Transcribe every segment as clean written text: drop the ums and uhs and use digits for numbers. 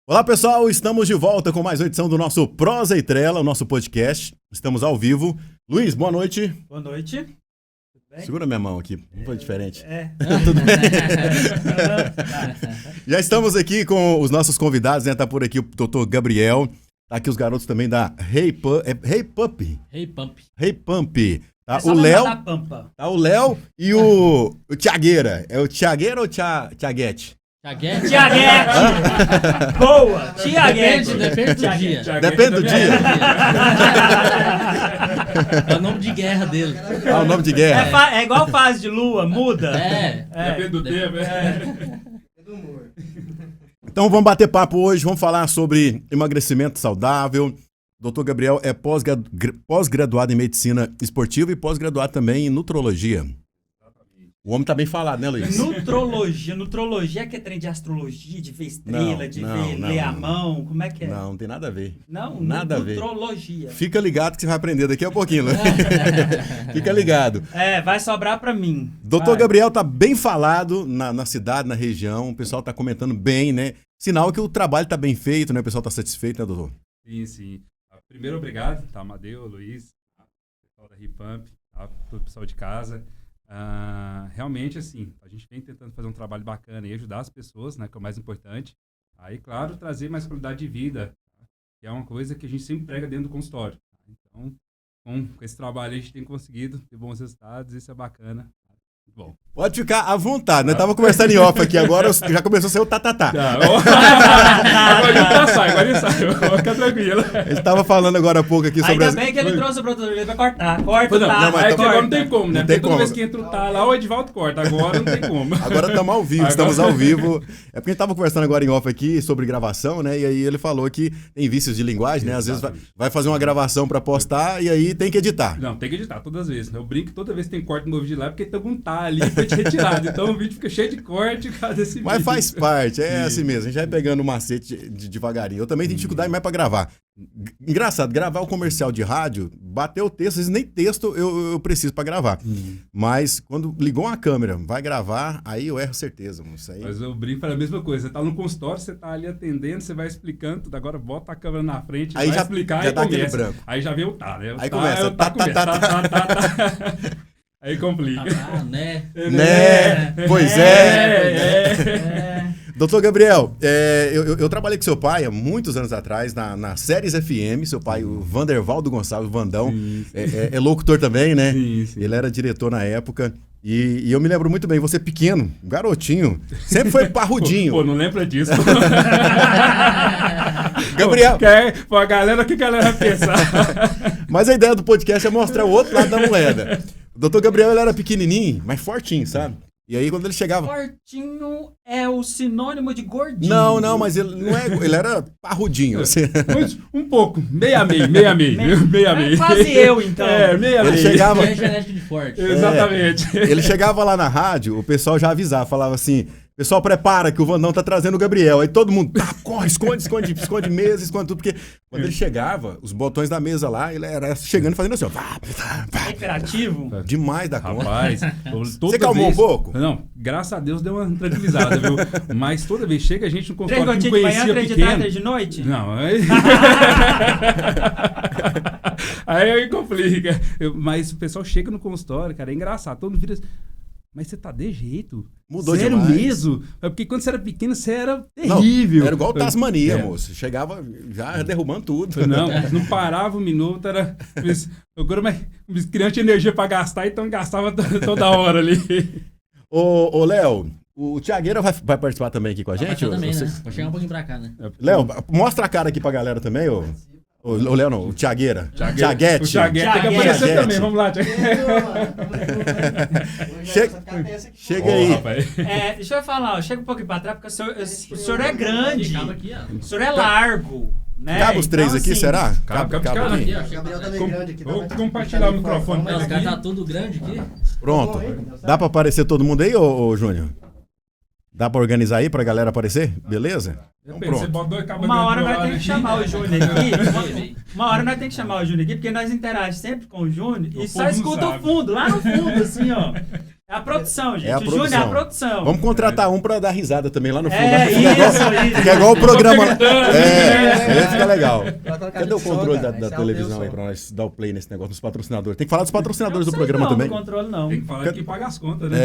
Olá pessoal, estamos de volta com mais uma edição do nosso Prosa e Trela, o nosso podcast. Estamos ao vivo. Luiz, boa noite. Boa noite. Tudo bem? Segura minha mão aqui, não foi diferente. Tudo bem? Já estamos aqui com os nossos convidados, né? Tá por aqui o Dr. Gabriel, tá aqui os garotos também da Hey Pump. Tá o Léo, tá o Léo e o Thiagueira. É o Thiagueira ou Thiaguete? Thiaguete? Boa! Thiaguete! Depende do dia. Depende do dia. É o nome de guerra dele. Ah, o nome de guerra. É igual fase de lua, muda. Depende do tempo, Então vamos bater papo hoje, vamos falar sobre emagrecimento saudável. Dr. Gabriel é pós-graduado em medicina esportiva e pós-graduado também em nutrologia. O homem tá bem falado, né, Luiz? Nutrologia é que é trem de astrologia, de ver estrela, ler a mão, como é que é? Não tem nada a ver. Não, nada a ver. Nutrologia. Fica ligado que você vai aprender daqui a pouquinho, Luiz. Fica ligado. Vai sobrar pra mim. Doutor Gabriel tá bem falado na cidade, na região, o pessoal tá comentando bem, né? Sinal que o trabalho tá bem feito, né? O pessoal tá satisfeito, né, doutor? Sim. Primeiro, obrigado, tá, Amadeu, Luiz, pessoal da Hey Pump, tá, todo o pessoal de casa. Realmente, assim, a gente vem tentando fazer um trabalho bacana e ajudar as pessoas, né, que é o mais importante. Aí, claro, trazer mais qualidade de vida, tá, que é uma coisa que a gente sempre prega dentro do consultório. Tá? Então, com esse trabalho a gente tem conseguido ter bons resultados, isso é bacana. Bom. Pode ficar à vontade, né? Tava conversando em off aqui, agora já começou a ser o tatatá. Agora ele sai, fica tranquilo. Ele tava falando agora há pouco aqui sobre Ainda bem que ele trouxe o produtor, ele vai cortar. Corta, não, tá? mas agora não tem como, né? Não tem toda como. vez que entra o tá lá, o Edivaldo corta. Agora não tem como. Agora estamos ao vivo, estamos ao vivo. É porque a gente tava conversando agora em off aqui sobre gravação, né? E aí ele falou que tem vícios de linguagem, né? Às vezes vai fazer uma gravação pra postar e aí tem que editar. Não, tem que editar todas as vezes. Eu brinco que toda vez que tem corte no vídeo lá, porque tem algum tá ali pra te retirado. Então o vídeo fica cheio de corte cada esse vídeo. Mas faz parte, é assim mesmo. A gente vai pegando o macete devagarinho. Eu também tenho dificuldade mais pra gravar. Engraçado, gravar o comercial de rádio, bater o texto, às vezes nem texto eu preciso pra gravar. Mas quando ligou uma câmera, vai gravar, aí eu erro certeza, moço. Aí... Mas eu brinco para a mesma coisa. Você tá no consultório, você tá ali atendendo, você vai explicando tudo. Agora bota a câmera na frente, aí vai já explicar já e dá começa. aquele branco. Aí já vem o tá, né? Aí começa, tá. Aí complica. Né? Pois é. Doutor Gabriel, eu trabalhei com seu pai há muitos anos atrás na Séries FM, seu pai, o Vandervaldo Gonçalves, Vandão, Sim. É locutor também, né? Sim. Ele era diretor na época. E eu me lembro muito bem, você pequeno, garotinho, sempre foi parrudinho. Pô, não lembra disso. Gabriel. Pô, a galera, o que a galera vai pensar? Mas a ideia do podcast é mostrar o outro lado da moeda. O doutor Gabriel, ele era pequenininho, mas fortinho, sabe? E aí, quando ele chegava... Fortinho é o sinônimo de gordinho. Não, mas ele não é... Ele era parrudinho. Assim. Um pouco. Meia meio. Quase eu, então. Meia Ele meio. chegava... É genético de forte. Exatamente. Ele chegava lá na rádio, o pessoal já avisava, falava assim... Pessoal, prepara que o Vandão tá trazendo o Gabriel. Aí todo mundo, corre, esconde mesa, esconde tudo. Porque quando ele chegava, os botões da mesa lá, ele era chegando e fazendo assim, ó. É imperativo? Demais da conta. Rapaz, você calmou um pouco? Não, graças a Deus deu uma tranquilizada, viu? Mas toda vez chega a gente no consultório que Três conhecia de manhã, três de pequeno. tarde, três de noite? Não, aí complica. Mas o pessoal chega no consultório, cara, é engraçado. Todo mundo vira assim, mas você tá de jeito? Mudou Sério demais. mesmo? É porque quando você era pequeno, você era terrível. Não, era igual Tasmania, moço. Chegava já derrubando tudo. Não parava um minuto, era... Agora, mas criança tinha energia pra gastar, então gastava toda hora ali. Ô, Léo, o Thiagueira vai participar também aqui com a gente? Também, né? Vou chegar um pouquinho pra cá, né? Léo, mostra a cara aqui pra galera também, ô. O Léo não, o Thiagueira. Thiaguete. O Thiaguete tem que aparecer também, vamos lá. Chega aí. Rapaz. Deixa eu falar, chega um pouquinho pra trás, porque o senhor é grande, Aqui, ó. o senhor é largo. Né? Cabe os três então, aqui, assim, será? Cabe aqui. Aqui, ó. Gabriel também grande aqui. Vou compartilhar o microfone. Não, os caras tá tudo grande aqui. Pronto. Dá pra aparecer todo mundo aí, ô Júnior? Dá pra organizar aí pra galera aparecer? Beleza? Então Você pronto. bota dois cabos Uma hora do nós lado temos que aqui. chamar o Júnior aqui. Uma hora nós temos que chamar o Júnior aqui, porque nós interagimos sempre com o Júnior e O só povo não escuta o sabe. fundo, lá no fundo, assim, ó. É a produção, gente. É a o Júnior é a produção. produção. Vamos contratar um pra dar risada também lá no fundo. É isso. Que é igual o programa. né? Fica legal. Coloca uma Cadê o de som, controle cara? da Esse é o televisão teu aí som. pra nós dar o play nesse negócio dos patrocinadores? Tem que falar dos patrocinadores do Não sei programa não, também. do controle não. Tem que falar que paga as contas, né?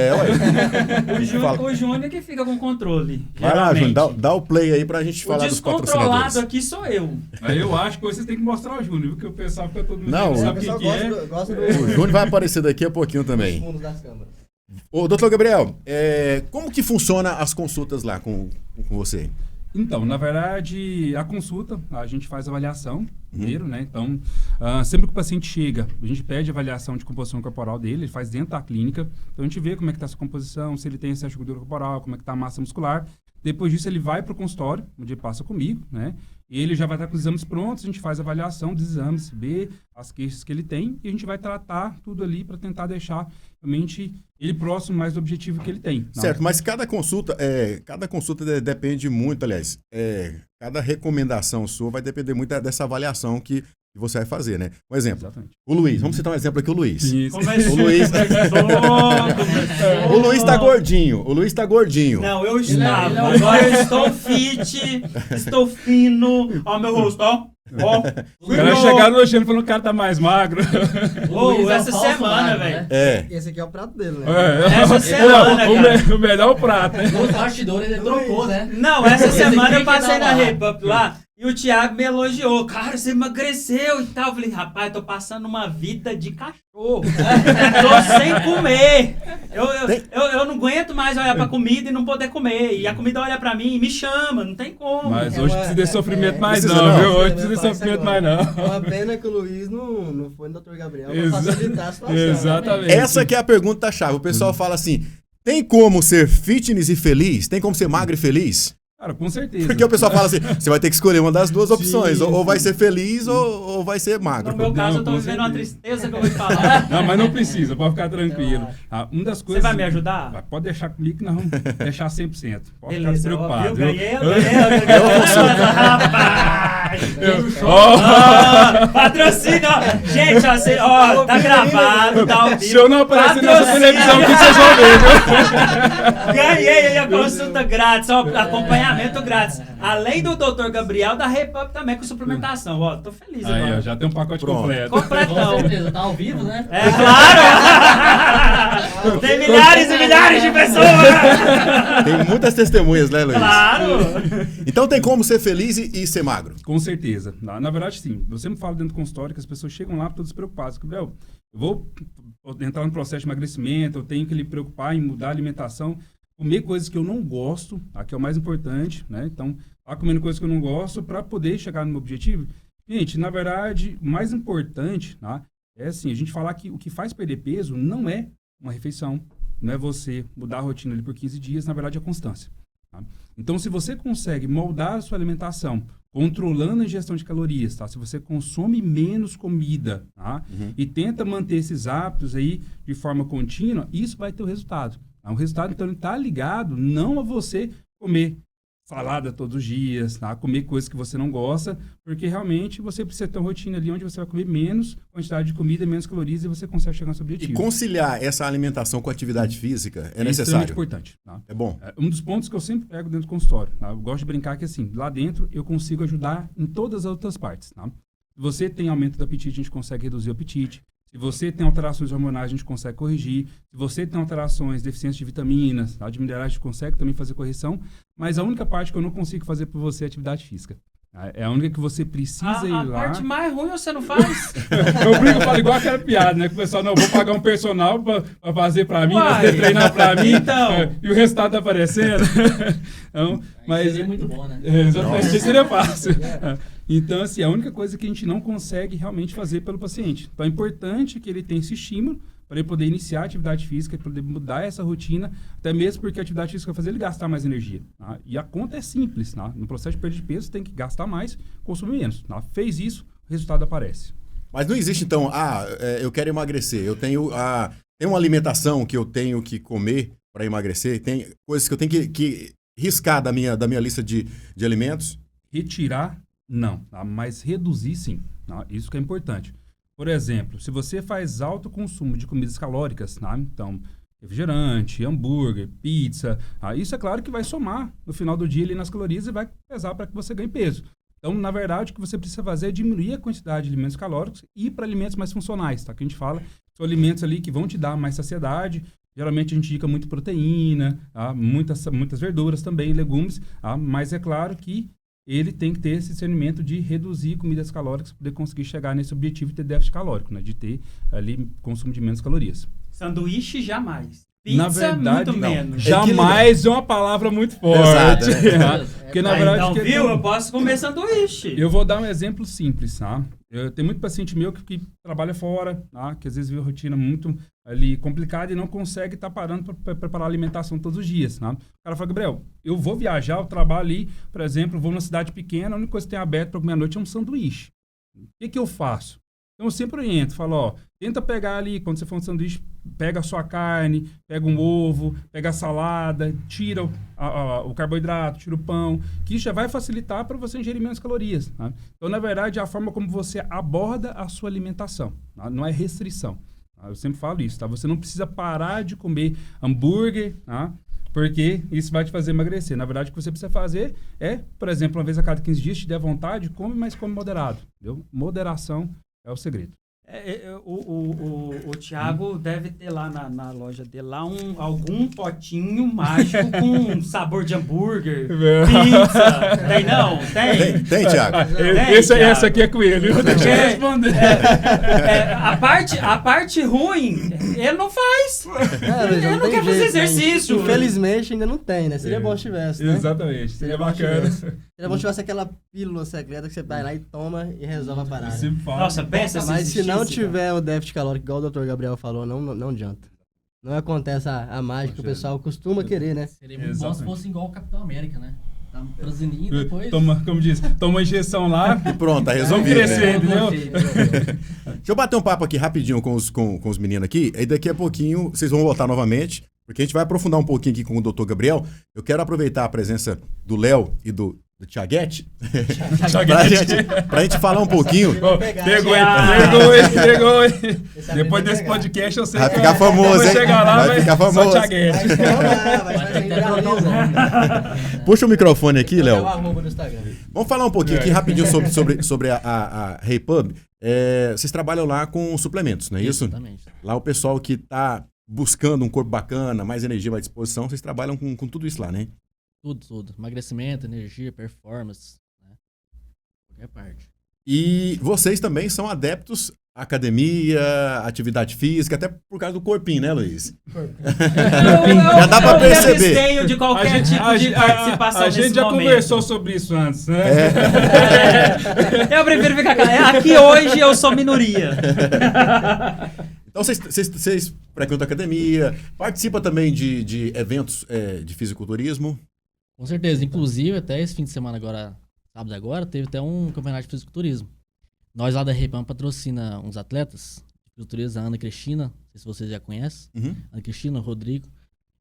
Fala. O Júnior que fica com o controle. Vai lá, geralmente. Júnior, dá o play aí pra gente O falar dos descontrolado patrocinadores. aqui sou eu. Aí eu acho que vocês têm que mostrar o Júnior, porque o pessoal fica todo mundo Não, O sabe o pessoal que é. gosta O Júnior vai aparecer daqui a pouquinho dos também. fundos das câmeras. Ô, doutor Gabriel, como que funciona as consultas lá com você? Então, na verdade, a consulta, a gente faz avaliação primeiro, né? Então, sempre que o paciente chega, a gente pede avaliação de composição corporal dele, ele faz dentro da clínica. Então, a gente vê como é que está a sua composição, se ele tem excesso de gordura corporal, como é que está a massa muscular. Depois disso, ele vai para o consultório, onde ele passa comigo, né? E ele já vai estar com os exames prontos, a gente faz a avaliação dos exames, vê as queixas que ele tem e a gente vai tratar tudo ali para tentar deixar realmente ele próximo mais do objetivo que ele tem. Certo, mas cada consulta depende muito, aliás, cada recomendação sua vai depender muito dessa avaliação que você vai fazer, né? Um exemplo, Exatamente. o Luiz, vamos citar um exemplo aqui, o Luiz. Isso. Começou. O Luiz- Começou. O Luiz tá gordinho. Não, eu Ele é estava. um- Agora eu estou fit, estou fino. Ó, meu rosto, ó. Ó. O cara chegaram elogiando falando que o cara tá mais magro. Ô, Luiz é essa um falso semana, magro, velho. né? É. Esse aqui é o prato dele, né? Essa semana, cara. O melhor é o prato, né? Nos bastidores ele trocou, né? Não, essa Esse semana aqui eu que passei dá na lá. Repub lá e o Thiago me elogiou. Cara, você emagreceu e tal. Eu falei, rapaz, eu tô passando uma vida de cachorro. Tô sem comer. Eu não aguento mais olhar pra comida e não poder comer. E a comida olha pra mim e me chama, não tem como. Mas hoje precisa de sofrimento mais Precisa não, não. viu? Hoje Eu precisa de ia falar sofrimento isso mais agora. não. Uma pena que o Luiz não foi no Dr. Gabriel pra Exa- facilitar a situação. Exatamente. Essa que é a pergunta-chave. O pessoal fala assim, tem como ser fitness e feliz? Tem como ser magro e feliz? Cara, com certeza. Porque o pessoal fala assim, você vai ter que escolher uma das duas opções. Sim, ou vai sim. ser feliz ou vai ser magro. No meu caso, eu tô com vivendo uma certeza. tristeza que eu vou te falar. Não, mas não precisa, pode ficar tranquilo. Uma das Você coisas... vai me ajudar? Vai, pode deixar comigo que nós vamos deixar 100%. Pode Beleza, ficar ó, despreocupado. viu? viu? Ganhei. Rapaz! Ó, Patrocínio, ó. Gente, ó, tá gravado, tá ao vivo. se eu não aparecer nessa Patrocínio. televisão aqui, vocês vão ver, viu? Ganhei aí a consulta grátis, ó, acompanhamento grátis. Além do Dr. Gabriel, da Repub também com suplementação. Ó, tô feliz Aí, ó, agora. já tem um pacote Pronto. completo. Com Completão. certeza, tá ao vivo, né? É claro! Tem milhares e milhares de pessoas! Tem muitas testemunhas, né, Luiz? Claro! Então tem como ser feliz e ser magro. Com certeza. Na verdade, sim. Eu sempre falo dentro do consultório que as pessoas chegam lá todas preocupadas. Gabriel, eu vou entrar no processo de emagrecimento, eu tenho que me preocupar em mudar a alimentação, comer coisas que eu não gosto, que é o mais importante, né? Então, tá comendo coisas que eu não gosto para poder chegar no meu objetivo. Gente, na verdade, o mais importante, tá? É assim, a gente falar que o que faz perder peso não é uma refeição, não é você mudar a rotina ali por 15 dias, na verdade é a constância. Tá? Então, se você consegue moldar a sua alimentação, controlando a ingestão de calorias, tá? Se você consome menos comida, tá? E tenta manter esses hábitos aí de forma contínua, isso vai ter o resultado. Tá? O resultado, então, ele está ligado não a você comer salada todos os dias, tá? Comer coisas que você não gosta, porque realmente você precisa ter uma rotina ali onde você vai comer menos quantidade de comida, menos calorias e você consegue chegar no seu E objetivo. conciliar essa alimentação com atividade física é extremamente necessário. importante. Tá? É bom. Um dos pontos que eu sempre pego dentro do consultório, tá? Eu gosto de brincar que assim, lá dentro eu consigo ajudar em todas as outras partes. Tá? Se você tem aumento do apetite, a gente consegue reduzir o apetite. Se você tem alterações hormonais, a gente consegue corrigir. Se você tem alterações, deficiência de vitaminas, tá? De minerais, a gente consegue também fazer correção. Mas a única parte que eu não consigo fazer por você é atividade física. Tá? É a única que você precisa ir A lá. parte mais ruim você não faz? Eu brinco, eu falo igual aquela piada, né? Que o pessoal, não, eu vou pagar um personal pra fazer pra mim, Uai. você treinar pra mim, Então. e o resultado tá aparecendo. Então, mas, Seria muito bom, né? exatamente, isso seria fácil. Então, assim, a única coisa que a gente não consegue realmente fazer pelo paciente. Então, é importante que ele tenha esse estímulo para ele poder iniciar a atividade física, para poder mudar essa rotina, até mesmo porque a atividade física vai fazer ele gastar mais energia. Tá? E a conta é simples. Tá? No processo de perda de peso, você tem que gastar mais, consumir menos. Tá? Fez isso, o resultado aparece. Mas não existe, então, eu quero emagrecer, eu tenho uma alimentação que eu tenho que comer para emagrecer, tem coisas que eu tenho que riscar da minha lista de alimentos. Retirar, não, tá? Mas reduzir, sim. Tá? Isso que é importante. Por exemplo, se você faz alto consumo de comidas calóricas, tá? Então, refrigerante, hambúrguer, pizza. Isso é claro que vai somar no final do dia ali nas calorias e vai pesar para que você ganhe peso. Então, na verdade, o que você precisa fazer é diminuir a quantidade de alimentos calóricos e ir para alimentos mais funcionais, tá? Que a gente fala, são alimentos ali que vão te dar mais saciedade. Geralmente a gente indica muito proteína, tá? muitas verduras também, legumes, tá? Mas é claro que ele tem que ter esse discernimento de reduzir comidas calóricas para poder conseguir chegar nesse objetivo de ter déficit calórico, né? De ter ali consumo de menos calorias. Sanduíche, jamais. Pizza, Na verdade, muito não. menos. Jamais é uma palavra muito forte. Exato, Porque, na verdade, Então, que viu? Eu posso comer sanduíche. eu vou dar um exemplo simples, tá? Eu tenho muito paciente meu que trabalha fora, tá? Que às vezes vive uma rotina muito ali complicada e não consegue estar parando para preparar a alimentação todos os dias, tá? O cara fala, Gabriel, eu vou viajar, eu trabalho ali, por exemplo, vou numa cidade pequena, a única coisa que tem aberto para comer à noite é um sanduíche. O que eu faço? Então eu sempre oriento, falo, ó, tenta pegar ali, quando você for um sanduíche, pega a sua carne, pega um ovo, pega a salada, tira o carboidrato, tira o pão, que isso já vai facilitar para você ingerir menos calorias. Tá? Então, na verdade, é a forma como você aborda a sua alimentação, tá? Não é restrição. Tá? Eu sempre falo isso, tá? Você não precisa parar de comer hambúrguer, tá? Porque isso vai te fazer emagrecer. Na verdade, o que você precisa fazer é, por exemplo, uma vez a cada 15 dias, te der vontade, come, mas come moderado. Entendeu? Moderação é o segredo. O Thiago deve ter lá na loja dele lá algum potinho mágico com sabor de hambúrguer, pizza. Tem não? Tem? Tem, Thiago. Essa aqui é com ele. Deixa eu responder. A parte ruim, ele não faz. Ele não quer fazer exercício. Né? Infelizmente ainda não tem, né? Seria bom se tivesse, né? Exatamente. Seria bacana. Seria bom se tivesse aquela pílula secreta que você vai lá e toma e resolve a parada. Nossa, pensa se Mas se não existisse, tiver o déficit calórico, igual o Dr. Gabriel falou, não adianta. Não acontece a mágica que o pessoal costuma querer, né? Seria muito bom se fosse igual o Capitão América, né? Tá franzininho e depois... Como diz, toma uma injeção lá e pronto, tá resolvido. Vamos crescer, entendeu? Deixa eu bater um papo aqui rapidinho com os meninos aqui, e daqui a pouquinho vocês vão voltar novamente, porque a gente vai aprofundar um pouquinho aqui com o Dr. Gabriel. Eu quero aproveitar a presença do Léo e do Thiaguete pra gente falar um pouquinho. Pegou ele. Depois desse podcast eu sei vai ficar famoso, hein? Chegar lá, vai ficar famoso. Só Thiaguete. Puxa o microfone aqui, Léo. Instagram. Vamos falar um pouquinho aqui rapidinho sobre a Repub. Vocês trabalham lá com suplementos, não é isso? Exatamente. Lá o pessoal que tá buscando um corpo bacana, mais energia, mais disposição, vocês trabalham com tudo isso lá, né? Tudo. Emagrecimento, energia, performance, né? Qualquer parte. E vocês também são adeptos à academia, atividade física, até por causa do corpinho, né, Luiz? Já dá pra perceber. Eu tenho de qualquer tipo de participação A gente já momento. conversou sobre isso antes, né? Eu prefiro ficar aqui hoje eu sou minoria. Então vocês frequentam a academia, participam também de eventos de fisiculturismo? Com certeza. Inclusive, até esse fim de semana agora, sábado agora, teve até um campeonato de fisiculturismo. Nós lá da Repam patrocina uns atletas de fisiculturismo, a Ana Cristina, não sei se vocês já conhecem. Uhum. Ana Cristina, o Rodrigo.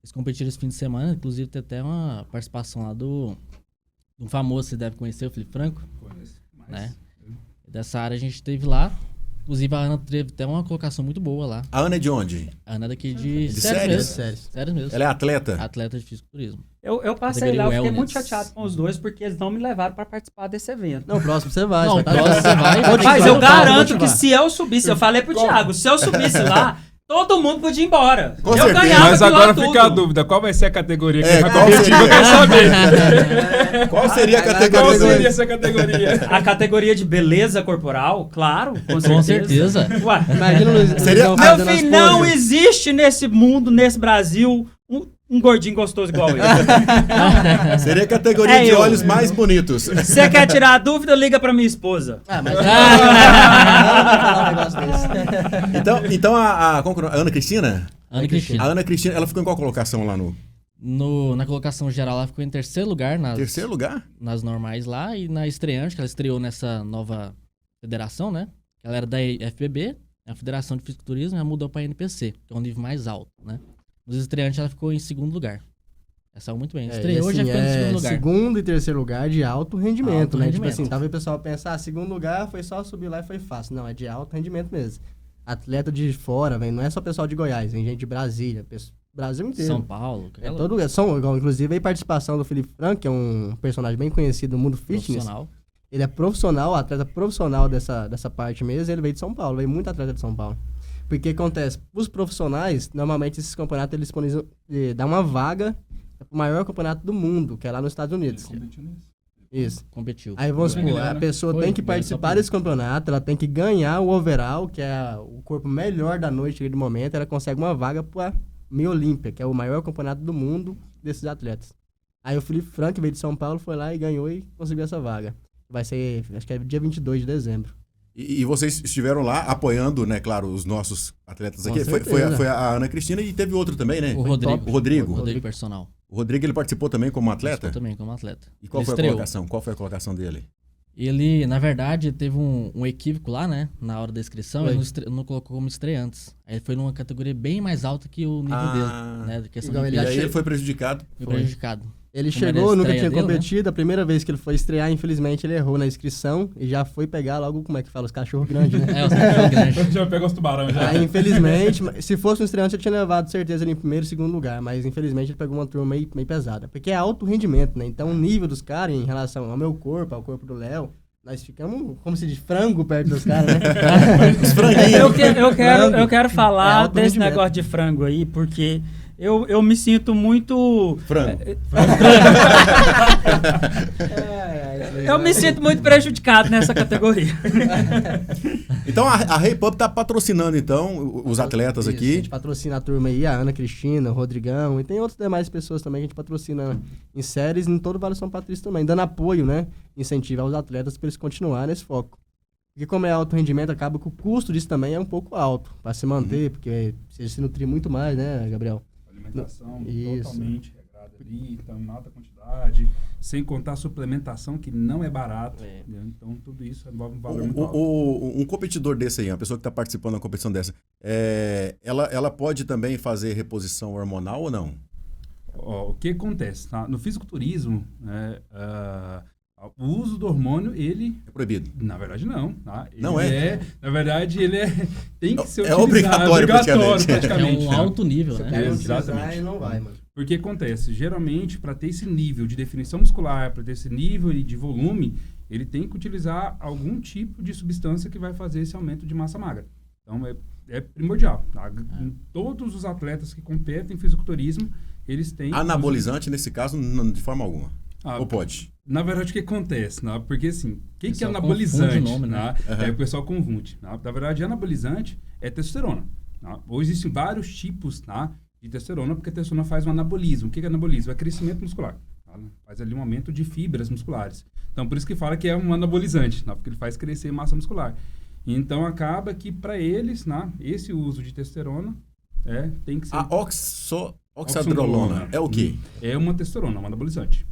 Eles competiram esse fim de semana, inclusive tem até uma participação lá do um famoso, você deve conhecer, o Felipe Franco. Conheço, mas... Né? Dessa área a gente esteve lá. Inclusive, a Ana teve até uma colocação muito boa lá. A Ana é de onde? A Ana é daqui de Séries? Sério mesmo. Ela é atleta? Atleta de fisiculturismo. Eu passei lá, eu fiquei Wellness. muito chateado com os dois, porque eles não me levaram pra participar desse evento. Não, o próximo você vai. Não, você o próximo você vai. Mas eu garanto que se se eu subisse, eu falei pro Thiago, se eu subisse lá, todo mundo podia ir embora. Com eu certeza. ganhava Mas aquilo agora lá fica a tudo. dúvida, qual vai ser a categoria que vai qual competir? seria? Eu quero saber. Qual seria a Qual categoria? seria essa categoria? A categoria de beleza corporal, claro, com Com certeza. certeza. Ué, Imagina o Luiz. Seria- Luizão meu fazendo as filho, não poses. existe nesse mundo, nesse Brasil, um gordinho gostoso igual ele. Seria a categoria É de eu. olhos mais bonitos. Você quer tirar a dúvida, liga pra minha esposa. Ah, mas não vai falar um negócio desse. Então como que é o nome? A Ana Cristina? Ana Cristina. A Ana Cristina, ela ficou em qual colocação lá no Na colocação geral, ela ficou em terceiro lugar terceiro lugar? nas normais lá. E na estreante, que ela estreou nessa nova federação, né? Ela era da FBB, a Federação de Fisiculturismo, e ela mudou pra NPC, que é um nível mais alto, né? Nos estreantes, ela ficou em segundo lugar. Ela saiu muito bem. Estreou, já ficou em segundo lugar. Segundo e terceiro lugar de alto rendimento, Alto né? rendimento. Tipo assim, talvez o pessoal pensar, segundo lugar foi só subir lá e foi fácil. Não, é de alto rendimento mesmo. Atleta de fora, velho, não é só pessoal de Goiás, vem gente de Brasília, Brasil inteiro. São Paulo. É todo lugar. Inclusive, a participação do Felipe Franco, que é um personagem bem conhecido no mundo fitness. Profissional. Ele é profissional, atleta profissional dessa parte mesmo. Ele veio de São Paulo, veio muito atleta de São Paulo. Porque acontece, os profissionais, normalmente esses campeonatos eles dão uma vaga para o maior campeonato do mundo, que é lá nos Estados Unidos. Isso. Competiu. Aí vamos supor, a pessoa tem que participar desse campeonato, ela tem que ganhar o overall, que é o corpo melhor da noite do momento, ela consegue uma vaga para Meia Olímpia, que é o maior campeonato do mundo desses atletas. Aí o Felipe Franco veio de São Paulo, foi lá e ganhou e conseguiu essa vaga. Vai ser, acho que é dia 22 de dezembro. E vocês estiveram lá apoiando, né, claro, os nossos atletas Com aqui. Foi a Ana Cristina e teve outro também, né? O Rodrigo. O Rodrigo personal. O Rodrigo, ele participou também como atleta? Participou também como atleta. E qual foi a colocação? Qual foi a colocação dele? Ele, na verdade, teve um equívoco lá, né? Na hora da inscrição, ele não colocou como estreantes. Aí ele foi numa categoria bem mais alta que o nível dele, né? Igual E aí ele foi prejudicado? Foi prejudicado. Ele Como chegou, era a nunca estreia tinha dele, competido, a primeira vez que ele foi estrear, infelizmente ele errou na inscrição e já foi pegar logo, como é que fala, os cachorros grandes, né? Os cachorros grandes. Já pegou os tubarões já. Aí, infelizmente, se fosse um estreante, eu tinha levado certeza ele em primeiro e segundo lugar, mas infelizmente ele pegou uma turma meio pesada, porque é alto rendimento, né? Então o nível dos caras em relação ao meu corpo, ao corpo do Léo, nós ficamos, como se diz, frango perto dos caras, né? Os franguinhos. Eu quero falar alto desse rendimento. negócio de frango aí, porque eu me sinto muito... Frango. Eu me sinto muito prejudicado nessa categoria. Então a Rei Pub tá patrocinando, então, os atletas Isso, aqui. A gente patrocina a turma aí, a Ana Cristina, o Rodrigão, e tem outras demais pessoas também que a gente patrocina em séries em todo o Vale São Patrício também, dando apoio, né? Incentivo aos atletas para eles continuarem nesse foco. Porque como é alto rendimento, acaba que o custo disso também é um pouco alto para se manter, porque você se nutrir muito mais, né, Gabriel? Alimentação Isso. totalmente regrada ali, então em alta quantidade, sem contar a suplementação, que não é barato. Entendeu? Então tudo isso envolve um valor muito alto. Um competidor desse aí, uma pessoa que está participando da competição dessa, ela pode também fazer reposição hormonal ou não? O que acontece? Tá? No fisiculturismo, o uso do hormônio, ele... É proibido. Na verdade, não. Tá? Não é? Na verdade, ele tem que ser É utilizado. obrigatório, praticamente. É um né? alto nível, Se o né? cara não utilizar, Exatamente. ele não vai, mano. Porque acontece, geralmente, para ter esse nível de definição muscular, para ter esse nível de volume, ele tem que utilizar algum tipo de substância que vai fazer esse aumento de massa magra. Então, é primordial. Tá? Todos os atletas que competem em fisiculturismo, eles têm... Anabolizante, nesse caso, de forma alguma. Ou pode? Na verdade, o que acontece? Né? Porque, assim, o que é Pessoal anabolizante? confunde o nome, né? O pessoal confunde. Né? Na verdade, anabolizante é testosterona. Tá? Hoje existem vários tipos, tá, de testosterona, porque a testosterona faz um anabolismo. O que é anabolismo? É crescimento muscular. Tá? Faz ali um aumento de fibras musculares. Então, por isso que fala que é um anabolizante, tá? Porque ele faz crescer massa muscular. Então, acaba que, para eles, né, esse uso de testosterona tem que ser... A oxandrolona é o quê? É uma testosterona, um anabolizante.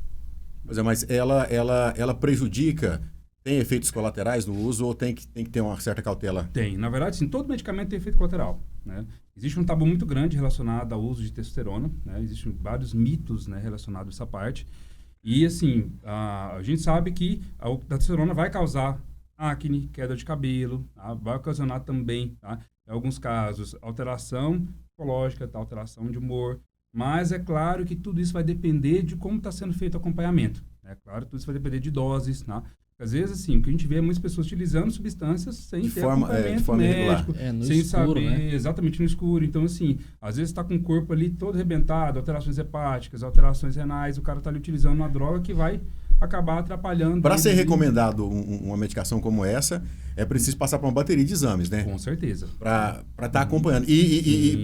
Mas ela prejudica, tem efeitos colaterais no uso ou tem que ter uma certa cautela? Tem. Na verdade, sim, todo medicamento tem efeito colateral. Né? Existe um tabu muito grande relacionado ao uso de testosterona. Né? Existem vários mitos, né, relacionados a essa parte. E, assim, a gente sabe que a testosterona vai causar acne, queda de cabelo, tá? Vai ocasionar também, tá, em alguns casos, alteração psicológica, tá? Alteração de humor. Mas é claro que tudo isso vai depender de como está sendo feito o acompanhamento. É claro, tudo isso vai depender de doses, né? Às vezes, assim, o que a gente vê é muitas pessoas utilizando substâncias sem ter acompanhamento médico, no sem escuro, saber, né? Exatamente no escuro. Então, assim, às vezes está com o corpo ali todo arrebentado, alterações hepáticas, alterações renais, o cara está ali utilizando uma droga que vai acabar atrapalhando. Para ser recomendado uma medicação como essa, é preciso passar por uma bateria de exames, né? Com certeza. Para estar acompanhando. E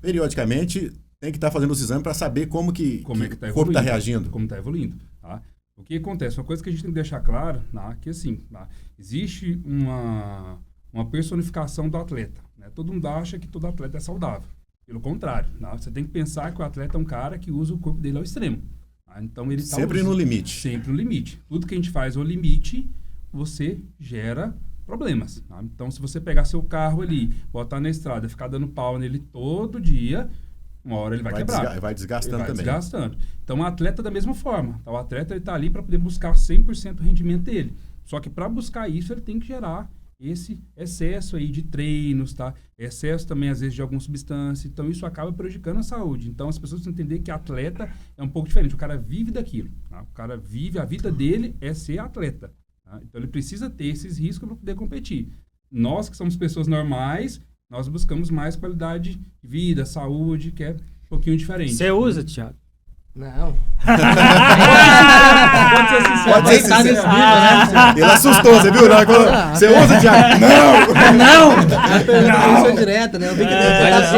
periodicamente tem que estar fazendo os exames para saber como que o corpo está reagindo. Como está evoluindo. Tá? O que acontece? Uma coisa que a gente tem que deixar claro, tá? Que assim, tá? Existe uma personificação do atleta. Né? Todo mundo acha que todo atleta é saudável. Pelo contrário, tá? Você tem que pensar que o atleta é um cara que usa o corpo dele ao extremo. Tá? Então, ele tá sempre no limite. Sempre no limite. Tudo que a gente faz ao limite, você gera problemas. Tá? Então, se você pegar seu carro ali, botar na estrada, ficar dando pau nele todo dia, uma hora ele vai quebrar. Vai desgastando também. Desgastando. Então, o atleta da mesma forma. Tá? O atleta está ali para poder buscar 100% do rendimento dele. Só que para buscar isso, ele tem que gerar esse excesso aí de treinos, tá? Excesso também, às vezes, de alguma substância. Então, isso acaba prejudicando a saúde. Então, as pessoas precisam entender que atleta é um pouco diferente. O cara vive daquilo, tá? O cara vive, a vida dele é ser atleta, tá? Então, ele precisa ter esses riscos para poder competir. Nós, que somos pessoas normais, nós buscamos mais qualidade de vida, saúde, que é um pouquinho diferente. Você usa, Thiago? Não. Pode ser sincero. Pode ser Tá nesse sincero. nível, né? Ele assustou, você viu? Na hora que falou, você usa, Thiago? Não! Eu sou direta, né? Eu vi que ele mas assim,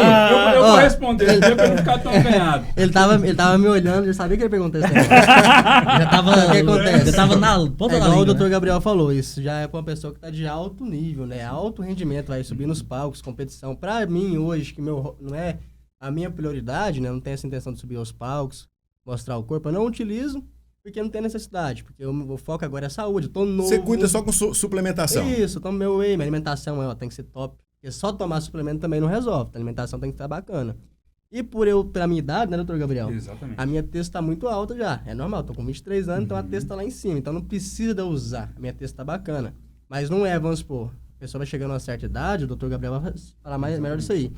Eu vou Ó, responder, não deu pra não ficar tão ganhado. ele tava me olhando, já sabia que ele perguntou isso. Já tava. O que acontece? Já tava na ponta É da igual o língua, Dr. né? Gabriel falou, isso já é pra uma pessoa que tá de alto nível, né? Alto rendimento, vai subir nos palcos, competição. Pra mim, hoje, que não é a minha prioridade, né? Eu não tenho essa intenção de subir aos palcos, mostrar o corpo, eu não utilizo porque não tem necessidade, porque o foco agora é saúde, eu tô novo. Você cuida só com suplementação. Isso, eu tomo meu whey, minha alimentação tem que ser top, porque só tomar suplemento também não resolve, a alimentação tem que estar bacana. E pela minha idade, né, Dr. Gabriel? Exatamente. A minha testo tá muito alta já. É normal, tô com 23 anos, então a testo tá lá em cima. Então não precisa de eu usar. A minha testo tá bacana. Mas não é, vamos supor, a pessoa vai chegando a uma certa idade, o Dr. Gabriel vai falar melhor disso aí.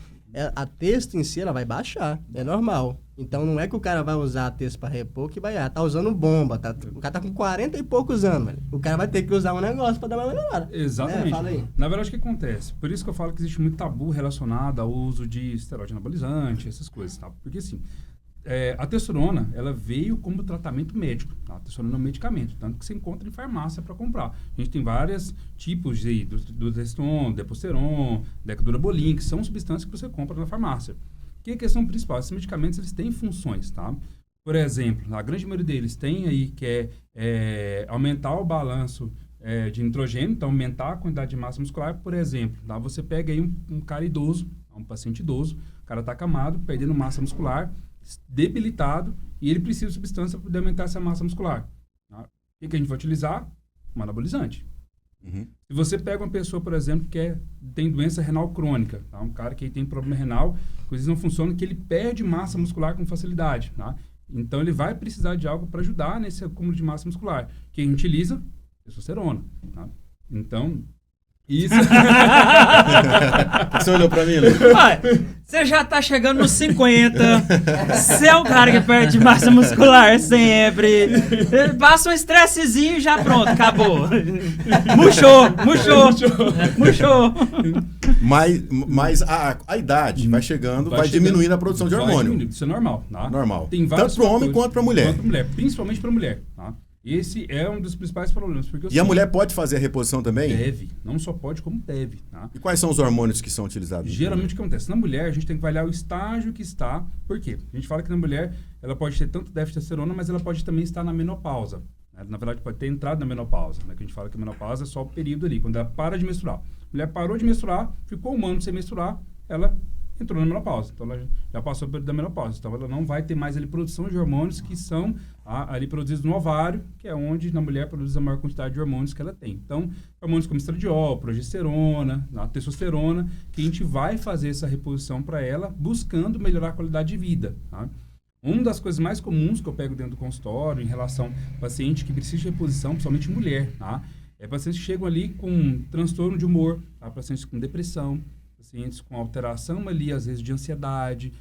A testo em si, ela vai baixar. É normal. Então não é que o cara vai usar a testo pra repor que vai... tá usando bomba. O cara tá com 40 e poucos anos, velho. O cara vai ter que usar um negócio pra dar uma melhorada. Exatamente. Fala aí. Na verdade, o que acontece? Por isso que eu falo que existe muito tabu relacionado ao uso de esteroide anabolizante, essas coisas, tá? Porque, assim, a testosterona, ela veio como tratamento médico, tá? A testosterona é um medicamento, tanto que você encontra em farmácia para comprar. A gente tem vários tipos do testosterona, deposteron, decadurabolin, que são substâncias que você compra na farmácia. Que é a questão principal? Esses medicamentos, eles têm funções, tá? Por exemplo, a grande maioria deles tem aí que é aumentar o balanço de nitrogênio, então aumentar a quantidade de massa muscular. Por exemplo, tá? Você pega aí um cara idoso, um paciente idoso, o cara está acamado, perdendo massa muscular, debilitado, e ele precisa de substância para poder aumentar essa massa muscular. Tá? O que a gente vai utilizar? Um anabolizante. Uhum. Se você pega uma pessoa, por exemplo, que tem doença renal crônica, tá? Um cara que tem problema renal, coisas não funcionam, que ele perde massa muscular com facilidade, tá? Então, ele vai precisar de algo para ajudar nesse acúmulo de massa muscular. Que a gente utiliza? Testosterona, tá? Então, isso... Você olhou pra mim, Lu? Você já tá chegando nos 50. Você é o cara que perde massa muscular sempre. Passa um estressezinho e já pronto, acabou. Murchou. Mas a idade vai chegando, vai diminuindo a produção de hormônio. Isso é normal, tá? Normal. Tem vários Tanto para homem fatores, quanto para mulher. Principalmente para mulher, tá? Esse é um dos principais problemas. Porque E a mulher pode fazer a reposição também? Deve. Não só pode, como deve. Tá? E quais são os hormônios que são utilizados? Geralmente o que acontece? Na mulher, a gente tem que avaliar o estágio que está. Por quê? A gente fala que na mulher, ela pode ter tanto déficit de testosterona, mas ela pode também estar na menopausa. Né? Na verdade, pode ter entrado na menopausa. Né? Que a gente fala que a menopausa é só o período ali, quando ela para de menstruar. A mulher parou de menstruar, ficou um ano sem menstruar, ela entrou na menopausa. Então, ela já passou pelo período da menopausa. Então, ela não vai ter mais ali produção de hormônios que são ali produzidos no ovário, que é onde na mulher produz a maior quantidade de hormônios que ela tem. Então, hormônios como estradiol, progesterona, a testosterona, que a gente vai fazer essa reposição para ela, buscando melhorar a qualidade de vida. Tá? Uma das coisas mais comuns que eu pego dentro do consultório em relação a paciente que precisa de reposição, principalmente mulher, tá? É pacientes que chegam ali com transtorno de humor, tá? Pacientes com depressão, pacientes com alteração ali, às vezes, de ansiedade,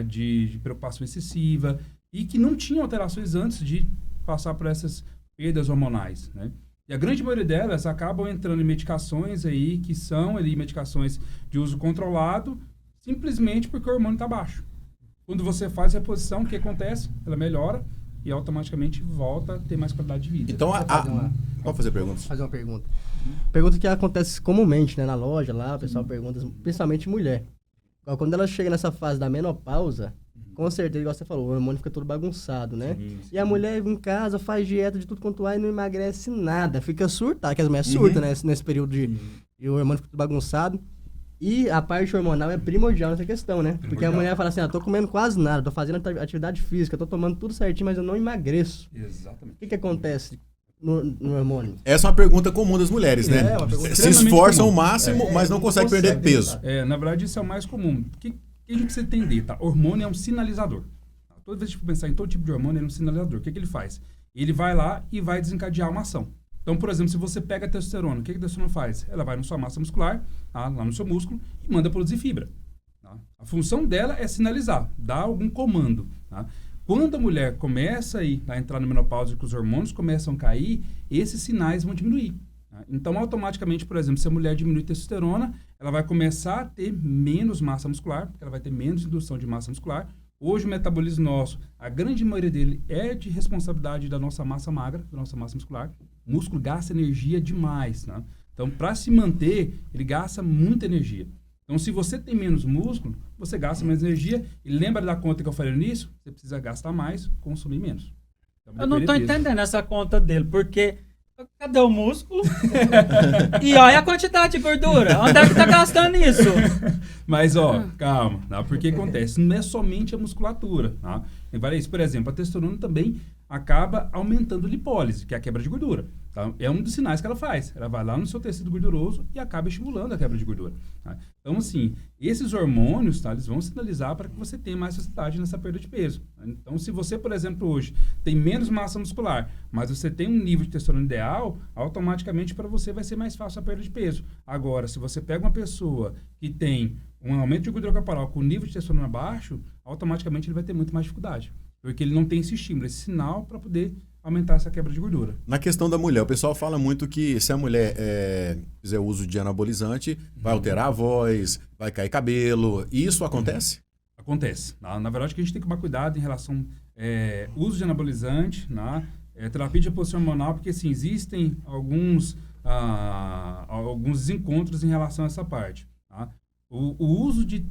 de preocupação excessiva, e que não tinham alterações antes de passar por essas perdas hormonais, né? E a grande maioria delas acabam entrando em medicações aí, que são ali medicações de uso controlado, simplesmente porque o hormônio está baixo. Quando você faz a reposição, o que acontece? Ela melhora e automaticamente volta a ter mais qualidade de vida. Então, pode fazer perguntas. Fazer uma pergunta. Pergunta que acontece comumente, né? Na loja lá, o pessoal pergunta, principalmente mulher. Quando ela chega nessa fase da menopausa, com certeza, igual você falou, o hormônio fica todo bagunçado, né? Sim. E a mulher em casa faz dieta de tudo quanto é e não emagrece nada. Fica surtada, que as mulheres surtam, né? Nesse período e o hormônio fica tudo bagunçado. E a parte hormonal é primordial nessa questão, né? Porque a mulher fala assim, tô comendo quase nada, tô fazendo atividade física, tô tomando tudo certinho, mas eu não emagreço. Exatamente. O que acontece no hormônio? Essa é uma pergunta comum das mulheres, né? Uma pergunta se esforçam ao máximo, mas não conseguem perder peso. Na verdade, isso é o mais comum. O que a gente precisa entender, tá? Hormônio é um sinalizador. Tá? Toda vez que a gente pensar em todo tipo de hormônio, ele é um sinalizador. O que ele faz? Ele vai lá e vai desencadear uma ação. Então, por exemplo, se você pega a testosterona, o que a testosterona faz? Ela vai na sua massa muscular, tá? Lá no seu músculo, e manda produzir fibra. Tá? A função dela é sinalizar, dar algum comando. Tá? Quando a mulher começa a entrar na menopausa e que os hormônios começam a cair, esses sinais vão diminuir. Tá? Então, automaticamente, por exemplo, se a mulher diminui a testosterona, ela vai começar a ter menos massa muscular, porque ela vai ter menos indução de massa muscular. Hoje o metabolismo nosso, a grande maioria dele é de responsabilidade da nossa massa magra, da nossa massa muscular. O músculo gasta energia demais, né? Então, para se manter, ele gasta muita energia. Então, se você tem menos músculo, você gasta menos energia. E lembra da conta que eu falei no início? Você precisa gastar mais, consumir menos. Eu não tô entendendo essa conta dele, porque... Cadê o músculo? E olha a quantidade de gordura. Onde é que tá gastando isso? Mas, calma, tá? Porque acontece, não é somente a musculatura, tá? Isso, por exemplo, a testosterona também acaba aumentando a lipólise, que é a quebra de gordura. Tá? É um dos sinais que ela faz. Ela vai lá no seu tecido gorduroso e acaba estimulando a quebra de gordura. Tá? Então, assim, esses hormônios, tá, eles vão sinalizar para que você tenha mais facilidade nessa perda de peso. Tá? Então, se você, por exemplo, hoje tem menos massa muscular, mas você tem um nível de testosterona ideal, automaticamente para você vai ser mais fácil a perda de peso. Agora, se você pega uma pessoa que tem um aumento de gordura corporal com nível de testosterona baixo, automaticamente ele vai ter muito mais dificuldade. Porque ele não tem esse estímulo, esse sinal para poder aumentar essa quebra de gordura. Na questão da mulher, o pessoal fala muito que se a mulher fizer uso de anabolizante, vai alterar a voz, vai cair cabelo. E isso acontece? Acontece. Na verdade, que a gente tem que tomar cuidado em relação ao uso de anabolizante, terapia de reposição hormonal, porque assim, existem alguns desencontros em relação a essa parte. Tá? O uso de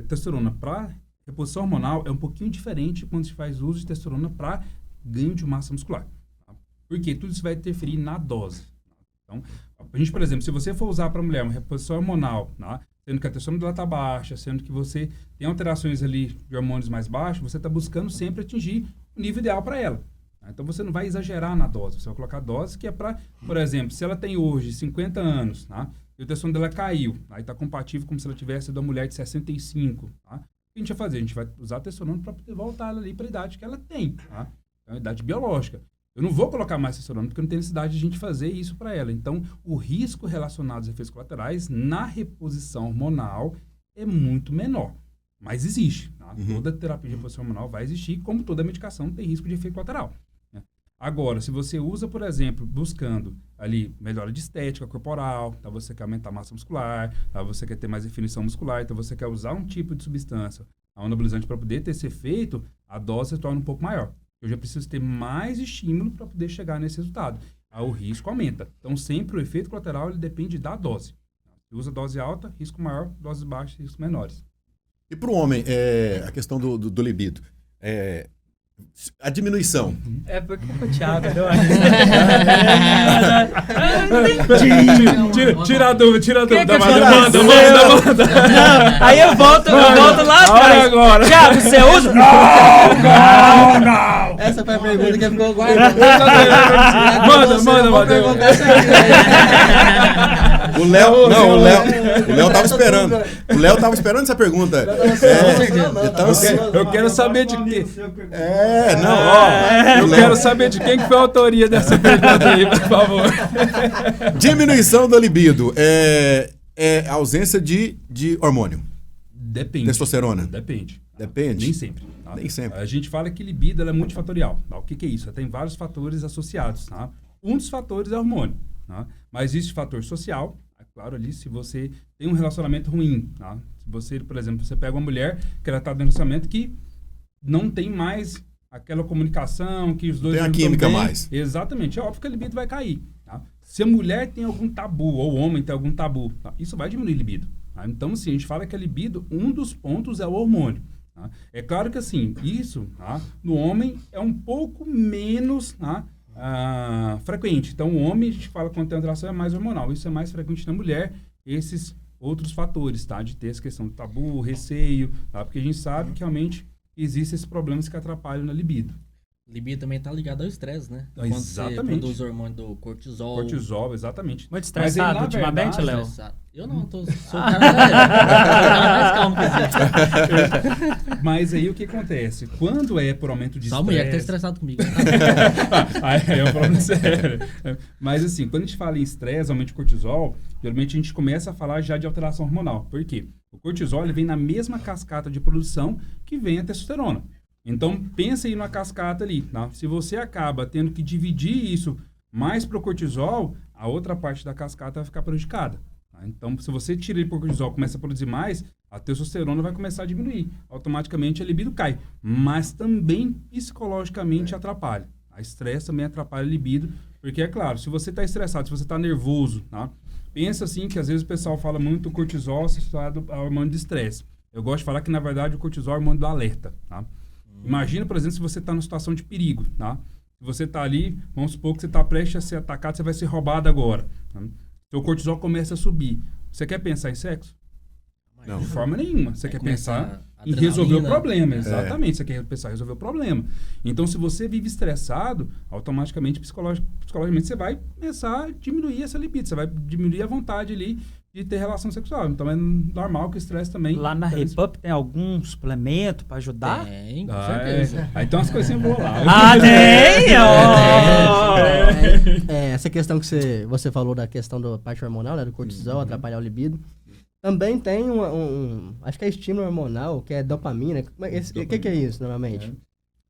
testosterona para reposição hormonal é um pouquinho diferente quando se faz uso de testosterona para ganho de massa muscular. Tá? Porque tudo isso vai interferir na dose. Tá? Então, a gente, por exemplo, se você for usar para a mulher uma reposição hormonal, tá? Sendo que a testosterona dela está baixa, sendo que você tem alterações ali de hormônios mais baixos, você está buscando sempre atingir o nível ideal para ela. Tá? Então, você não vai exagerar na dose. Você vai colocar a dose que é para, por exemplo, se ela tem hoje 50 anos, tá? E a testosterona dela caiu, aí está compatível como se ela tivesse de uma mulher de 65, tá? O que a gente vai fazer? A gente vai usar a testosterona para poder voltar ela ali para a idade que ela tem, tá? É uma idade biológica. Eu não vou colocar mais testosterona porque não tem necessidade de a gente fazer isso para ela. Então, o risco relacionado aos efeitos colaterais na reposição hormonal é muito menor. Mas existe. Tá? Toda terapia de reposição hormonal vai existir, como toda medicação tem risco de efeito colateral. Né? Agora, se você usa, por exemplo, buscando ali melhora de estética corporal, tá? Você quer aumentar a massa muscular, tá? Você quer ter mais definição muscular, então você quer usar um tipo de substância, um anabolizante para poder ter esse efeito, a dose se torna um pouco maior. Eu já preciso ter mais estímulo para poder chegar nesse resultado. Aí o risco aumenta. Então, sempre o efeito colateral ele depende da dose. Se usa dose alta, risco maior, doses baixas, riscos menores. E para o homem, a questão do libido, a diminuição. É porque o Thiago deu uma... Tira a dúvida, manda. Aí eu volto lá atrás. Agora. Thiago, você usa? Não! Essa foi a pergunta que ficou guardada. Manda, Matheus. O Léo tava esperando. O Léo tava esperando essa pergunta. Então, eu quero saber de quem. Eu quero saber de quem que foi a autoria dessa pergunta aí, por favor. Diminuição do libido é ausência de hormônio. Depende. Testosterona. Depende. Depende? Nem sempre. Tá? Nem sempre. A gente fala que libido ela é multifatorial. Tá? O que é isso? Tem vários fatores associados. Tá? Um dos fatores é o hormônio. Tá? Mas existe fator social. Claro, ali, se você tem um relacionamento ruim. Tá? Se você, por exemplo, você pega uma mulher que ela está dentro de um relacionamento que não tem mais aquela comunicação, que os dois... Tem a química mais. Exatamente. É óbvio que a libido vai cair. Tá? Se a mulher tem algum tabu, ou o homem tem algum tabu, tá? Isso vai diminuir a libido. Tá? Então, assim, a gente fala que a libido, um dos pontos é o hormônio. Tá? É claro que, assim, isso, tá? No homem é um pouco menos, tá? Frequente. Então, o homem, a gente fala quando tem alteração, é mais hormonal. Isso é mais frequente na mulher, esses outros fatores, tá? De ter essa questão do tabu, receio, tá? Porque a gente sabe que realmente existem esses problemas que atrapalham na libido. Libido também tá ligado ao estresse, né? Quando Exatamente. você produz o hormônio do cortisol. Cortisol, exatamente. Muito Mas aí, estressado na ultimamente, verdade, Léo? Estressado. Eu não, sou o cara mais calmo que existe. Mas aí o que acontece? Quando é por aumento de Só a mulher que tá estresse... estressado comigo. Aí é um problema sério. Mas assim, quando a gente fala em estresse, aumento de cortisol, geralmente a gente começa a falar já de alteração hormonal. Por quê? O cortisol ele vem na mesma cascata de produção que vem a testosterona. Então, pensa aí numa cascata ali, tá? Se você acaba tendo que dividir isso mais para o cortisol, a outra parte da cascata vai ficar prejudicada. Tá? Então, se você tira ele por cortisol, começa a produzir mais, a testosterona vai começar a diminuir. Automaticamente a libido cai. Mas também psicologicamente atrapalha. A estresse também atrapalha a libido, porque é claro, se você está estressado, se você está nervoso, tá? Pensa assim que às vezes o pessoal fala muito cortisol associado ao hormônio de estresse. Eu gosto de falar que na verdade o cortisol é o hormônio do alerta, tá? Imagina, por exemplo, se você está numa situação de perigo, tá? Se você está ali, vamos supor que você está prestes a ser atacado, você vai ser roubado agora. Tá? Seu cortisol começa a subir. Você quer pensar em sexo? Não. De forma nenhuma. Você quer pensar em adrenalina. resolver o problema. Exatamente. Você quer pensar em resolver o problema. Então, se você vive estressado, automaticamente, psicologicamente, você vai começar a diminuir essa libido. Você vai diminuir a vontade ali de ter relação sexual. Então, é normal que o estresse também... Lá na Repub tem algum suplemento pra ajudar? Tem, com certeza. Aí tem umas coisinhas boas lá. Ah, tem? Oh! Essa questão que você falou da questão da parte hormonal, né, do cortisol, atrapalhar o libido. Também tem acho que é estímulo hormonal, que é dopamina. O que é isso, normalmente?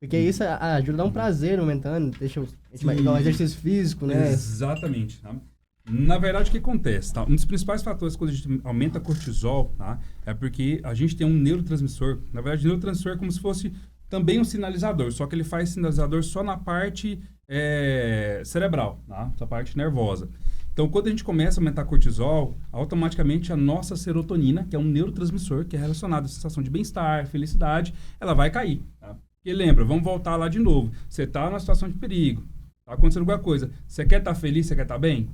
Porque isso ajuda a dar um prazer momentâneo, deixa igual exercício físico, né? Exatamente. Tá? Na verdade, o que acontece? Tá? Um dos principais fatores quando a gente aumenta cortisol, tá? É porque a gente tem um neurotransmissor. Na verdade, o neurotransmissor é como se fosse também um sinalizador, só que ele faz sinalizador só na parte cerebral, tá? Essa parte nervosa. Então, quando a gente começa a aumentar cortisol, automaticamente a nossa serotonina, que é um neurotransmissor, que é relacionado à sensação de bem-estar, felicidade, ela vai cair. Tá? Porque lembra, vamos voltar lá de novo. Você está numa situação de perigo, está acontecendo alguma coisa. Você quer estar feliz, você quer estar bem?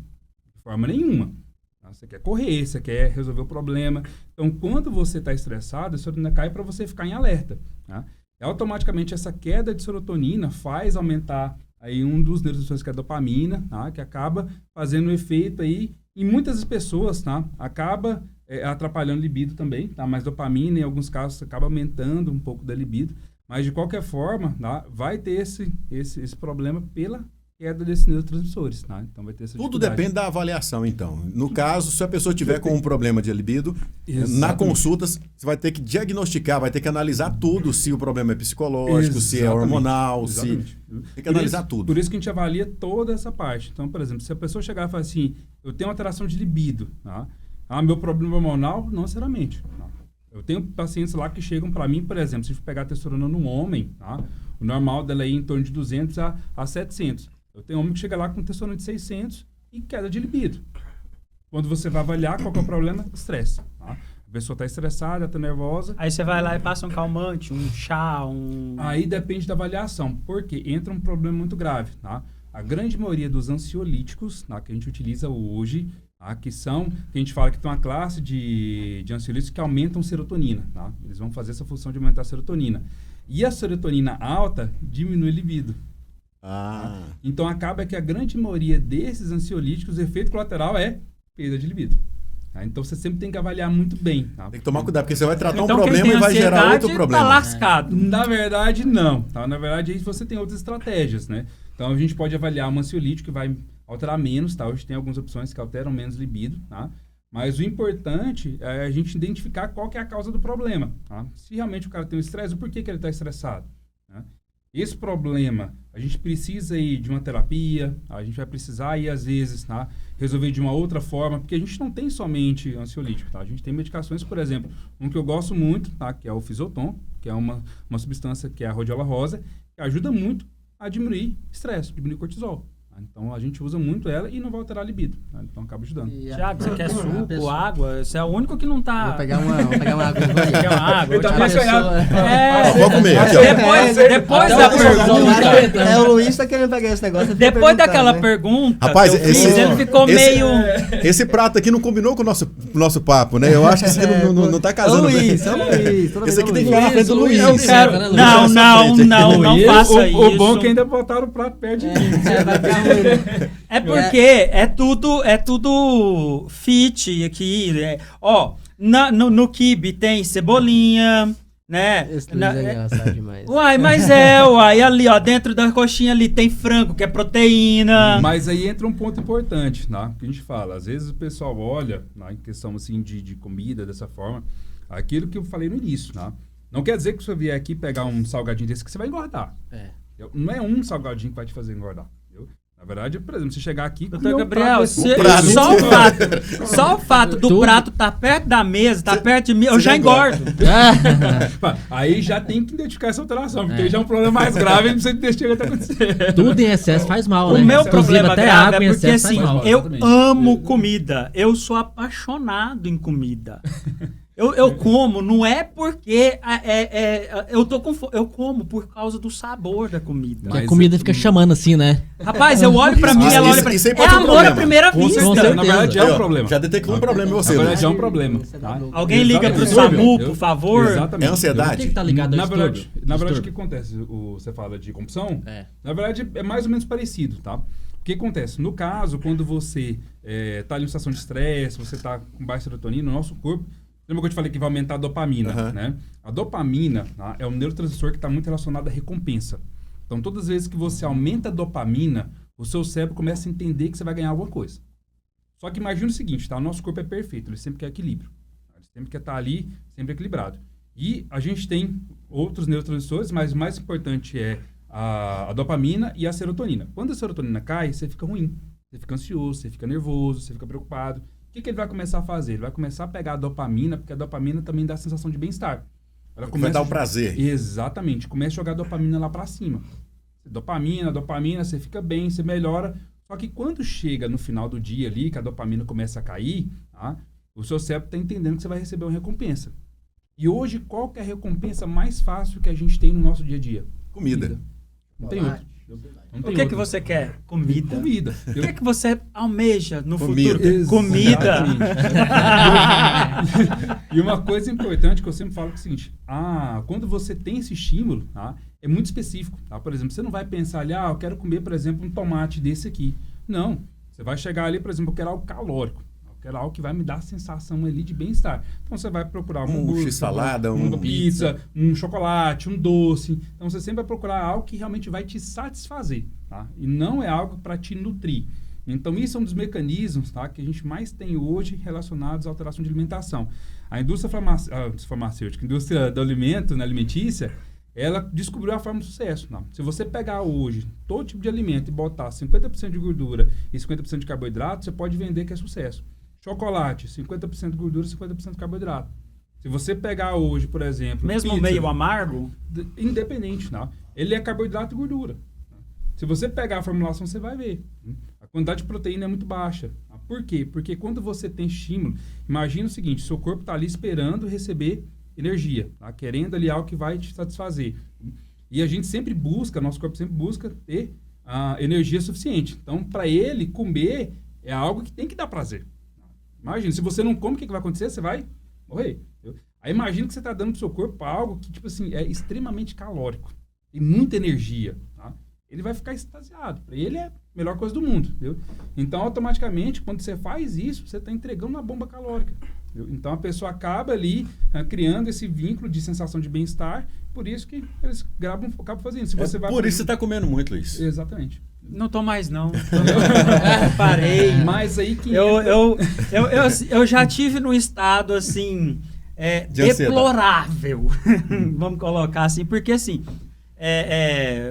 De forma nenhuma. Tá? Você quer correr, você quer resolver o problema. Então, quando você está estressado, a serotonina cai para você ficar em alerta. Tá? E automaticamente, essa queda de serotonina faz aumentar aí um dos neurotransmissores, que é a dopamina, tá? Que acaba fazendo um efeito aí em muitas pessoas, tá? Acaba atrapalhando a libido também, tá? Mas dopamina, em alguns casos, acaba aumentando um pouco da libido. Mas, de qualquer forma, tá? Vai ter esse problema pela queda desses neurotransmissores, tá? Então, vai ter essa Tudo dificuldade. depende da avaliação, então. No caso, se a pessoa tiver com um problema de libido, Exatamente. na consulta, você vai ter que diagnosticar, vai ter que analisar tudo, se o problema é psicológico, se é Exatamente. hormonal, Exatamente. tem que analisar tudo. Por isso que a gente avalia toda essa parte. Então, por exemplo, se a pessoa chegar e falar assim, eu tenho alteração de libido, tá? Meu problema hormonal, não necessariamente. Tá? Eu tenho pacientes lá que chegam para mim, por exemplo, se a gente pegar a testosterona num homem, tá? O normal dela é em torno de 200 a 700. Eu tenho homem que chega lá com testosterona de 600 e queda de libido. Quando você vai avaliar qual que é o problema, estresse. Tá? A pessoa está estressada, está nervosa. Aí você vai lá e passa um calmante, um chá, Aí depende da avaliação, porque entra um problema muito grave. Tá? A grande maioria dos ansiolíticos, tá, que a gente utiliza hoje, tá, que a gente fala que tem uma classe de ansiolíticos que aumentam serotonina. Tá? Eles vão fazer essa função de aumentar a serotonina. E a serotonina alta diminui a libido. Ah. Então, acaba que a grande maioria desses ansiolíticos, o efeito colateral é perda de libido. Tá? Então, você sempre tem que avaliar muito bem. Tá? Tem que tomar cuidado, porque você vai tratar Então, um problema e vai gerar outro problema. Tá lascado. Na verdade, não. Tá? Na verdade, aí você tem outras estratégias, né? Então, a gente pode avaliar um ansiolítico que vai alterar menos, tá? Hoje tem algumas opções que alteram menos libido, tá? Mas o importante é a gente identificar qual que é a causa do problema, tá? Se realmente o cara tem um estresse, o porquê que ele está estressado, né? Esse problema, a gente precisa ir de uma terapia, a gente vai precisar ir, às vezes, tá, resolver de uma outra forma, porque a gente não tem somente ansiolítico, tá? A gente tem medicações, por exemplo, um que eu gosto muito, tá, que é o Fisoton, que é uma substância que é a rodiola rosa, que ajuda muito a diminuir estresse, diminuir cortisol. Tá? Então a gente usa muito ela e não vai alterar a libido. Tá? Então acaba ajudando. Thiago, você quer suco, água? Você é o único que não tá... Vou pegar uma água. Pegar uma água. Ele tá mais ganhado. Vou comer aqui, ó. Depois da pergunta... É, o Luiz tá querendo pegar esse negócio. Depois daquela pergunta, Rapaz, ele ficou meio... Esse prato aqui não combinou com o nosso papo, né? Eu acho que isso aqui não tá casando bem. Luiz. Esse aqui tem que ficar na frente do Luiz. Eu quero... Não faça isso. O bom é que ainda botaram o prato perto de mim. É porque é tudo fit aqui. No quibe tem cebolinha, né? Esse Luiz é engraçado demais. Uai, ali, ó, dentro da coxinha ali tem frango, que é proteína. Mas aí entra um ponto importante, tá? Que a gente fala, às vezes o pessoal olha, em questão assim de comida, dessa forma, aquilo que eu falei no início, tá? Não quer dizer que você vier aqui pegar um salgadinho desse que você vai engordar. Não é um salgadinho que vai te fazer engordar. Entendeu? Na verdade, por exemplo, você chegar aqui... Doutor Gabriel, só o fato do prato estar perto da mesa, perto de mim, eu já engordo. Aí já tem que identificar essa alteração, porque aí já é um problema mais grave e não precisa deixar até acontecer. Tudo em excesso faz mal, né? O meu problema até grave água é em porque, excesso assim, faz mal. eu amo comida. Eu sou apaixonado em comida. Eu como, não é porque eu tô com fome. Eu como por causa do sabor da comida. Porque a comida fica chamando assim, né? Rapaz, eu olho pra mim, ela olha pra mim. É amor à primeira vista. Na verdade é um problema. Já detectou um problema em você. Na verdade é um problema. Tá? Alguém liga pro SAMU, por favor. Exatamente. É ansiedade? O que tá ligado Na ao verdade, distúrbio? o que acontece? Você fala de compulsão? Na verdade, é mais ou menos parecido, tá? O que acontece? No caso, quando você tá em uma situação de estresse, você tá com baixa serotonina, o nosso corpo... Lembra que eu te falei que vai aumentar a dopamina, né? A dopamina, tá, é um neurotransmissor que está muito relacionado à recompensa. Então, todas as vezes que você aumenta a dopamina, o seu cérebro começa a entender que você vai ganhar alguma coisa. Só que imagina o seguinte, tá? O nosso corpo é perfeito, ele sempre quer equilíbrio. Ele sempre quer estar ali, sempre equilibrado. E a gente tem outros neurotransmissores, mas o mais importante é a dopamina e a serotonina. Quando a serotonina cai, você fica ruim. Você fica ansioso, você fica nervoso, você fica preocupado. O que ele vai começar a fazer? Ele vai começar a pegar a dopamina, porque a dopamina também dá a sensação de bem-estar. Vai dar o prazer. Exatamente. Começa a jogar a dopamina lá pra cima. Dopamina, você fica bem, você melhora. Só que quando chega no final do dia ali, que a dopamina começa a cair, tá? O seu cérebro está entendendo que você vai receber uma recompensa. E hoje, qual que é a recompensa mais fácil que a gente tem no nosso dia a dia? Comida. Não tem outro. O que você quer? Comida. Comida. O que você almeja no Comida. futuro? Comida. E uma coisa importante que eu sempre falo é o seguinte, quando você tem esse estímulo, tá, é muito específico. Tá? Por exemplo, você não vai pensar ali, eu quero comer, por exemplo, um tomate desse aqui. Não. Você vai chegar ali, por exemplo, eu quero algo calórico. Eu quero algo que vai me dar a sensação ali de bem-estar. Então, você vai procurar um hambúrguer, x-salada, uma pizza, um chocolate, um doce. Então, você sempre vai procurar algo que realmente vai te satisfazer, tá? E não é algo para te nutrir. Então, isso é um dos mecanismos, tá, que a gente mais tem hoje relacionados à alteração de alimentação. A indústria farmacêutica, a indústria do alimento, né, alimentícia, ela descobriu a forma de sucesso. Não. Se você pegar hoje todo tipo de alimento e botar 50% de gordura e 50% de carboidrato, você pode vender que é sucesso. Chocolate, 50% de gordura e 50% de carboidrato. Se você pegar hoje, por exemplo... Mesmo pizza, meio amargo? Independente, não. Ele é carboidrato e gordura. Se você pegar a formulação, você vai ver. A quantidade de proteína é muito baixa. Por quê? Porque quando você tem estímulo, imagina o seguinte, seu corpo está ali esperando receber energia, tá? Querendo ali algo que vai te satisfazer. E a gente sempre busca, nosso corpo sempre busca ter energia suficiente. Então, para ele, comer é algo que tem que dar prazer. Imagina, se você não come, o que vai acontecer? Você vai morrer. Entendeu? Aí imagina que você está dando pro seu corpo algo que, tipo assim, é extremamente calórico. Tem muita energia, tá? Ele vai ficar extasiado. Para ele é a melhor coisa do mundo, entendeu? Então, automaticamente, quando você faz isso, você está entregando uma bomba calórica. Entendeu? Então, a pessoa acaba ali criando esse vínculo de sensação de bem-estar. Por isso que eles acabam fazendo. Se você vai por isso você está comendo muito, Luiz. Exatamente. Não tô mais, não. Parei. Mas aí que... Eu já tive num estado, assim, deplorável. Vamos colocar assim, porque assim...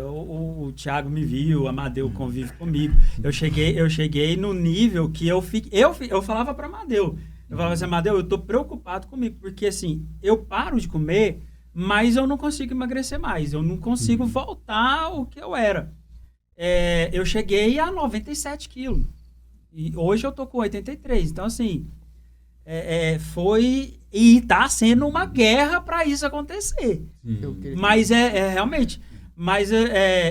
o Thiago me viu, o Amadeu convive comigo. Eu cheguei no nível que eu falava para Amadeu. Eu falava assim, Amadeu, eu tô preocupado comigo, porque assim, eu paro de comer, mas eu não consigo emagrecer mais. Eu não consigo voltar ao que eu era. eu cheguei a 97 quilos. E hoje eu tô com 83. Então, assim, foi e tá sendo uma guerra para isso acontecer. Mas realmente... Mas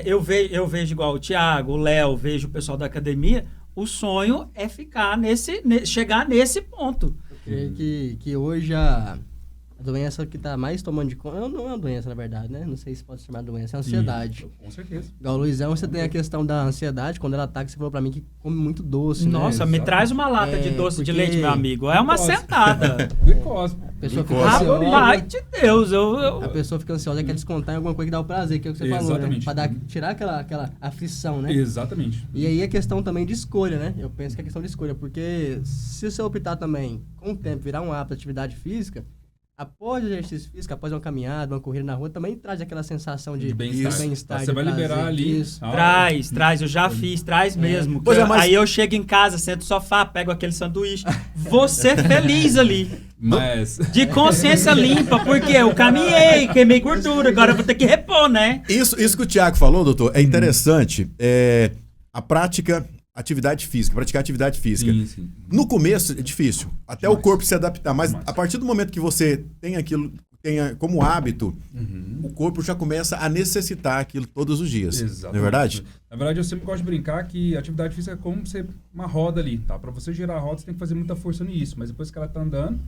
eu vejo igual o Thiago, o Léo, vejo o pessoal da academia, o sonho é chegar nesse ponto. Eu creio que hoje a doença que tá mais tomando de conta, não é uma doença na verdade, né? Não sei se pode chamar de doença, é a ansiedade. Com certeza. Igual o Luizão, você tem a questão da ansiedade, quando ela ataca, você falou pra mim que come muito doce, Nossa, né? me traz uma lata de doce de leite, meu amigo. É uma sentada. Glicose. A pessoa fica Rapaz de Deus, A pessoa fica ansiosa, quer descontar em alguma coisa que dá o prazer, que é o que você falou, né? Pra tirar aquela aflição, né? Exatamente. E aí a questão também de escolha, né? Eu penso que é questão de escolha, porque se você optar também, com o tempo, virar um hábito de atividade física, após o exercício físico, após uma caminhada, uma corrida na rua, também traz aquela sensação de bem-estar. Você vai liberar ali. Traz, eu já fiz, traz mesmo. Aí eu chego em casa, sento no sofá, pego aquele sanduíche, vou ser feliz ali. Mas... De consciência limpa, porque eu caminhei, queimei gordura, agora eu vou ter que repor, né? Isso que o Thiago falou, doutor, é interessante. A prática... praticar atividade física. Sim. No começo é difícil, até o corpo se adaptar, mas a partir do momento que você tem aquilo, tenha como hábito, o corpo já começa a necessitar aquilo todos os dias. Exatamente. Não é verdade? Na verdade, eu sempre gosto de brincar que a atividade física é como uma roda ali, tá? Para você girar a roda, você tem que fazer muita força nisso, mas depois que ela tá andando,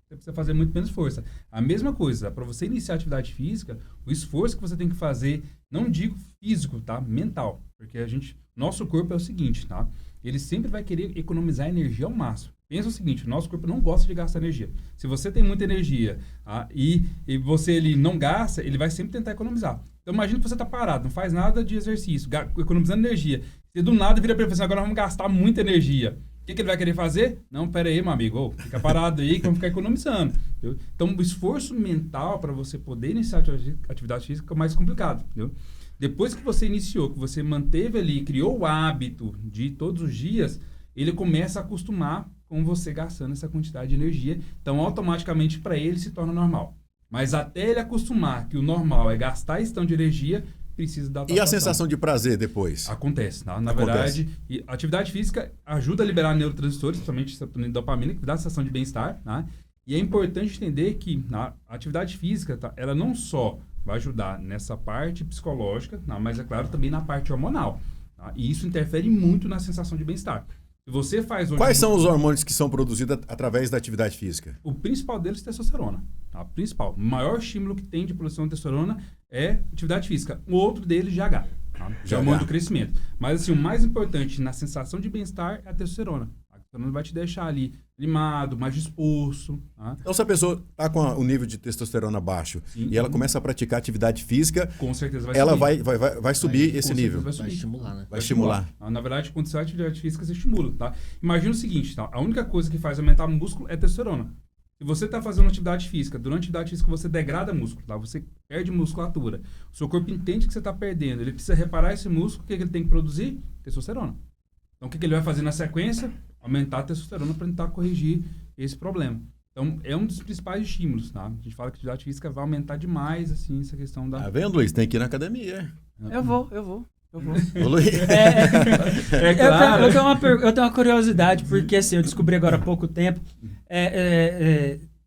você precisa fazer muito menos força. A mesma coisa, para você iniciar a atividade física, o esforço que você tem que fazer, não digo físico, tá? Mental. Porque nosso corpo é o seguinte, tá? Ele sempre vai querer economizar energia ao máximo. Pensa o seguinte, o nosso corpo não gosta de gastar energia. Se você tem muita energia e ele não gasta, ele vai sempre tentar economizar. Então imagina que você está parado, não faz nada de exercício, economizando energia. Você do nada vira para ele e fala assim, agora vamos gastar muita energia. O que ele vai querer fazer? Não, pera aí, meu amigo, fica parado aí que vamos ficar economizando. Entendeu? Então o esforço mental para você poder iniciar a atividade física é mais complicado. Entendeu? Depois que você iniciou, que você manteve ali, criou o hábito de todos os dias, ele começa a acostumar com você gastando essa quantidade de energia. Então, automaticamente, para ele, se torna normal. Mas até ele acostumar que o normal é gastar esse tanto de energia, precisa dar E a sensação de prazer depois? Acontece. Tá? Na verdade, a atividade física ajuda a liberar neurotransmissores, principalmente dopamina, que dá a sensação de bem-estar. Tá? E é importante entender que a atividade física, tá, ela não só vai ajudar nessa parte psicológica, mas é claro também na parte hormonal. Tá? E isso interfere muito na sensação de bem-estar. Se você faz hoje... Quais são os hormônios que são produzidos através da atividade física? O principal deles é testosterona. Tá? O principal. O maior estímulo que tem de produção de testosterona é atividade física. O outro deles, GH. Tá? Já é o hormônio do crescimento. Mas assim, o mais importante na sensação de bem-estar é a testosterona. A testosterona vai te deixar ali limado, mais disposto. Tá? Então, se a pessoa está com o nível de testosterona baixo e ela começa a praticar atividade física, com certeza ela vai subir esse nível. Vai estimular, né? Vai estimular. Na verdade, quando você faz atividade física, você estimula. Tá? Imagina o seguinte, tá? A única coisa que faz aumentar o músculo é testosterona. Se você está fazendo atividade física, durante a atividade física você degrada músculo, tá? Você perde musculatura. O seu corpo entende que você está perdendo. Ele precisa reparar esse músculo. O que ele tem que produzir? Testosterona. Então, o que ele vai fazer na sequência? Aumentar a testosterona para tentar corrigir esse problema. Então, é um dos principais estímulos, tá? A gente fala que a atividade física vai aumentar demais, assim, essa questão da... Tá vendo, Luiz? Tem que ir na academia. Eu vou. Ô, Luiz. Claro. Eu tenho uma curiosidade, porque assim, eu descobri agora há pouco tempo.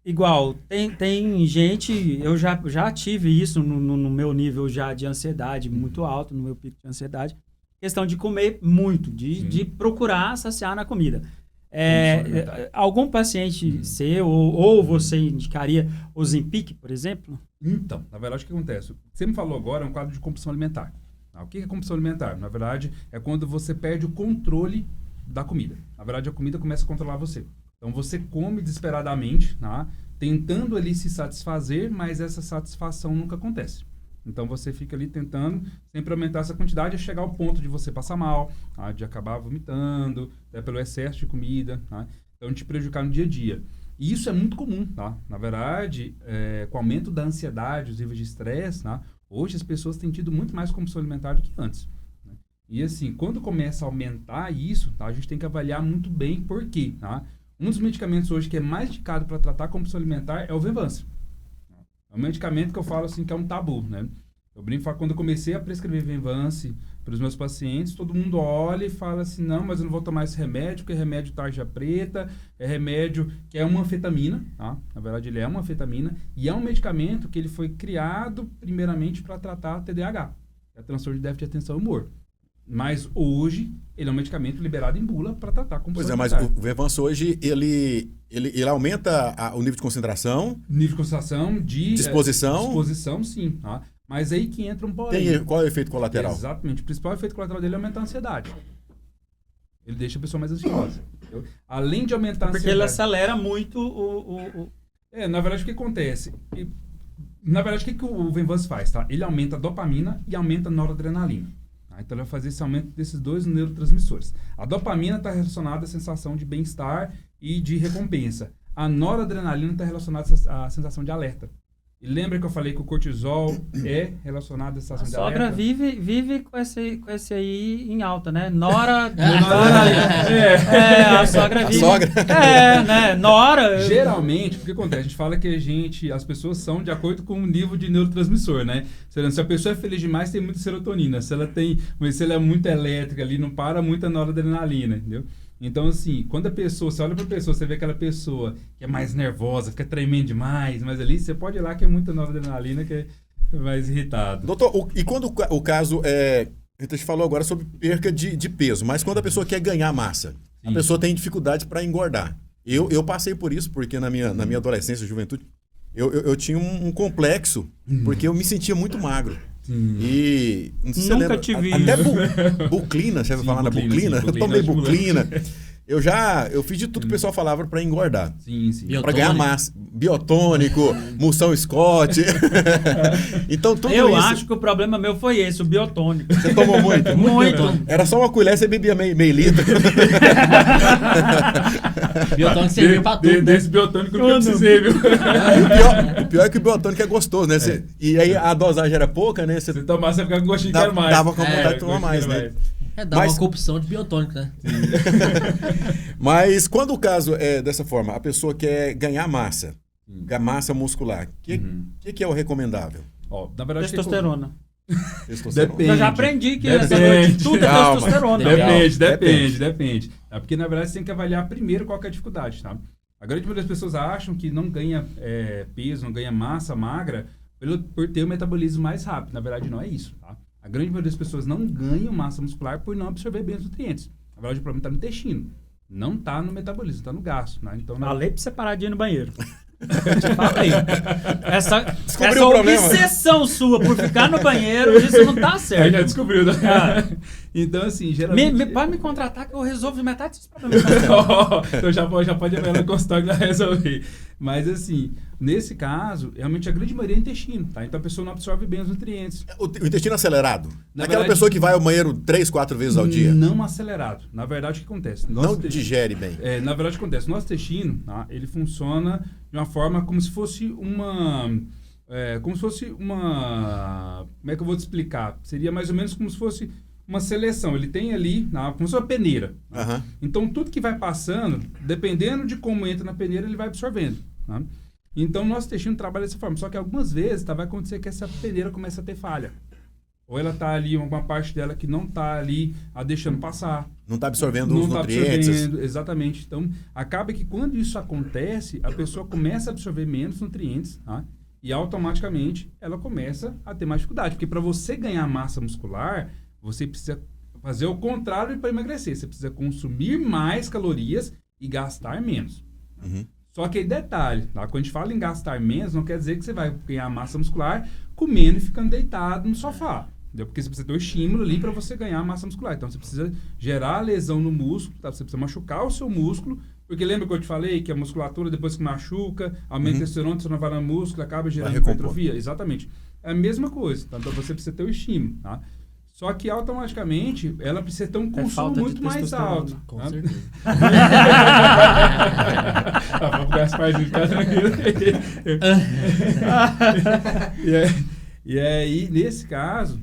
Igual, tem gente, eu já tive isso no meu nível já de ansiedade muito alto, no meu pico de ansiedade. Questão de comer muito, de procurar saciar na comida. Algum paciente seu ou você indicaria o Ozempic, por exemplo? Então, na verdade, o que acontece? O que você me falou agora é um quadro de compulsão alimentar. O que é compulsão alimentar? Na verdade, é quando você perde o controle da comida. Na verdade, a comida começa a controlar você. Então, você come desesperadamente, tá? Tentando ali se satisfazer, mas essa satisfação nunca acontece. Então, você fica ali tentando sempre aumentar essa quantidade e chegar ao ponto de você passar mal, tá? De acabar vomitando, pelo excesso de comida, tá? Então, te prejudicar no dia a dia. E isso é muito comum, tá? Na verdade, com o aumento da ansiedade, os níveis de estresse, tá? Hoje as pessoas têm tido muito mais compulsão alimentar do que antes. Né? E assim, quando começa a aumentar isso, tá? A gente tem que avaliar muito bem por quê, tá? Um dos medicamentos hoje que é mais indicado para tratar a compulsão alimentar é o Venvanse. É um medicamento que eu falo assim que é um tabu, né? Eu brinco e falo, quando eu comecei a prescrever Venvance para os meus pacientes, todo mundo olha e fala assim, não, mas eu não vou tomar esse remédio, porque é remédio tarja preta, é remédio que é uma anfetamina, tá? Na verdade, ele é uma anfetamina, e é um medicamento que ele foi criado primeiramente para tratar TDAH, que é transtorno de déficit de atenção e humor. Mas hoje, ele é um medicamento liberado em bula para tratar compulsão Pois é, mas o Venvance hoje, ele aumenta o nível de concentração? Nível de concentração, disposição? Disposição, sim, tá? Mas aí que entra um porém. Qual é o efeito colateral? Exatamente. O principal efeito colateral dele é aumentar a ansiedade. Ele deixa a pessoa mais ansiosa. Entendeu? Além de aumentar a ansiedade... Porque ele acelera muito na verdade, o que acontece? Na verdade, o que o Venvance faz? Tá? Ele aumenta a dopamina e aumenta a noradrenalina. Tá? Então, ele vai fazer esse aumento desses dois neurotransmissores. A dopamina está relacionada à sensação de bem-estar e de recompensa. A noradrenalina está relacionada à sensação de alerta. E lembra que eu falei que o cortisol é relacionado à sensação de alerta? A sogra vive com esse aí em alta, né? Nora... a sogra vive... né? Nora... Geralmente, o que acontece? A gente fala que as pessoas são de acordo com o nível de neurotransmissor, né? Se a pessoa é feliz demais, tem muita serotonina. Se ela é muito elétrica ali, não para muita noradrenalina, entendeu? Então, assim, quando você olha pra pessoa, você vê aquela pessoa que é mais nervosa, fica tremendo demais, mas ali você pode ir lá que é muita noradrenalina, que é mais irritado. Doutor, e quando o caso a gente falou agora sobre perca de peso, mas quando a pessoa quer ganhar massa, a pessoa tem dificuldade para engordar. Eu passei por isso, porque na minha adolescência, juventude, eu tinha um complexo, porque eu me sentia muito magro. E não sei se nunca te vi. Até buclina, você vai falar na buclina? Eu tomei buclina. Eu fiz de tudo que o pessoal falava para engordar. Sim. Para ganhar massa. Biotônico, Moção Scott. Então, tudo eu isso... acho que o problema meu foi esse, o biotônico. Você tomou muito? Muito. Era só uma colher, você bebia meio litro. Biotônico serviu pra tudo, Desse biotônico eu precisei, viu? O pior é que o biotônico é gostoso, né? E aí a dosagem era pouca, né? Você tomar, você ficava com gostinho de quero mais. Tava com vontade de tomar mais, né? Dá uma corrupção de biotônico, né? Mas quando o caso é dessa forma, a pessoa quer ganhar massa muscular, o que é o recomendável? Na verdade, testosterona. Depende. Eu já aprendi que essa noite tudo é testosterona. Depende. Porque, na verdade, você tem que avaliar primeiro qual que é a dificuldade, tá? A grande maioria das pessoas acham que não ganha peso, não ganha massa magra por ter o metabolismo mais rápido. Na verdade, não é isso, tá? A grande maioria das pessoas não ganham massa muscular por não absorver bem os nutrientes. Na verdade, o problema está no intestino. Não está no metabolismo, está no gasto. Né? Então, falei para você parar de ir no banheiro. Eu te falei. Essa problema. obsessão sua por ficar no banheiro, isso não tá certo. Aí já descobriu, né? Então, assim, geralmente... Pode me contratar que eu resolvo metade dos problemas. Então já pode ir no consultório que vai resolver. Mas, assim, nesse caso, realmente a grande maioria é intestino, tá? Então a pessoa não absorve bem os nutrientes. O intestino acelerado? Aquela pessoa que vai ao banheiro 3, 4 vezes ao dia? Não acelerado. Na verdade, o que acontece? Não digere bem. Na verdade, o que acontece? Nosso intestino, tá? Ele funciona de uma forma como se fosse uma... como é que eu vou te explicar? Seria mais ou menos como se fosse uma seleção. Ele tem ali, como se fosse uma peneira. Tá? Então, tudo que vai passando, dependendo de como entra na peneira, ele vai absorvendo. Tá? Então, o nosso intestino trabalha dessa forma. Só que algumas vezes vai acontecer que essa peneira começa a ter falha. Ou ela está ali, alguma parte dela que não está ali deixando passar. Não está absorvendo os nutrientes. Exatamente. Então, acaba que quando isso acontece, a pessoa começa a absorver menos nutrientes, tá? E automaticamente ela começa a ter mais dificuldade. Porque para você ganhar massa muscular, você precisa fazer o contrário para emagrecer. Você precisa consumir mais calorias e gastar menos. Só que detalhe, tá? Quando a gente fala em gastar menos, não quer dizer que você vai ganhar massa muscular comendo e ficando deitado no sofá. Entendeu? Porque você precisa ter o estímulo ali para você ganhar massa muscular. Então, você precisa gerar lesão no músculo, tá? Você precisa machucar o seu músculo, porque lembra que eu te falei que a musculatura, depois que machuca, aumenta o testosterona, você não vai no músculo, acaba gerando hipertrofia? Exatamente. É a mesma coisa. Tá? Então, você precisa ter o estímulo, tá? Só que automaticamente ela precisa ter um consumo muito mais alto. Com certeza. Vamos pegar as partes de cada tranquilo. E aí, nesse caso,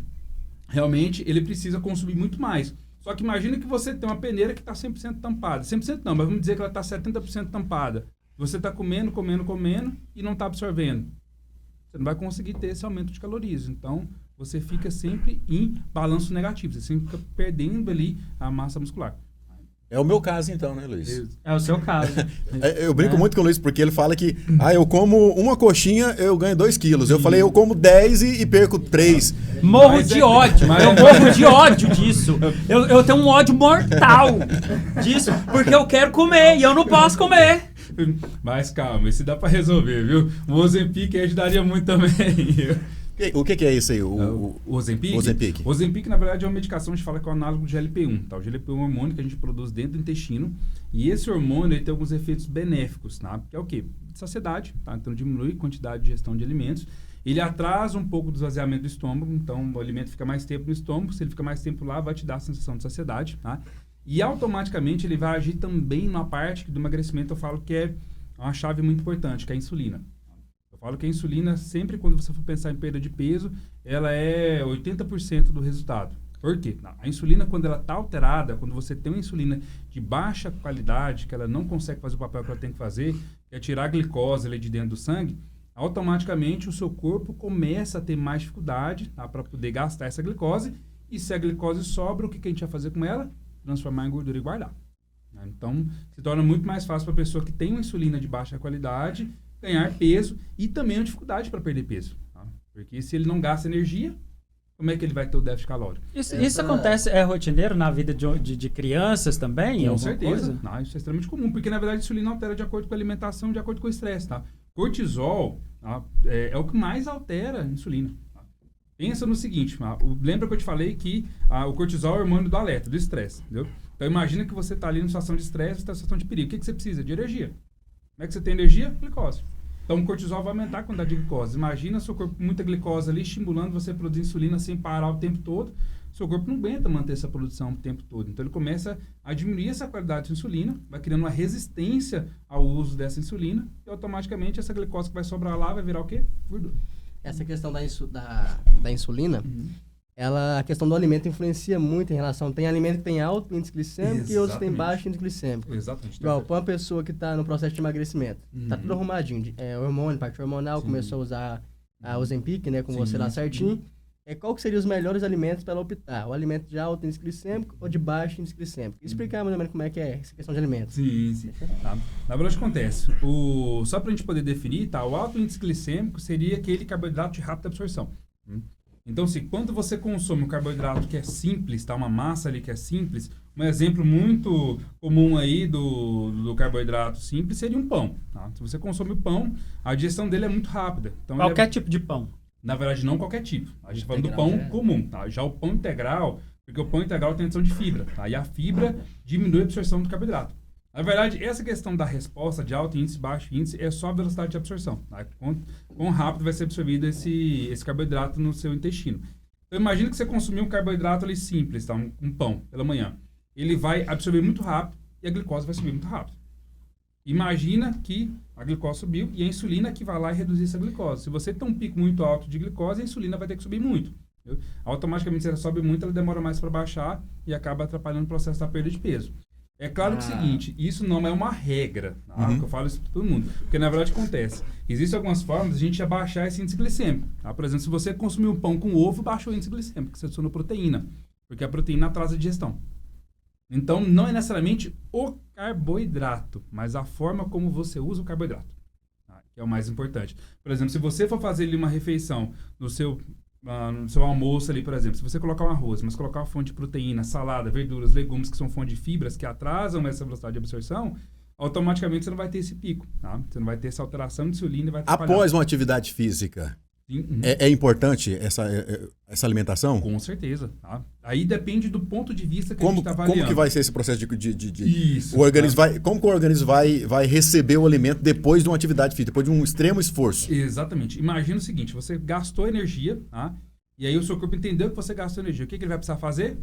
realmente ele precisa consumir muito mais. Só que imagina que você tem uma peneira que está 100% tampada. 100% não, mas vamos dizer que ela está 70% tampada. Você está comendo e não está absorvendo. Você não vai conseguir ter esse aumento de calorias. Então, você fica sempre em balanço negativo. Você sempre fica perdendo ali a massa muscular. É o meu caso, então, né, Luiz? É o seu caso. Eu brinco muito com o Luiz, porque ele fala que eu como uma coxinha, eu ganho 2 quilos. Eu falei, eu como 10 e perco 3. Morro de ódio. Eu morro de ódio disso. Eu tenho um ódio mortal disso, porque eu quero comer e eu não posso comer. Mas calma, isso dá pra resolver, viu? O Ozempic ajudaria muito também. O que é isso aí? O Ozempic? Ozempic. O Ozempic, na verdade, é uma medicação, a gente fala que é o análogo do GLP-1. Tá? O GLP-1 é um hormônio que a gente produz dentro do intestino. E esse hormônio ele tem alguns efeitos benéficos, tá? Que é o quê? Saciedade, tá? Então diminui a quantidade de ingestão de alimentos. Ele atrasa um pouco o esvaziamento do estômago, então o alimento fica mais tempo no estômago. Se ele fica mais tempo lá, vai te dar a sensação de saciedade, tá? E automaticamente ele vai agir também na parte do emagrecimento, eu falo que é uma chave muito importante, que é a insulina. Eu falo que a insulina, sempre quando você for pensar em perda de peso, ela é 80% do resultado. Por quê? A insulina, quando ela está alterada, quando você tem uma insulina de baixa qualidade, que ela não consegue fazer o papel que ela tem que fazer, que é tirar a glicose ali de dentro do sangue, automaticamente o seu corpo começa a ter mais dificuldade, tá, para poder gastar essa glicose. E se a glicose sobra, o que a gente vai fazer com ela? Transformar em gordura e guardar. Então, se torna muito mais fácil para a pessoa que tem uma insulina de baixa qualidade ganhar peso e também uma dificuldade para perder peso. Tá? Porque se ele não gasta energia, como é que ele vai ter o déficit calórico? Isso acontece, é rotineiro na vida de crianças também? Com certeza. Não, isso é extremamente comum, porque na verdade a insulina altera de acordo com a alimentação, de acordo com o estresse. Tá? Cortisol, tá? É o que mais altera a insulina. Tá? Pensa no seguinte, tá? Lembra que eu te falei que o cortisol é o hormônio do alerta, do estresse. Entendeu? Então imagina que você está ali numa situação de estresse, está numa situação de perigo. O que você precisa? De energia. Como é que você tem energia? Glicose. Então o cortisol vai aumentar a quantidade de glicose. Imagina seu corpo com muita glicose ali, estimulando você a produzir insulina sem parar o tempo todo. Seu corpo não aguenta manter essa produção o tempo todo. Então ele começa a diminuir essa qualidade de insulina, vai criando uma resistência ao uso dessa insulina e automaticamente essa glicose que vai sobrar lá vai virar o quê? Gordura. Essa questão da insulina, a questão do alimento influencia muito em relação... Tem alimento que tem alto índice glicêmico e outros que tem baixo índice glicêmico. Exatamente. Igual, para uma pessoa que está no processo de emagrecimento, tá tudo arrumadinho, hormônio, parte hormonal, começou a usar a Ozempic, né, com você lá certinho. Qual que seriam os melhores alimentos para ela optar? O alimento de alto índice glicêmico ou de baixo índice glicêmico? Explicar mais ou menos como é que é essa questão de alimentos. Sim. Tá. Na verdade, acontece. Só para a gente poder definir, tá? O alto índice glicêmico seria aquele carboidrato de rápida absorção. Então, quando você consome um carboidrato que é simples, tá? Uma massa ali que é simples, um exemplo muito comum aí do carboidrato simples seria um pão. Tá? Se você consome o pão, a digestão dele é muito rápida. Então, qualquer tipo de pão. Na verdade, não qualquer tipo. A gente está falando do pão comum. Tá? Já o pão integral, porque o pão integral tem adição de fibra. Tá? E a fibra diminui a absorção do carboidrato. Na verdade, essa questão da resposta de alto índice e baixo índice é só a velocidade de absorção. Tá? Quão rápido vai ser absorvido esse carboidrato no seu intestino. Então, imagina que você consumiu um carboidrato ali simples, tá? Um pão, pela manhã. Ele vai absorver muito rápido e a glicose vai subir muito rápido. Imagina que a glicose subiu e a insulina que vai lá e reduzir essa glicose. Se você tem um pico muito alto de glicose, a insulina vai ter que subir muito. Entendeu? Automaticamente, se ela sobe muito, ela demora mais para baixar e acaba atrapalhando o processo da perda de peso. É claro que é o seguinte, isso não é uma regra, tá? Que eu falo isso para todo mundo, porque na verdade acontece. Existem algumas formas de a gente abaixar esse índice glicêmico. Tá? Por exemplo, se você consumir um pão com ovo, baixa o índice glicêmico, você adiciona proteína, porque a proteína atrasa a digestão. Então, não é necessariamente o carboidrato, mas a forma como você usa o carboidrato, tá? Que é o mais importante. Por exemplo, se você for fazer ali uma refeição no seu almoço ali, por exemplo, se você colocar um arroz, mas colocar uma fonte de proteína, salada, verduras, legumes, que são fontes de fibras, que atrasam essa velocidade de absorção, automaticamente você não vai ter esse pico, tá? Você não vai ter essa alteração de insulina e vai atrapalhar. Após uma atividade física, é importante essa alimentação? Com certeza. Tá? Aí depende do ponto de vista que a gente está avaliando. Como que vai ser esse processo Isso, o organismo como que o organismo vai receber o alimento depois de uma atividade física, depois de um extremo esforço? Exatamente. Imagina o seguinte, você gastou energia, tá? E aí o seu corpo entendeu que você gastou energia. O que ele vai precisar fazer?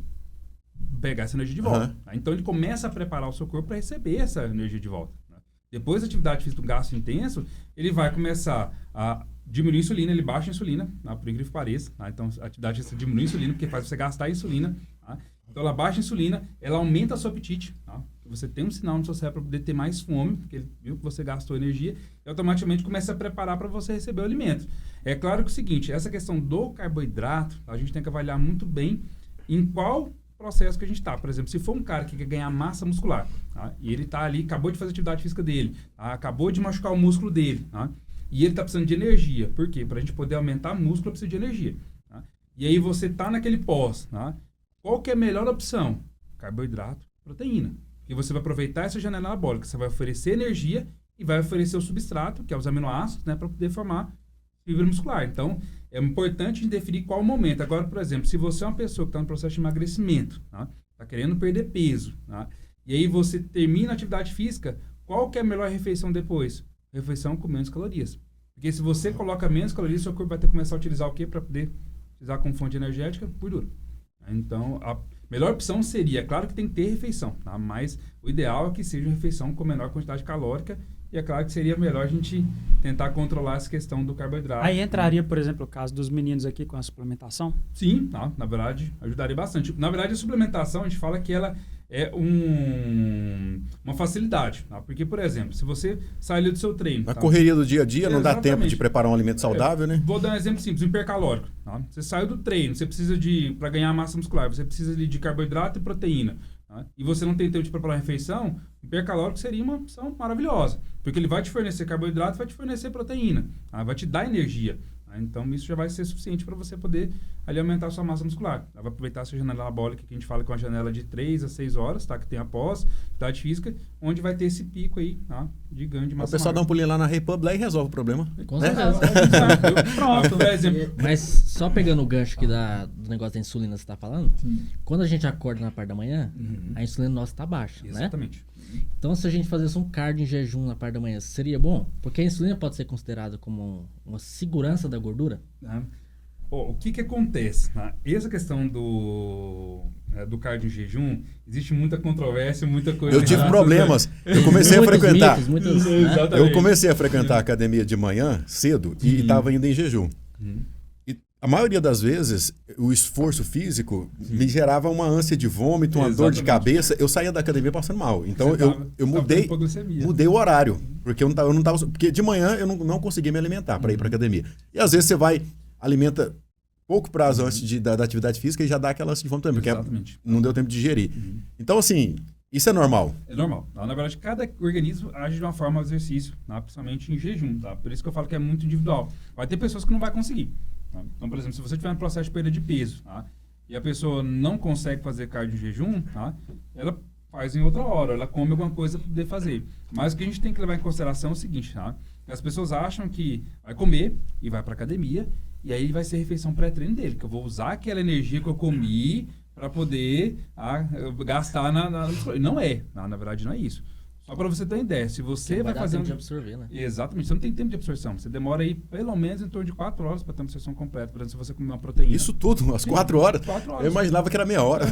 Pegar essa energia de volta. Tá? Então ele começa a preparar o seu corpo para receber essa energia de volta. Tá? Depois da atividade física, do gasto intenso, ele vai começar a diminuir a insulina, ele baixa a insulina, tá? Por incrível que pareça. Tá? Então, a atividade física diminui a insulina, porque faz você gastar a insulina. Tá? Então, ela baixa a insulina, ela aumenta o seu apetite. Tá? Você tem um sinal no seu cérebro para poder ter mais fome, porque ele viu que você gastou energia, e automaticamente começa a preparar para você receber o alimento. É claro que é o seguinte, essa questão do carboidrato, a gente tem que avaliar muito bem em qual processo que a gente está. Por exemplo, se for um cara que quer ganhar massa muscular, tá? E ele está ali, acabou de fazer atividade física dele, tá? Acabou de machucar o músculo dele, tá? E ele está precisando de energia. Por quê? Para a gente poder aumentar o músculo, precisa de energia. Tá? E aí você está naquele pós. Tá? Qual que é a melhor opção? Carboidrato, proteína. E você vai aproveitar essa janela anabólica. Você vai oferecer energia e vai oferecer o substrato, que é os aminoácidos, né, para poder formar fibra muscular. Então, é importante definir qual o momento. Agora, por exemplo, se você é uma pessoa que está no processo de emagrecimento, está querendo perder peso, tá? E aí você termina a atividade física, qual que é a melhor refeição depois? Refeição com menos calorias. Porque se você coloca menos calorias, seu corpo vai ter que começar a utilizar o quê? Para poder utilizar como fonte energética? Gordura. Então, a melhor opção seria, claro que tem que ter refeição, tá? Mas o ideal é que seja uma refeição com menor quantidade calórica. E é claro que seria melhor a gente tentar controlar essa questão do carboidrato. Aí entraria, por exemplo, o caso dos meninos aqui com a suplementação? Sim, tá? Na verdade, ajudaria bastante. Na verdade, a suplementação, a gente fala que ela é uma facilidade. Tá? Porque, por exemplo, se você sai ali do seu treino... Na tá? correria do dia a dia, não dá Exatamente. tempo de preparar um alimento saudável, né? Vou dar um exemplo simples, um hipercalórico. Tá? Você saiu do treino, você precisa para ganhar massa muscular, você precisa ali de carboidrato e proteína. Tá? E você não tem tempo de preparar uma refeição, o hipercalórico seria uma opção maravilhosa. Porque ele vai te fornecer carboidrato, vai te fornecer proteína, tá? Vai te dar energia. Tá? Então, isso já vai ser suficiente para você poder ali aumentar a sua massa muscular. Tá? Vai aproveitar essa janela anabólica que a gente fala que é uma janela de 3 a 6 horas, tá? Que tem após atividade física, onde vai ter esse pico aí, tá? De ganho de massa. O pessoal dá um pulinho lá na Repub lá e resolve o problema. Com né? certeza. Pronto, por exemplo. Mas só pegando o gancho aqui do negócio da insulina que você tá falando, quando a gente acorda na parte da manhã, a insulina nossa tá baixa, né? Exatamente. Então, se a gente fizesse um cardio em jejum na parte da manhã, seria bom? Porque a insulina pode ser considerada como uma segurança da gordura? Tá? O que acontece? Tá? Essa questão do cardio em jejum, existe muita controvérsia, muita coisa... Eu tive errada. problemas. Eu comecei a frequentar. Muitos, né? Exatamente. Eu comecei a frequentar a academia de manhã, cedo, e estava indo em jejum. E a maioria das vezes, o esforço físico me gerava uma ânsia de vômito, uma dor de cabeça. Eu saía da academia passando mal. Então, eu mudei o horário. Porque eu não tava, porque de manhã eu não conseguia me alimentar para ir para academia. E às vezes você vai, alimenta pouco prazo antes da atividade física e já dá aquela ânsia de fome também, porque não deu tempo de digerir. Então, assim, isso é normal. É normal. Na verdade, cada organismo age de uma forma ao exercício, tá? Principalmente em jejum. Tá? Por isso que eu falo que é muito individual. Vai ter pessoas que não vai conseguir. Tá? Então, por exemplo, se você tiver um processo de perda de peso, tá? E a pessoa não consegue fazer cardio em jejum, tá? Ela faz em outra hora, ela come alguma coisa para poder fazer. Mas o que a gente tem que levar em consideração é o seguinte, tá? As pessoas acham que vai comer e vai para academia e aí vai ser a refeição pré-treino dele, que eu vou usar aquela energia que eu comi para poder gastar na... Não é, na verdade não é isso. Só para você ter uma ideia, se você vai fazer... de absorver, né? Exatamente, você não tem tempo de absorção. Você demora aí pelo menos em torno de 4 horas para ter uma absorção completa, por exemplo, se você comer uma proteína. Isso tudo, às 4 horas? 4 horas. Eu imaginava que era meia hora.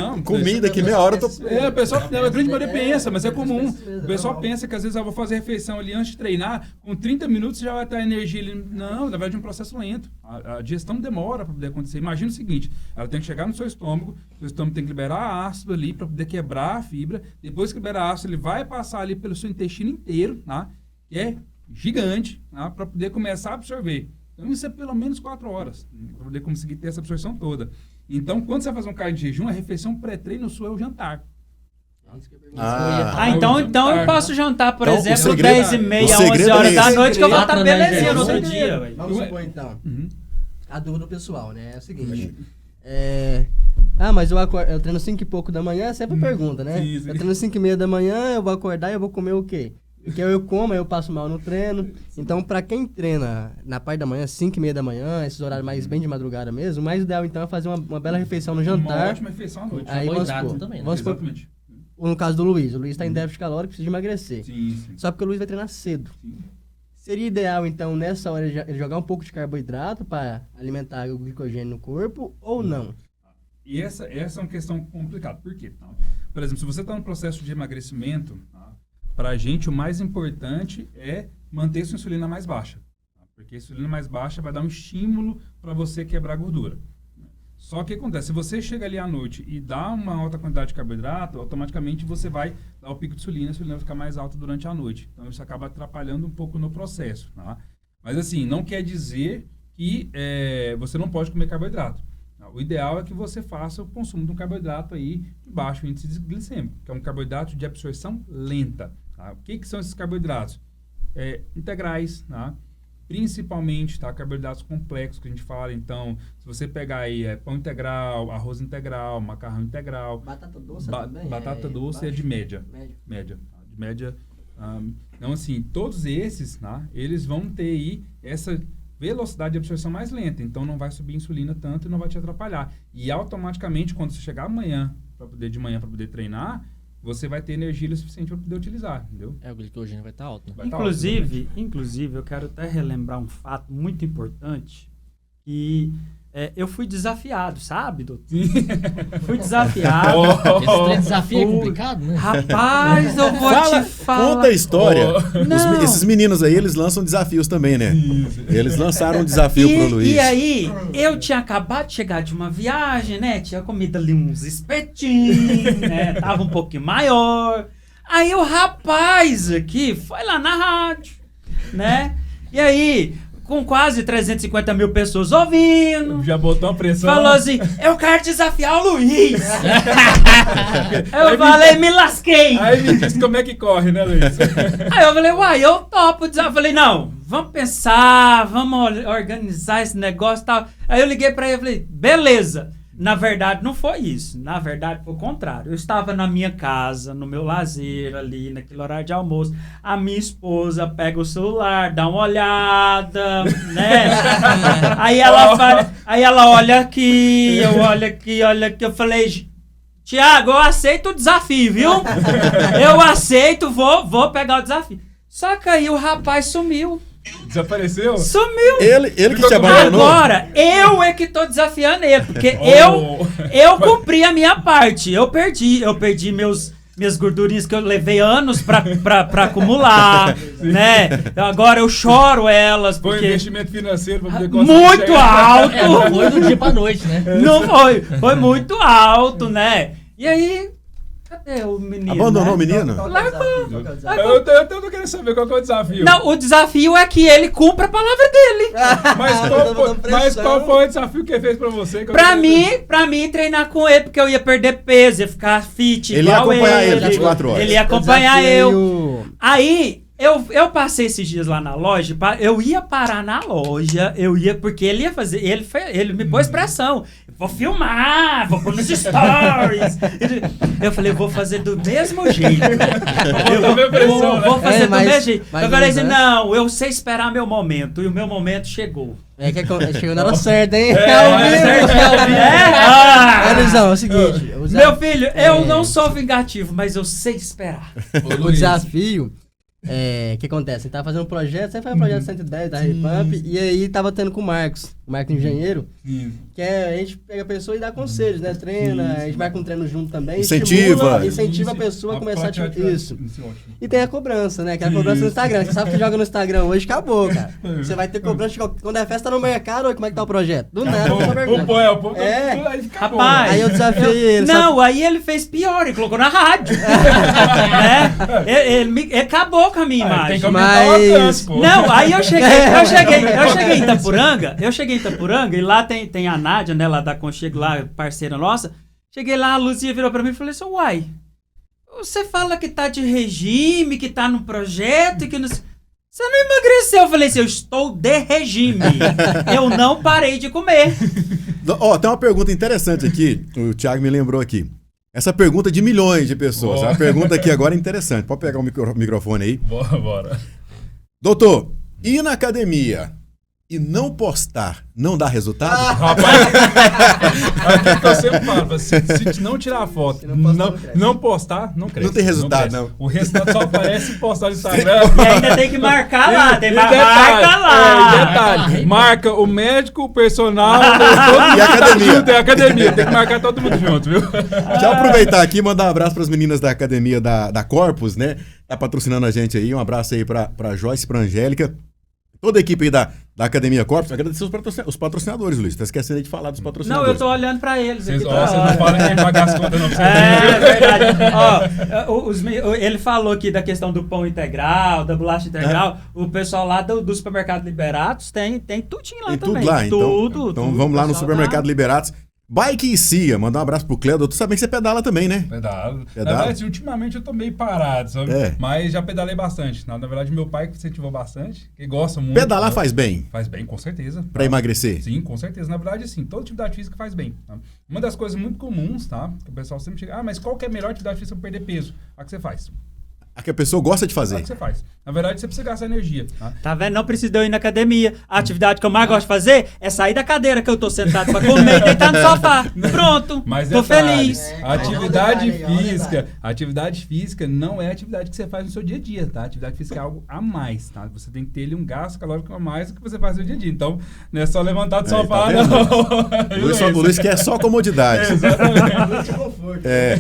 Não, comida aqui meia hora eu tô... O pessoal, a grande maioria pensa, mas é comum. O pessoal pensa que às vezes eu vou fazer refeição ali antes de treinar, com 30 minutos já vai estar a energia ali. Não, na verdade é um processo lento. A digestão demora para poder acontecer. Imagina o seguinte, ela tem que chegar no seu estômago tem que liberar ácido ali para poder quebrar a fibra. Depois que liberar ácido, ele vai passar ali pelo seu intestino inteiro, tá? Que é gigante, tá? Para poder começar a absorver. Então isso é pelo menos 4 horas, para poder conseguir ter essa absorção toda. Então, quando você vai fazer um cardio de jejum, a refeição pré-treino sua é o jantar. Então eu posso jantar, por Então, exemplo, o segredo- 10h30, o segredo 11 horas é da esse. noite, que eu vou estar Quatro, né, belezinha no gente? outro dia, velho. Vamos supor, então. A dúvida pessoal, né? É o seguinte. Mas eu treino 5 e pouco da manhã, sempre pergunta, né? Sim, sim. Eu treino 5 e meia da manhã, eu vou acordar e eu vou comer o quê? Porque eu como, aí eu passo mal no treino. Então, pra quem treina na parte da manhã, 5 e meia da manhã, esses horários mais bem de madrugada mesmo, o mais ideal, então, é fazer uma bela refeição no jantar. Uma ótima refeição à noite. Aí, vamos Carboidrato supor, também, né? vamos supor, Exatamente. no caso do Luiz. O Luiz tá em déficit calórico, precisa de emagrecer. Sim. Só porque o Luiz vai treinar cedo. Sim. Seria ideal, então, nessa hora, ele jogar um pouco de carboidrato para alimentar o glicogênio no corpo ou não? E essa é uma questão complicada. Por quê? Tá? Por exemplo, se você está no processo de emagrecimento, tá? Para a gente o mais importante é manter sua insulina mais baixa. Tá? Porque a insulina mais baixa vai dar um estímulo para você quebrar a gordura. Só que acontece, se você chega ali à noite e dá uma alta quantidade de carboidrato, automaticamente você vai dar o pico de insulina, a insulina vai ficar mais alta durante a noite. Então isso acaba atrapalhando um pouco no processo, tá? Mas assim, não quer dizer que você não pode comer carboidrato. O ideal é que você faça o consumo de um carboidrato aí de baixo índice glicêmico, que é um carboidrato de absorção lenta. Tá? O que são esses carboidratos? Integrais, tá? Principalmente, tá? Carboidratos complexos que a gente fala. Então, se você pegar aí pão integral, arroz integral, macarrão integral. Batata doce também? Batata doce é de média. Média. Tá? De média. Então, assim, todos esses, tá? Eles vão ter aí essa velocidade de absorção mais lenta. Então, não vai subir a insulina tanto e não vai te atrapalhar. E automaticamente, quando você chegar de manhã para poder treinar, você vai ter energia o suficiente para poder utilizar, entendeu? O glicogênio vai estar alto. Né? Inclusive, eu quero até relembrar um fato muito importante, que eu fui desafiado, sabe, doutor? Fui desafiado. Esse desafio é complicado, né? Rapaz, eu vou te falar. Conta a história. Esses meninos aí, eles lançam desafios também, né? Eles lançaram um desafio pro Luiz. E aí, eu tinha acabado de chegar de uma viagem, né? Tinha comido ali uns espetinhos, né? Tava um pouquinho maior. Aí o rapaz aqui foi lá na rádio, né? E aí, com quase 350 mil pessoas ouvindo. Já botou a pressão. Falou assim, eu quero desafiar o Luiz. Eu falei, me lasquei. Aí me disse como é que corre, né, Luiz? Aí eu falei, uai, eu topo o desafio. Eu falei, não, vamos pensar, vamos organizar esse negócio e tal. Aí eu liguei pra ele e falei, beleza. Na verdade, não foi isso. Na verdade, foi o contrário. Eu estava na minha casa, no meu lazer ali, naquele horário de almoço. A minha esposa pega o celular, dá uma olhada, né? Aí ela olha aqui, eu olho aqui, olha aqui. Eu falei, Tiago, eu aceito o desafio, viu? Eu aceito, vou pegar o desafio. Só que aí o rapaz sumiu. Desapareceu? Sumiu. Ele que te abandonou? Agora, eu é que tô desafiando ele, porque eu cumpri a minha parte. Eu perdi minhas gordurinhas que eu levei anos pra acumular, né? Agora eu choro elas, porque... Foi um investimento financeiro pra poder conseguir muito alto! Não foi do dia pra noite, né? Não foi muito alto, né? E aí... Cadê o menino? Abandonou o menino? Eu tô querendo saber qual que é o desafio. Não, o desafio é que ele cumpra a palavra dele. Mas qual foi o desafio que ele fez pra você? Pra mim, treinar com ele, porque eu ia perder peso, ia ficar fit Ele ia igual acompanhar ele 24 horas. Ele ia acompanhar eu. Aí, eu passei esses dias lá na loja, eu ia parar na loja, porque ele ia fazer, ele me pôs pressão. Vou filmar, vou pôr nos stories. Eu falei, vou fazer do mesmo jeito. Vou fazer do mesmo jeito. Eu falei assim, não, eu sei esperar meu momento. E o meu momento chegou. Chegou na hora certa, hein? Luizão, é o seguinte. Meu filho, eu não sou vingativo, mas eu sei esperar. O desafio... O que acontece? Ele tava fazendo um projeto, sempre foi um projeto 110 da Repump, e aí tava tendo com o Marcos engenheiro, que a gente pega a pessoa e dá conselhos, né? Treina, a gente vai com um treino junto também. Incentiva a pessoa a começar isso. E tem a cobrança, né? Aquela cobrança no Instagram. Você sabe que joga no Instagram hoje, acabou, cara. Você vai ter cobrança quando é festa no mercado, como é que tá o projeto? Do nada, rapaz, aí eu desafiei ele. Não, aí ele fez pior, ele colocou na rádio. Né? Ele acabou com a minha imagem. Tem que aumentar o alcance, pô. Não, aí eu cheguei em Itapuranga e lá tem a Nádia, né, lá da Conchego, lá, parceira nossa. Cheguei lá, a Luzia virou pra mim e falou assim, uai, você fala que tá de regime, que tá no projeto e que não... Você não emagreceu. Eu falei assim, eu estou de regime. Eu não parei de comer. Tem uma pergunta interessante aqui, o Thiago me lembrou aqui. Essa pergunta de milhões de pessoas. A pergunta aqui agora é interessante. Pode pegar o microfone aí. Bora. Doutor, ir na academia e não postar não dá resultado? Rapaz, aqui que eu sempre falo, se não tirar a foto, não postar, não cresce. Não tem resultado, não. O resultado só aparece em postar no Instagram. E ainda tem que marcar lá, marca lá. Detalhe, marca o médico, o personal e a academia. Tem a academia, tem que marcar todo mundo junto, viu? Deixa eu aproveitar aqui e mandar um abraço para as meninas da academia da Corpus, né? Tá patrocinando a gente aí. Um abraço aí para Joyce e para Angélica. Toda a equipe aí da Academia Corpus, agradecer os patrocinadores, Luiz. Tá esquecendo aí de falar dos Não, patrocinadores. eu tô olhando pra eles aqui. Vocês não falam quem pagar as contas, não. É verdade. Ó, ele falou aqui da questão do pão integral, da bolacha integral. O pessoal lá do supermercado Liberatos tem tudinho lá Tem também. tudo lá, então. Tudo. Então vamos lá no supermercado Liberatos. Bike e Cia, mandar um abraço pro Cléo. Tu sabe que você pedala também, né? Pedalo. Pedala? Na verdade, ultimamente eu tô meio parado, sabe? É. Mas já pedalei bastante. Na verdade, meu pai que incentivou bastante, que gosta muito. Pedalar faz bem Faz bem, com certeza. pra emagrecer. Sim, com certeza. Na verdade, assim, toda atividade física faz bem. Tá? Uma das coisas muito comuns, tá? Que o pessoal sempre chega, mas qual que é a melhor atividade física pra perder peso? A que você faz. A que a pessoa gosta de A fazer. que você faz. Na verdade, você precisa gastar energia. Tá? Tá vendo? Não precisa de eu ir na academia. A atividade que eu mais gosto de fazer é sair da cadeira que eu tô sentado pra comer e deitar no sofá. Pronto. Mas tô detalhe, feliz. Atividade física não é a atividade que você faz no seu dia a dia, tá? Atividade física é algo a mais, tá? Você tem que ter ali um gasto calórico a mais do que você faz no dia a dia. Então, não é só levantar do sofá, tá vendo? não. O Luiz quer só comodidade.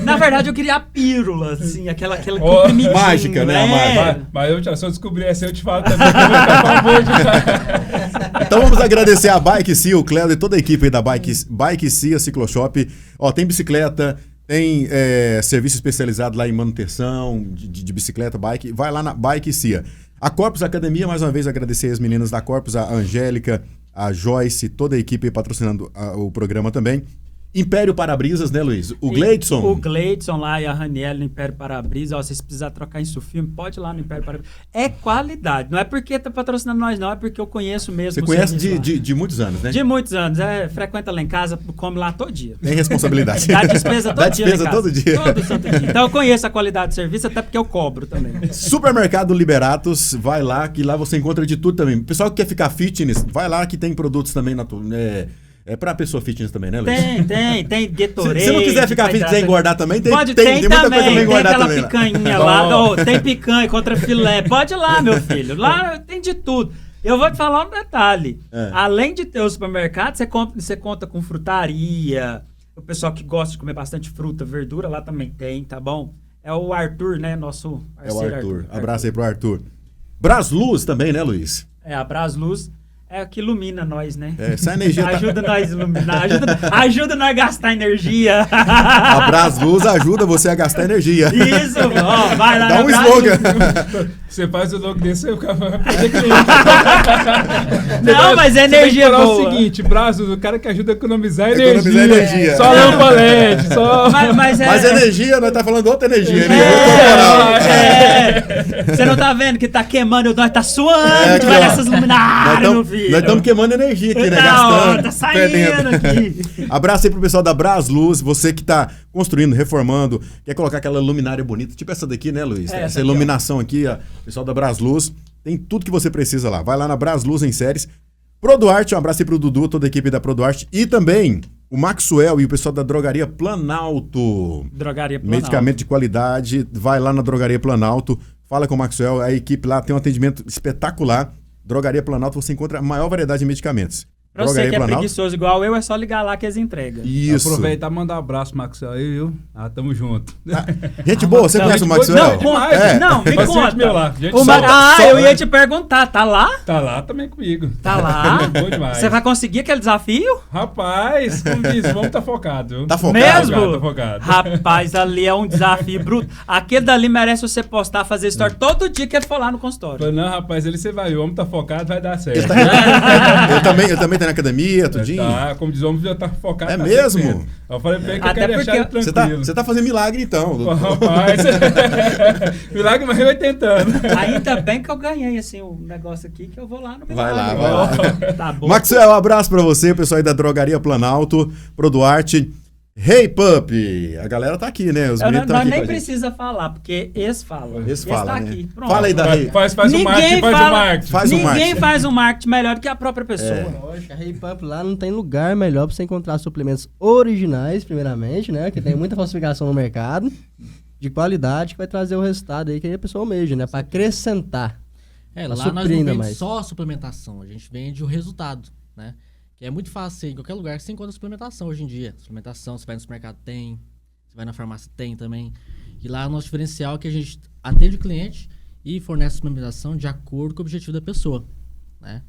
Na verdade, eu queria a pílula, assim, aquela Ó, comprimidinho, mágica, né? A mágica. Mas se eu descobrir essa, eu te falo também que eu vou ficar a favor de... Então vamos agradecer a Bike Cia, o Cléo e toda a equipe aí da Bike Cia Cicloshop. Ó, tem bicicleta, tem serviço especializado lá em manutenção de bicicleta, bike. Vai lá na Bike Cia. A Corpus Academia, mais uma vez, agradecer as meninas da Corpus, a Angélica, a Joyce, toda a equipe aí patrocinando o programa também. Império Para-Brisas, né, Luiz? O Gleidson. O Gleidson lá e a Raniel no Império Para-Brisas. Ó, se vocês precisarem trocar isso filme, pode ir lá no Império Para-Brisas. É qualidade. Não é porque tá patrocinando nós, não. É porque eu conheço mesmo. Você conhece de muitos anos, né? De muitos anos. Frequenta lá em casa, come lá todo dia. Tem responsabilidade. Dá despesa todo Dá dia. despesa todo dia. Todo santo dia. Então eu conheço a qualidade do serviço, até porque eu cobro também. Supermercado Liberatos, vai lá, que lá você encontra de tudo também. O pessoal que quer ficar fitness, vai lá que tem produtos também é pra pessoa fitness também, né, Luiz? Tem Gatorade. Se não quiser ficar fitness e engordar também, tem muita também, coisa pra engordar também. Tem aquela picanha lá, tem picanha contra filé. Pode ir lá, meu filho. Lá tem de tudo. Eu vou te falar um detalhe. Além de ter o supermercado, você conta com frutaria. O pessoal que gosta de comer bastante fruta, verdura, lá também tem, tá bom? É o Arthur, né? Nosso parceiro. É o Arthur. Abraço aí pro Arthur. Brasluz também, né, Luiz? A Brasluz é o que ilumina nós, né? Essa energia ajuda nós a iluminar, ajuda nós a gastar energia. A Brasluz ajuda você a gastar energia. Isso, ó, vai lá. Dá um slogan. Você faz o logo desse, eu vou perder Não, mas é energia boa. O seguinte, Brasluz, o cara que ajuda a economizar energia. Só lâmpada LED, só... Mas energia, nós tá falando outra energia, né? Você não tá vendo que tá queimando, nós tá suando, vai nessas luminárias, meu filho. Nós estamos queimando energia aqui, né? Gastando. Tá saindo aqui. Abraço aí pro pessoal da Brasluz, você que tá construindo, reformando, quer colocar aquela luminária bonita, tipo essa daqui, né, Luiz? Essa iluminação aqui, ó, pessoal da Brasluz, tem tudo que você precisa lá. Vai lá na Brasluz em séries. ProDuarte, um abraço aí pro Dudu, toda a equipe da ProDuarte e também o Maxwell e o pessoal da Drogaria Planalto. Drogaria Planalto. Medicamento de qualidade, vai lá na Drogaria Planalto, fala com o Maxwell, a equipe lá tem um atendimento espetacular. Drogaria Planalto, você encontra a maior variedade de medicamentos. Pra você que é preguiçoso igual eu, é só ligar lá que eles entregam. Isso. Aproveitar e mandar um abraço, Maxwell, aí, viu? Tamo junto. Gente boa, você conhece o Maxwell? Não, me conta. Meu lá. Eu ia te perguntar, tá lá? Tá lá também comigo. Tá lá? Bom demais. Você vai conseguir aquele desafio? Rapaz, como diz, vamos tá focado, viu? Tá focado? Mesmo? Tá focado. Rapaz, ali é um desafio bruto. Aquele dali merece você postar, fazer story todo dia que ele for lá no consultório. Não, rapaz, ele você vai, o homem tá focado, vai dar certo. Eu também tô na academia, tudinho. Tá, como diz o homem, já tá focado. É tá mesmo? 100%. Eu falei pra ele que eu quero deixar ele tranquilo. Você tá fazendo milagre, então. Rapaz, milagre, mas eu vai tentando. Ainda bem que eu ganhei, assim, um negócio aqui, que eu vou lá no milagre. Vai lá. Tá bom. Maxwell, um abraço pra você, o pessoal aí da Drogaria Planalto, ProDuarte. Hey Pup! A galera tá aqui, né? Os meninos estão aqui. Nós nem com a gente. precisa falar, porque eles falam. Eles falam, tá né? aqui. Pronto. Fala aí da Hey. Faz o marketing, Ninguém faz um marketing melhor do que a própria pessoa. Lógico, a Hey Pump lá não tem lugar melhor pra você encontrar suplementos originais, primeiramente, né? Que tem muita falsificação no mercado, de qualidade, que vai trazer o resultado aí que a pessoa almeja, né? Pra acrescentar. Lá nós não vendemos só suplementação, a gente vende o resultado, né? Que é muito fácil, em qualquer lugar que você encontra suplementação hoje em dia. Suplementação, você vai no supermercado, tem. Você vai na farmácia, tem também. E lá o nosso diferencial é que a gente atende o cliente e fornece suplementação de acordo com o objetivo da pessoa. né?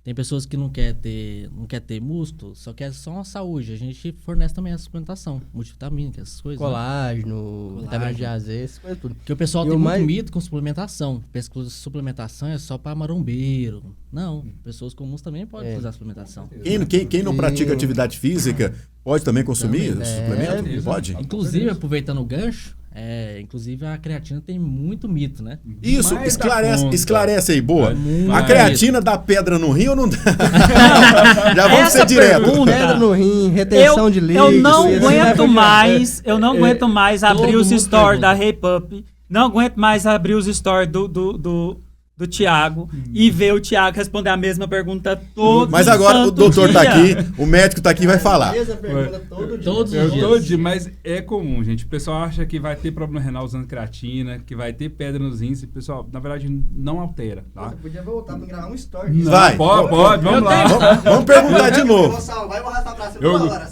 Tem pessoas que não quer ter músculo, só quer só uma saúde. A gente fornece também a suplementação, multivitamínica, essas coisas. Colágeno, vitamina de AZ, essas coisas tudo. Porque o pessoal tem muito mito com suplementação. Pensa que suplementação é só para marombeiro. Não, pessoas comuns também podem usar suplementação. Quem não pratica atividade física pode também consumir suplemento? Pode? Inclusive, aproveitando o gancho, inclusive a creatina tem muito mito, né? Isso, Mas esclarece aí, boa. Muito A creatina dá pedra no rim ou não dá? Já vamos ser direto. Pedra no rim, retenção de líquido. Eu não aguento mais abrir os stories da Hey Pup. Não aguento mais abrir os stories do Thiago e ver o Thiago responder a mesma pergunta todo Mas agora o doutor tá aqui, o médico tá aqui e vai falar. Todos os dias. Mas é comum, gente. O pessoal acha que vai ter problema renal usando creatina, que vai ter pedra nos rins. Pessoal, na verdade, não altera, tá? Você podia voltar pra gravar um story. Não, Vai. Pode, vamos lá. Vamos perguntar de novo.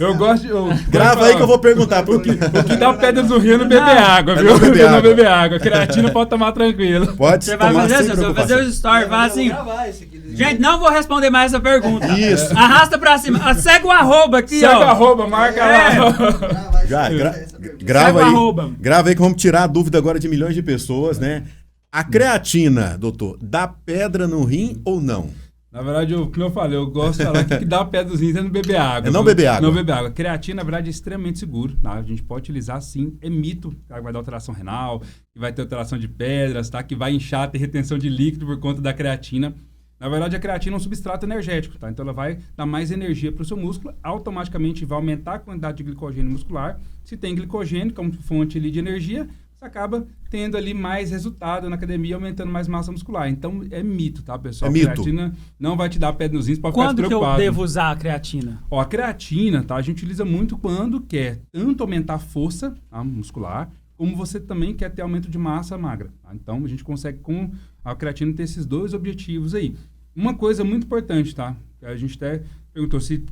Eu gosto de... Grava aí que eu vou perguntar. O que dá pedra no rim é não beber água, viu? não beber água. Não beber água. Creatina pode tomar tranquilo. Pode Você vai tomar fazer sem assim, você vai preocupação. fazer os stories, vai assim. Gente, não vou responder mais essa pergunta. Isso. Arrasta pra cima. Segue o arroba aqui, Segue ó. o arroba, marca lá. Grava Segue o aí. arroba. Grava aí que vamos tirar a dúvida agora de milhões de pessoas, né? A creatina, doutor, dá pedra no rim ou não? Na verdade, como eu falei, eu gosto de falar que o que dá pedra dos rins é não beber água. É não beber água. Não beber água. Creatina, na verdade, é extremamente seguro, tá? A gente pode utilizar sim. É mito que vai dar alteração renal, que vai ter alteração de pedras, tá? Que vai inchar, ter retenção de líquido por conta da creatina. Na verdade, a creatina é um substrato energético, tá? Então ela vai dar mais energia para o seu músculo, automaticamente vai aumentar a quantidade de glicogênio muscular. Se tem glicogênio como fonte ali de energia, você acaba tendo ali mais resultado na academia, aumentando mais massa muscular. Então, é mito, tá, pessoal? É mito. A creatina não vai te dar pedra nos rins, pode Quando ficar que eu despreocupado. devo usar a creatina? Ó, a creatina, tá? A gente utiliza muito quando quer tanto aumentar a força, tá, muscular, como você também quer ter aumento de massa magra. Tá? Então, a gente consegue com a creatina ter esses dois objetivos aí. Uma coisa muito importante, tá? A gente até perguntou se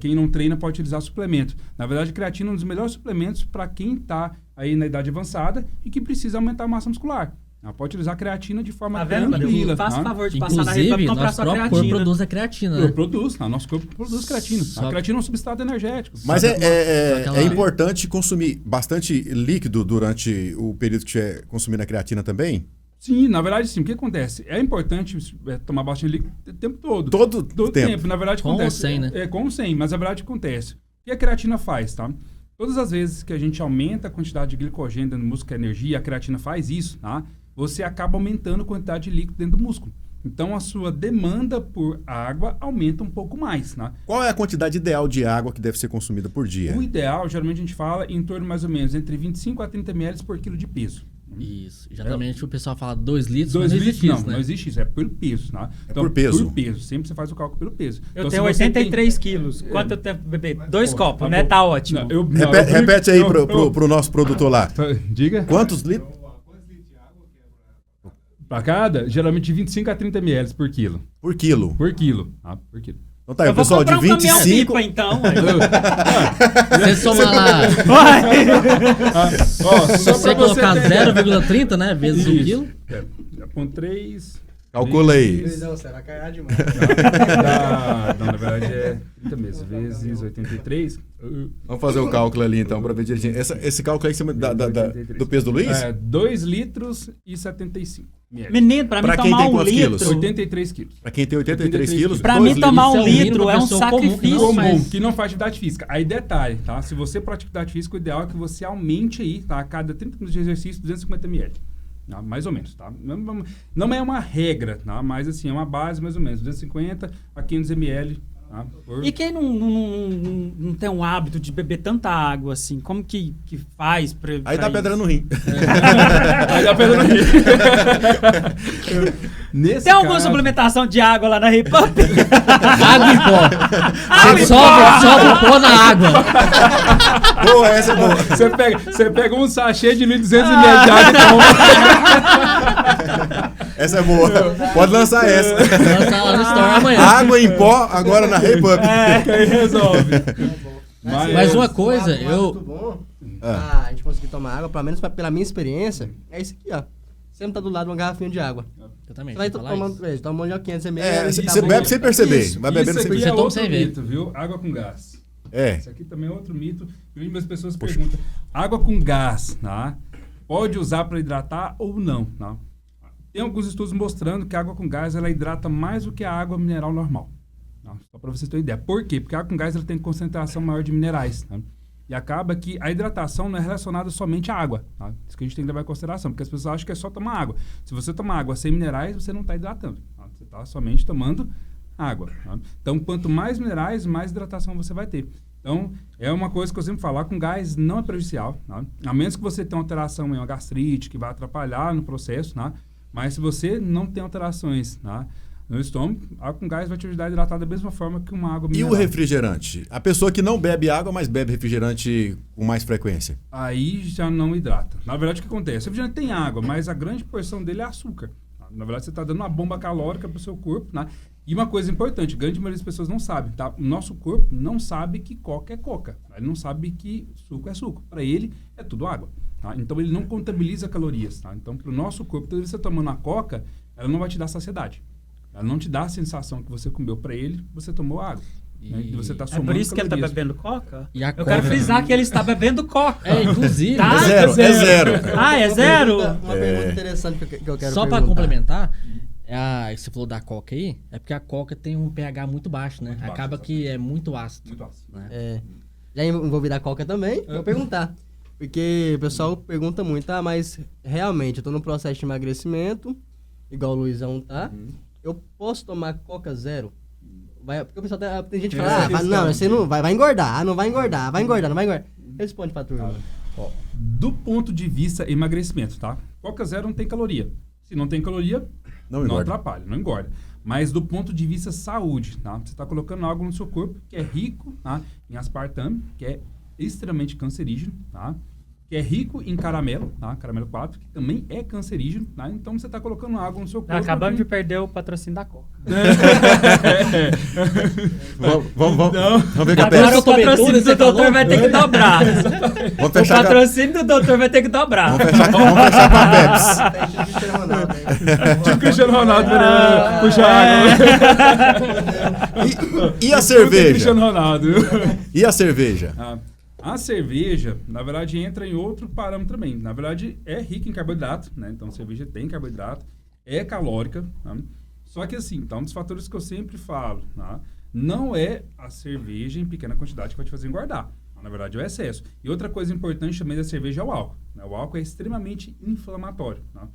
quem não treina pode utilizar suplemento. Na verdade, a creatina é um dos melhores suplementos para quem está aí na idade avançada e que precisa aumentar a massa muscular. Ela pode utilizar a creatina de forma tranquila. Faça tá? favor de passar na rede Inclusive, pra comprar nosso sua próprio corpo creatina. produz a creatina, Eu né? produzo, tá? Nosso corpo produz creatina. A creatina é um substrato energético. Mas Só que ela- é importante consumir bastante líquido durante o período que estiver consumindo a creatina também? Sim, na verdade, sim. O que acontece? É importante tomar bastante líquido o tempo todo. Todo tempo. Na verdade, Com acontece. ou sem, né? Com ou sem, mas na verdade acontece. O que a creatina faz, tá? Todas as vezes que a gente aumenta a quantidade de glicogênio dentro do músculo, que é energia, a creatina faz isso, tá? Você acaba aumentando a quantidade de líquido dentro do músculo. Então, a sua demanda por água aumenta um pouco mais, né? Qual é a quantidade ideal de água que deve ser consumida por dia? O ideal, geralmente, a gente fala em torno mais ou menos entre 25 a 30 ml por quilo de peso. Isso. Geralmente o pessoal fala 2 litros, 2 mas não litros, existe não, isso, né? não existe isso, é pelo peso, tá? Então, por peso? Por peso, sempre você faz o cálculo pelo peso. Eu Então, tenho se você 83 quilos. Quanto eu tenho que beber? 2 copos, tá né? bom. Tá ótimo. Não, Repete aí pro nosso produtor lá. Diga. Quantos litros? Pra cada, geralmente 25 a 30 ml por quilo. Por quilo. Por quilo, tá? Por quilo. Então tá aí, Eu vou pessoal, de comprar um caminhão 25... pipa, então. Você soma lá, Ó, se só você pra você colocar ter- 0,30, né, vezes 1 Isso. quilo, Com 3... Calcula aí. Será que é demais? Não, na verdade é 30 meses, vezes 83. Vamos fazer o cálculo ali então, pra ver direitinho. Esse cálculo aí em cima do peso do Luiz? 2 litros e 75 ml. Menino, pra mim Pra quem tomar tem 1 quantos quilos? litro... 83 quilos. Pra quem tem 83 quilos, Pra 2 mim, litros. tomar Isso é 1 o mínimo litro pra é um pessoa comum, sacrifício. não, Comum, mas- que não faz atividade física. Aí detalhe, tá? Se você pratica atividade física, o ideal é que você aumente aí, tá? A cada 30 minutos de exercício, 250 ml. Tá? Mais ou menos, tá? Não é uma regra, tá? Mas assim, é uma base mais ou menos, 250 a 500 ml. Tá? E quem não tem um hábito de beber tanta água assim, como que faz pra Aí dá pedra no rim. Aí dá pedra no rim. Nesse Tem alguma caso- suplementação de água lá na Hey Pup? água em pó. Você sobra o pó na água. Boa, essa é boa. Você pega um sachê de 1.200 ml de água e toma. Essa é boa. Pode lançar essa. Lançar lá no store amanhã. Água em pó, agora na Hey Pup. Que aí resolve. Mas uma coisa, Muito eu... bom. A gente conseguir tomar água, pelo menos pela minha experiência, é isso aqui, ó. Sempre tá do lado de uma garrafinha de água. Exatamente. Você vai falar isso. tomando de 500 ml. Você bebe sem perceber. Isso, Vai bebendo isso sem aqui perceber. é toma outro sem ver. mito, viu? Água com gás. Isso aqui também é outro mito. Muitas pessoas perguntam, água com gás, tá? Pode usar para hidratar ou não, tá? Tem alguns estudos mostrando que a água com gás, ela hidrata mais do que a água mineral normal. Tá? Só para vocês terem ideia. Por quê? Porque a água com gás ela tem concentração maior de minerais, tá? E acaba que a hidratação não é relacionada somente à água, tá? Isso que a gente tem que levar em consideração, porque as pessoas acham que é só tomar água. Se você tomar água sem minerais, você não está hidratando, tá? Você está somente tomando água. Tá? Então, quanto mais minerais, mais hidratação você vai ter. Então, é uma coisa que eu sempre falo, com gás não é prejudicial, tá? A menos que você tenha alteração em uma gastrite, que vai atrapalhar no processo, tá? Mas se você não tem alterações, tá? No estômago, água com gás vai te ajudar a hidratar da mesma forma que uma água mineral. E o refrigerante? A pessoa que não bebe água, mas bebe refrigerante com mais frequência. Aí já não hidrata. Na verdade, o que acontece? O refrigerante tem água, mas a grande porção dele é açúcar. Tá? Na verdade, você está dando uma bomba calórica para o seu corpo, né? E uma coisa importante, grande maioria das pessoas não sabe, tá? O nosso corpo não sabe que coca é coca. Ele não sabe que suco é suco. Para ele, é tudo água. Tá? Então, ele não contabiliza calorias. Tá? Então, para o nosso corpo, toda vez que você tomando a coca, ela não vai te dar saciedade. Ela não te dá a sensação que você comeu. Para ele, você tomou água. Né? E você tá somando por isso calorias. que ele está bebendo coca? E a Eu coca- quero frisar que ele está bebendo coca. Inclusive. Tá? É zero. Ah, é zero? Uma pergunta interessante que eu quero Só pra perguntar. complementar, você falou da coca aí, é porque a coca tem um pH muito baixo, né? Muito baixo, Acaba que é muito ácido. Muito ácido. Né? Já envolvi da coca também, vou perguntar. Porque o pessoal pergunta muito, mas realmente eu tô no processo de emagrecimento, igual o Luizão tá. Eu posso tomar coca zero? Porque o pessoal tem gente que fala, não, você não vai engordar, não vai engordar, vai engordar, não vai engordar. Responde pra turma. Ó, do ponto de vista emagrecimento, tá? Coca zero não tem caloria. Se não tem caloria, Não não engorda. atrapalha, não engorda. Mas do ponto de vista saúde, tá? Você está colocando algo no seu corpo que é rico, tá? Em aspartame, que é extremamente cancerígeno, tá? Que é rico em caramelo, tá? Caramelo 4, que também é cancerígeno, tá? Então você está colocando água no seu corpo. Acabamos de perder o patrocínio da coca. Vamos ver o que a Agora Pepsi. o patrocínio do doutor vai ter que dobrar. Vamos O fechar com a- patrocínio do doutor vai ter que dobrar. vamos fechar com a Pepsi. Tipo o Cristiano Ronaldo querendo puxar água. E a Cristiano cerveja? Ronaldo. E a cerveja? A cerveja, na verdade, entra em outro parâmetro também. Na verdade, é rica em carboidrato, né? Então, a cerveja tem carboidrato, é calórica, tá? Só que, assim, tá um dos fatores que eu sempre falo, tá? Não é a cerveja em pequena quantidade que vai te fazer engordar. Na verdade, é o excesso. E outra coisa importante também da cerveja é o álcool, né? O álcool é extremamente inflamatório, tá?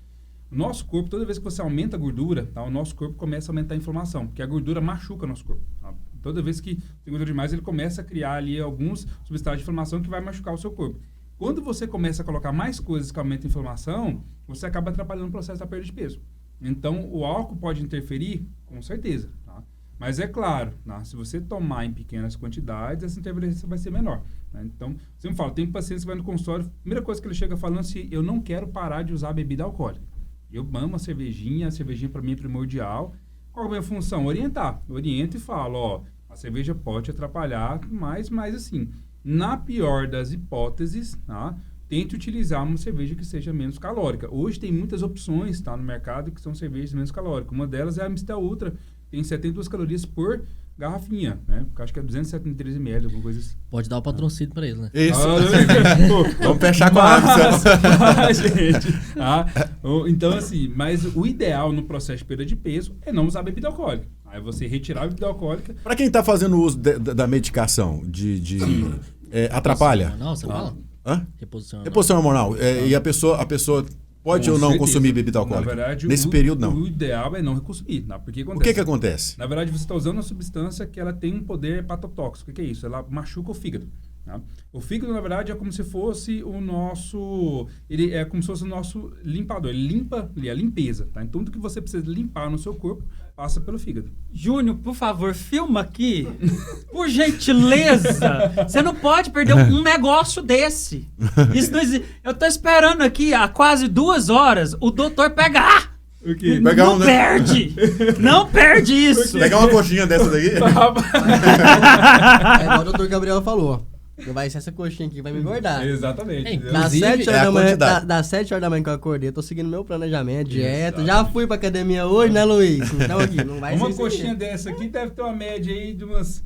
O nosso corpo, toda vez que você aumenta a gordura, tá? O nosso corpo começa a aumentar a inflamação, porque a gordura machuca o nosso corpo, tá? Toda vez que tem gordura demais, ele começa a criar ali alguns substratos de inflamação que vai machucar o seu corpo. Quando você começa a colocar mais coisas que aumentam a inflamação, você acaba atrapalhando o processo da perda de peso. Então, o álcool pode interferir? Com certeza, tá? Mas é claro, tá? Se você tomar em pequenas quantidades, essa interferência vai ser menor, né? Então, sempre falo, tem pacientes que vai no consultório, a primeira coisa que ele chega falando é assim, eu não quero parar de usar bebida alcoólica. Eu amo a cervejinha para mim é primordial. Qual é a minha função? Orientar. Eu oriento e falo, ó, a cerveja pode atrapalhar, mas assim, na pior das hipóteses, tá? Tente utilizar uma cerveja que seja menos calórica. Hoje tem muitas opções, tá, no mercado que são cervejas menos calóricas. Uma delas é a Mistel Ultra, tem 72 calorias por garrafinha, né? Porque acho que é 273 ml, alguma coisa assim. Pode dar o patrocínio pra eles, né? Isso. Pô, Vamos fechar com a água. gente, tá? Então, assim, mas o ideal no processo de perda de peso é não usar bebida alcoólica. Aí você retirar a bebida alcoólica. Para quem está fazendo uso da medicação, atrapalha? Não, você fala? Hã? Reposição hormonal. Reposição hormonal. E a pessoa pode Com ou não certeza. consumir bebida alcoólica? Na verdade, Nesse período, não. O ideal é não consumir. Tá? Porque O que acontece? Na verdade, você está usando uma substância que ela tem um poder hepatotóxico. O que é isso? Ela machuca o fígado. Tá? O fígado, na verdade, é como se fosse o nosso... Ele é como se fosse o nosso limpador. Ele limpa ali, a limpeza. Tá? Então, tudo que você precisa limpar no seu corpo passa pelo fígado. Júnior, por favor, filma aqui. Por gentileza. Você não pode perder um negócio desse. Isso não existe. Eu tô esperando aqui há quase 2 horas. O doutor pega... O quê? Pegar Não um, né? perde! Não perde isso! Pegar uma coxinha dessa daqui? É igual o doutor Gabriel falou. Não vai ser essa coxinha aqui que vai me engordar. Exatamente. É, entendeu? Das Inclusive, 7 horas da manhã, quantidade. das 7 horas da manhã que eu acordei, eu tô seguindo meu planejamento, dieta. Exato. Já fui pra academia hoje, né, Luiz? Então aqui, não vai Uma ser isso aí. coxinha dessa aqui deve ter uma média aí de umas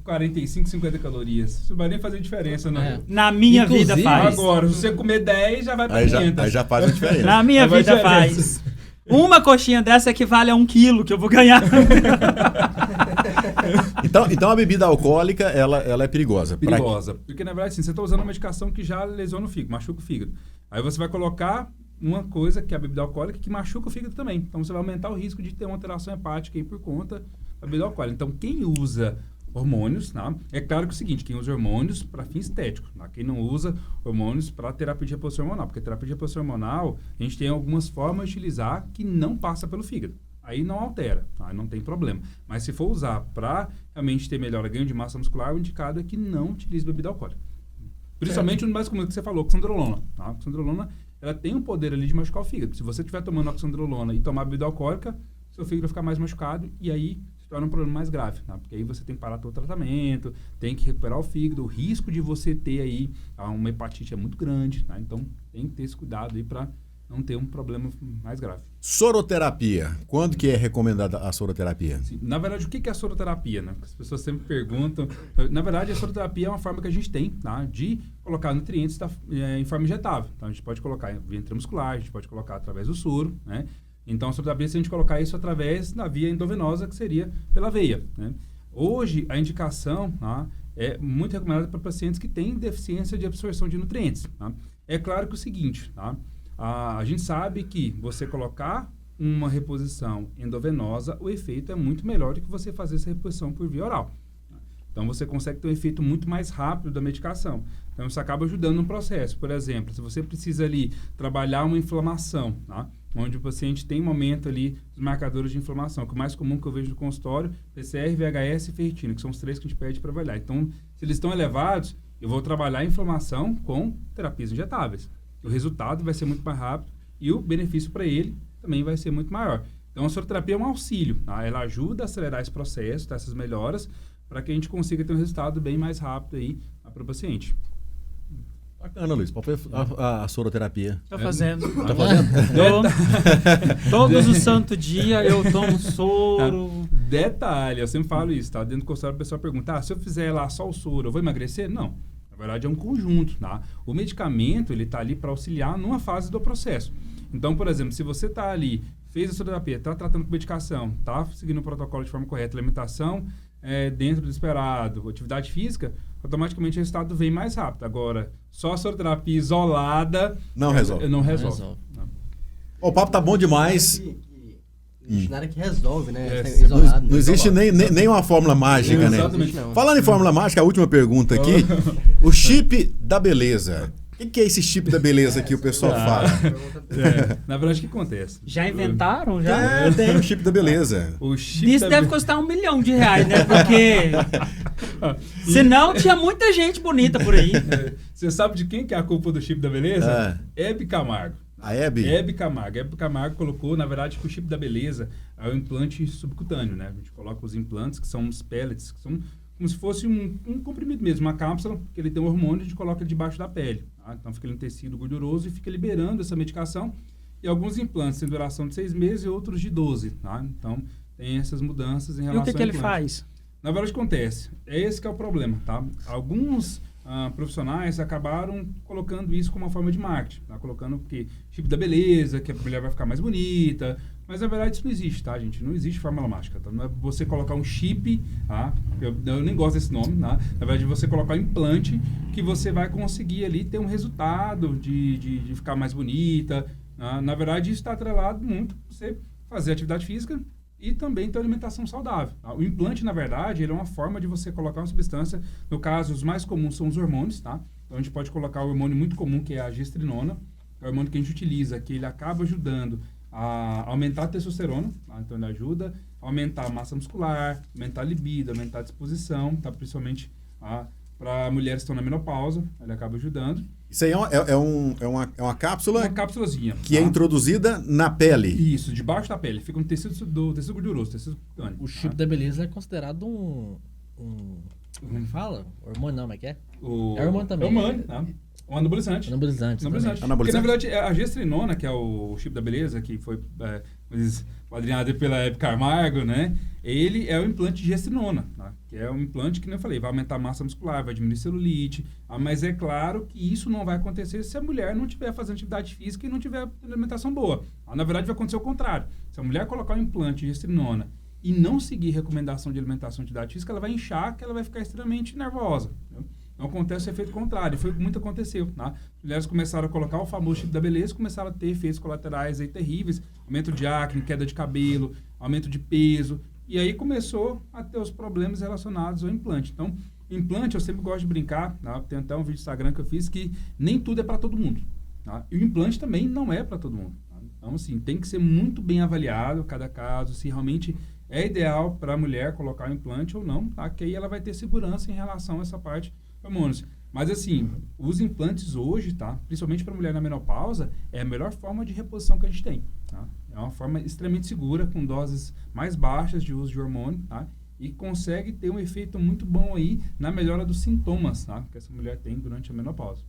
45, 50 calorias. Isso não vai nem fazer diferença, não. É. Na minha Inclusive, vida faz. Agora, se você comer 10, já vai pra Aí já, 500. aí já faz a diferença. Na minha Aí vai vida diferença. faz. Uma coxinha dessa equivale a 1 quilo que eu vou ganhar. Então a bebida alcoólica, ela é perigosa. Pra- Perigosa. Porque, na verdade, assim, você está usando uma medicação que já lesiona o fígado, machuca o fígado. Aí você vai colocar uma coisa, que é a bebida alcoólica, que machuca o fígado também. Então, você vai aumentar o risco de ter uma alteração hepática aí por conta da bebida alcoólica. Então, quem usa hormônios, tá? É claro que é o seguinte, quem usa hormônios para fim estético, tá? Quem não usa hormônios para terapia de reposição hormonal, porque terapia de reposição hormonal, a gente tem algumas formas de utilizar que não passa pelo fígado. Aí não altera, tá? Não tem problema. Mas se for usar para realmente ter melhor ganho de massa muscular, o indicado é que não utilize bebida alcoólica. Principalmente no mais comum que você falou, oxandrolona, tá? A oxandrolona, ela tem um poder ali de machucar o fígado. Se você estiver tomando oxandrolona e tomar bebida alcoólica, seu fígado vai ficar mais machucado e aí se torna um problema mais grave, tá? Porque aí você tem que parar todo o tratamento, tem que recuperar o fígado, o risco de você ter aí uma hepatite é muito grande, tá? Então tem que ter esse cuidado aí para não ter um problema mais grave. Soroterapia. Quando que é recomendada a soroterapia? Sim. Na verdade, o que é a soroterapia, né? As pessoas sempre perguntam. Na verdade, a soroterapia é uma forma que a gente tem, tá? De colocar nutrientes em forma injetável. Então, a gente pode colocar via intramuscular, a gente pode colocar através do soro, né? Então, a soroterapia, se a gente colocar isso através da via endovenosa, que seria pela veia, né? Hoje, a indicação, tá? É muito recomendada para pacientes que têm deficiência de absorção de nutrientes, tá? É claro que é o seguinte, tá? A gente sabe que você colocar uma reposição endovenosa, o efeito é muito melhor do que você fazer essa reposição por via oral. Então, você consegue ter um efeito muito mais rápido da medicação. Então, isso acaba ajudando no processo. Por exemplo, se você precisa ali trabalhar uma inflamação, tá? Onde o paciente tem momento ali os marcadores de inflamação, que o mais comum que eu vejo no consultório, PCR, VHS e ferritina, que são os 3 que a gente pede para avaliar. Então, se eles estão elevados, eu vou trabalhar a inflamação com terapias injetáveis. O resultado vai ser muito mais rápido e o benefício para ele também vai ser muito maior. Então, a soroterapia é um auxílio, tá? Ela ajuda a acelerar esse processo, tá? Essas melhoras, para que a gente consiga ter um resultado bem mais rápido aí para o paciente. Bacana, Luiz. Qual foi a soroterapia? Tô fazendo. Tá fazendo? Todos os santos dias eu tomo soro. Detalhe, eu sempre falo isso, tá? Dentro do consultório o pessoal pergunta, se eu fizer lá só o soro, eu vou emagrecer? Não. Na verdade, é um conjunto, tá? O medicamento, ele tá ali para auxiliar numa fase do processo. Então, por exemplo, se você tá ali, fez a soroterapia, tá tratando com medicação, tá seguindo o protocolo de forma correta, alimentação dentro do esperado, atividade física, automaticamente o resultado vem mais rápido. Agora, só a soroterapia isolada... Não resolve. Não resolve. Não. O papo tá bom demais. Não existe nada que resolve, né? É, Tá isolado, Não existe nem uma fórmula mágica, né? Exatamente. Não. Falando em fórmula mágica, a última pergunta aqui. O chip da beleza. O que é esse chip da beleza que o pessoal fala? Na verdade, o que acontece? Já inventaram? Já? Tem o chip da beleza. O chip Isso deve custar R$1 milhão, né? Porque senão tinha muita gente bonita por aí. Você sabe de quem que é a culpa do chip da beleza? Hebe Camargo. A Hebe? Hebe Camargo colocou, na verdade, que o chip da beleza é o implante subcutâneo, né? A gente coloca os implantes, que são os pellets, que são como se fosse um comprimido mesmo, uma cápsula, que ele tem um hormônio, a gente coloca ele debaixo da pele. Tá? Então, fica ele no tecido gorduroso e fica liberando essa medicação. E alguns implantes têm duração de 6 meses e outros de 12. Tá? Então, tem essas mudanças em E relação o que ele ao implante. faz? Na verdade, acontece. É esse que é o problema, tá? Alguns profissionais acabaram colocando isso como uma forma de marketing, tá? Colocando que chip da beleza, que a mulher vai ficar mais bonita, mas na verdade isso não existe, tá, gente? Não existe fórmula mágica, tá? Não é você colocar um chip, tá? Eu nem gosto desse nome, tá? Na verdade, você colocar um implante que você vai conseguir ali ter um resultado de ficar mais bonita, tá? Na verdade, isso está atrelado muito a você fazer atividade física e também ter uma alimentação saudável. Tá? O implante, na verdade, ele é uma forma de você colocar uma substância. No caso, os mais comuns são os hormônios, tá? Então, a gente pode colocar o hormônio muito comum, que é a gestrinona, que é o hormônio que a gente utiliza, que ele acaba ajudando a aumentar a testosterona, tá? Então, ele ajuda a aumentar a massa muscular, aumentar a libido, aumentar a disposição, tá? Principalmente para mulheres que estão na menopausa, ele acaba ajudando. Isso aí é uma cápsula Uma cápsulazinha. que é introduzida na pele. Isso, debaixo da pele. Fica no tecido gorduroso, tecido cutâneo. O chip da beleza é considerado Como fala? Hormônio não, mas que é? O... É hormônio também. É hormônio, tá? O anabolizante. Anabolizante. Anabolizante. Porque, na verdade, a gestrinona, que é o chip da beleza, que foi padrinhado pela Hebe Camargo, né? Ele é o implante de gestrinona, tá? Que é um implante que, nem eu falei, vai aumentar a massa muscular, vai diminuir celulite. Mas é claro que isso não vai acontecer se a mulher não estiver fazendo atividade física e não tiver alimentação boa. Na verdade, vai acontecer o contrário. Se a mulher colocar um implante de gestrinona e não seguir recomendação de alimentação e atividade física, ela vai inchar, que ela vai ficar extremamente nervosa. Entendeu? Então acontece o efeito contrário, foi o que muito aconteceu. Tá? As mulheres começaram a colocar o famoso chip da beleza, começaram a ter efeitos colaterais aí terríveis, aumento de acne, queda de cabelo, aumento de peso, e aí começou a ter os problemas relacionados ao implante. Então, implante, eu sempre gosto de brincar, tá? Tem até um vídeo do Instagram que eu fiz, que nem tudo é para todo mundo. Tá? E o implante também não é para todo mundo. Tá? Então, assim, tem que ser muito bem avaliado cada caso, se realmente é ideal para a mulher colocar o implante ou não, tá? Que aí ela vai ter segurança em relação a essa parte hormônios. Mas assim, os implantes hoje, tá? Principalmente para mulher na menopausa, é a melhor forma de reposição que a gente tem, tá? É uma forma extremamente segura, com doses mais baixas de uso de hormônio, tá? E consegue ter um efeito muito bom aí na melhora dos sintomas, tá? Que essa mulher tem durante a menopausa.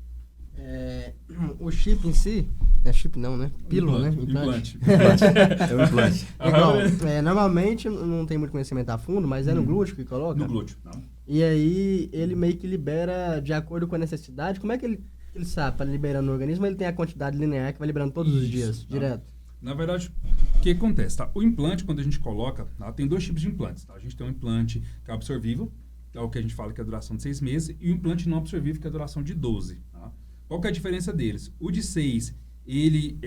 O chip em si, chip não, né? Pílula, né? Implante. É o implante. Igual, normalmente não tem muito conhecimento a fundo, mas é no glúteo que coloca? No glúteo, não. E aí ele meio que libera de acordo com a necessidade. Como é que ele sabe, para liberando no organismo, ele tem a quantidade linear que vai liberando todos os dias, direto? Na verdade, o que acontece? Tá? O implante, quando a gente coloca, tá? Tem dois tipos de implantes. Tá? A gente tem um implante que é absorvível, que é o que a gente fala que é a duração de 6 meses, e o implante não absorvível, que é a duração de 12. Tá? Qual que é a diferença deles? O de 6, ele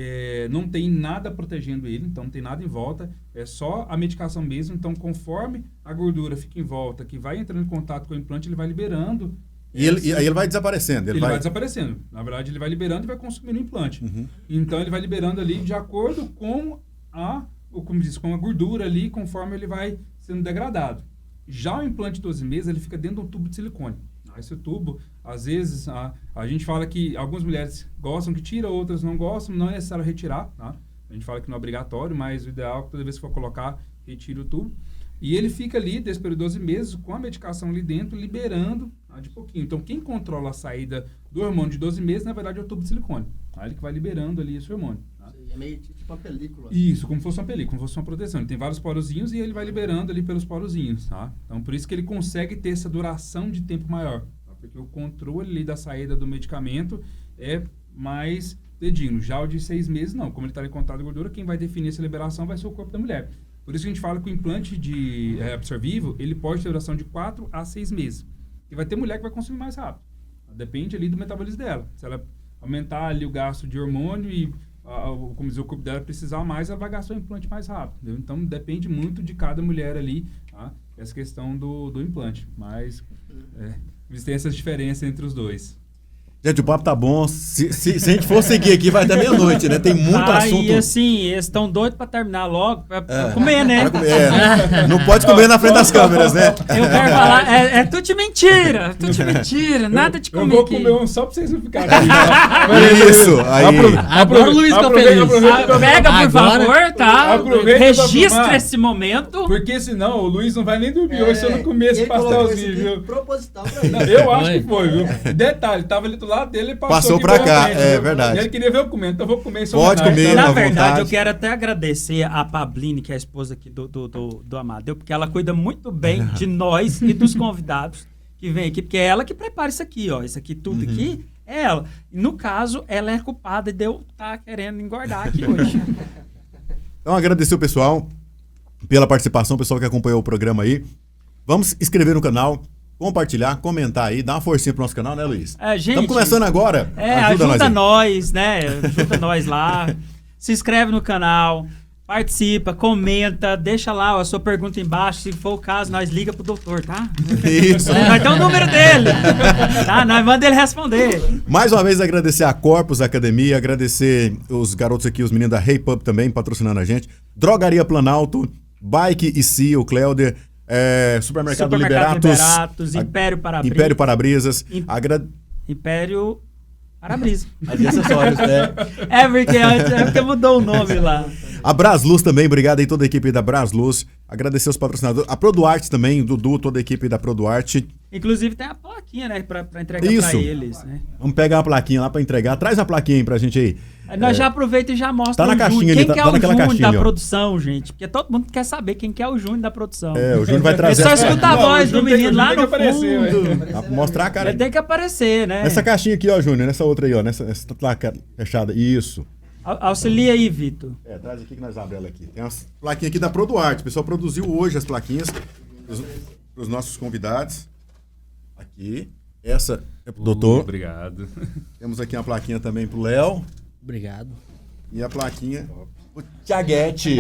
não tem nada protegendo ele, então não tem nada em volta, é só a medicação mesmo. Então, conforme a gordura fica em volta, que vai entrando em contato com o implante, ele vai liberando. E aí ele vai desaparecendo. Ele vai desaparecendo. Na verdade, ele vai liberando e vai consumindo o implante. Uhum. Então, ele vai liberando ali de acordo com com a gordura ali, conforme ele vai sendo degradado. Já o implante de 12 meses, ele fica dentro de um tubo de silicone. Esse tubo, às vezes, a gente fala que algumas mulheres gostam que tira, outras não gostam, não é necessário retirar, tá? A gente fala que não é obrigatório, mas o ideal é que toda vez que for colocar, retire o tubo. E ele fica ali, desse período de 12 meses, com a medicação ali dentro, liberando de pouquinho. Então, quem controla a saída do hormônio de 12 meses, na verdade, é o tubo de silicone. Tá? Ele que vai liberando ali esse hormônio. Tá? É meio tipo uma película. Isso, como fosse uma película, como fosse uma proteção. Ele tem vários porozinhos e ele vai liberando ali pelos porozinhos, tá? Então, por isso que ele consegue ter essa duração de tempo maior. Tá? Porque o controle ali da saída do medicamento é mais dedinho. Já o de 6 meses, não. Como ele está em contato com a gordura, quem vai definir essa liberação vai ser o corpo da mulher. Por isso que a gente fala que o implante de absorvível, ele pode ter duração de 4 a 6 meses. E vai ter mulher que vai consumir mais rápido. Depende ali do metabolismo dela. Se ela aumentar ali o gasto de hormônio e como dizer, o corpo dela precisar mais, ela vai gastar o implante mais rápido. Entendeu? Então, depende muito de cada mulher ali, tá? Essa questão do implante. Mas existem essas diferenças entre os dois. Gente, o papo tá bom. Se a gente for seguir aqui, vai até meia-noite, né? Tem muito assunto. E assim, eles estão doidos pra terminar logo, pra comer, né? Não pode comer na frente das câmeras, né? Eu quero falar, é tudo de mentira, nada de comer. Eu vou comer um só pra vocês não ficarem. Isso, aí. Agora o Luiz tá feliz. Pega, por favor, tá? Registra esse momento. Porque senão o Luiz não vai nem dormir hoje se eu não comer esse pastelzinho, viu? Proposital pra ele. Eu acho que foi, viu? Detalhe, tava ali do lado dele e passou pra cá, frente, é viu? verdade. E ele queria ver eu comendo, então eu vou comer isso. Pode comer, Na à verdade, vontade. eu quero até agradecer a Pabline, que é a esposa aqui do Amadeu, porque ela cuida muito bem de nós e dos convidados que vêm aqui, porque é ela que prepara isso aqui, ó. Isso aqui, tudo aqui, é ela. E no caso, ela é culpada de eu estar querendo engordar aqui hoje. Então, agradecer o pessoal pela participação, o pessoal que acompanhou o programa aí. Vamos se inscrever no canal, compartilhar, comentar aí, dar uma forcinha pro nosso canal, né, Luiz? Gente, estamos começando agora. Ajuda nós, né? Ajuda nós lá. Se inscreve no canal, participa, comenta, deixa lá a sua pergunta embaixo. Se for o caso, nós liga pro doutor, tá? Isso. Nós temos o número dele. Tá? Nós manda ele responder. Mais uma vez agradecer a Corpus Academia, agradecer os garotos aqui, os meninos da Hey Pub também, patrocinando a gente. Drogaria Planalto, Bike e C, o Cleuder. Supermercado Liberatos, Império Parabrisas. Império Parabrisas. Império Parabrisas. De acessórios, porque mudou o nome lá. A Brasluz também, obrigado aí toda a equipe da Brasluz. Agradecer os patrocinadores. A ProDuarte também, o Dudu, toda a equipe da ProDuarte. Inclusive tem a plaquinha, né, pra entregar Isso. pra eles, né? Vamos pegar uma plaquinha lá pra entregar. Traz a plaquinha aí pra gente aí. Aí nós já aproveita e já mostra Tá na o Júnior. caixinha ali, Quem tá- que é tá o naquela Júnior caixinha, da ó. produção, gente? Porque todo mundo quer saber quem que é o Júnior da produção. É, o Júnior vai Ele trazer só essa... escuta a Não, voz o do Júnior tem- menino o lá Júnior no tem que aparecer, fundo. Pra mostrar a cara. Ele tem que aparecer, né? Nessa caixinha aqui, ó, Júnior. Nessa outra aí, ó. Nessa placa fechada. Isso. Auxilia aí, Vitor. Traz aqui que nós abrimos ela aqui. Tem umas plaquinhas aqui da ProduArte. O pessoal produziu hoje as plaquinhas pros nossos convidados. Aqui. Essa é pro doutor. Obrigado. Temos aqui uma plaquinha também pro Léo. Obrigado. E a plaquinha pro Tiaguete.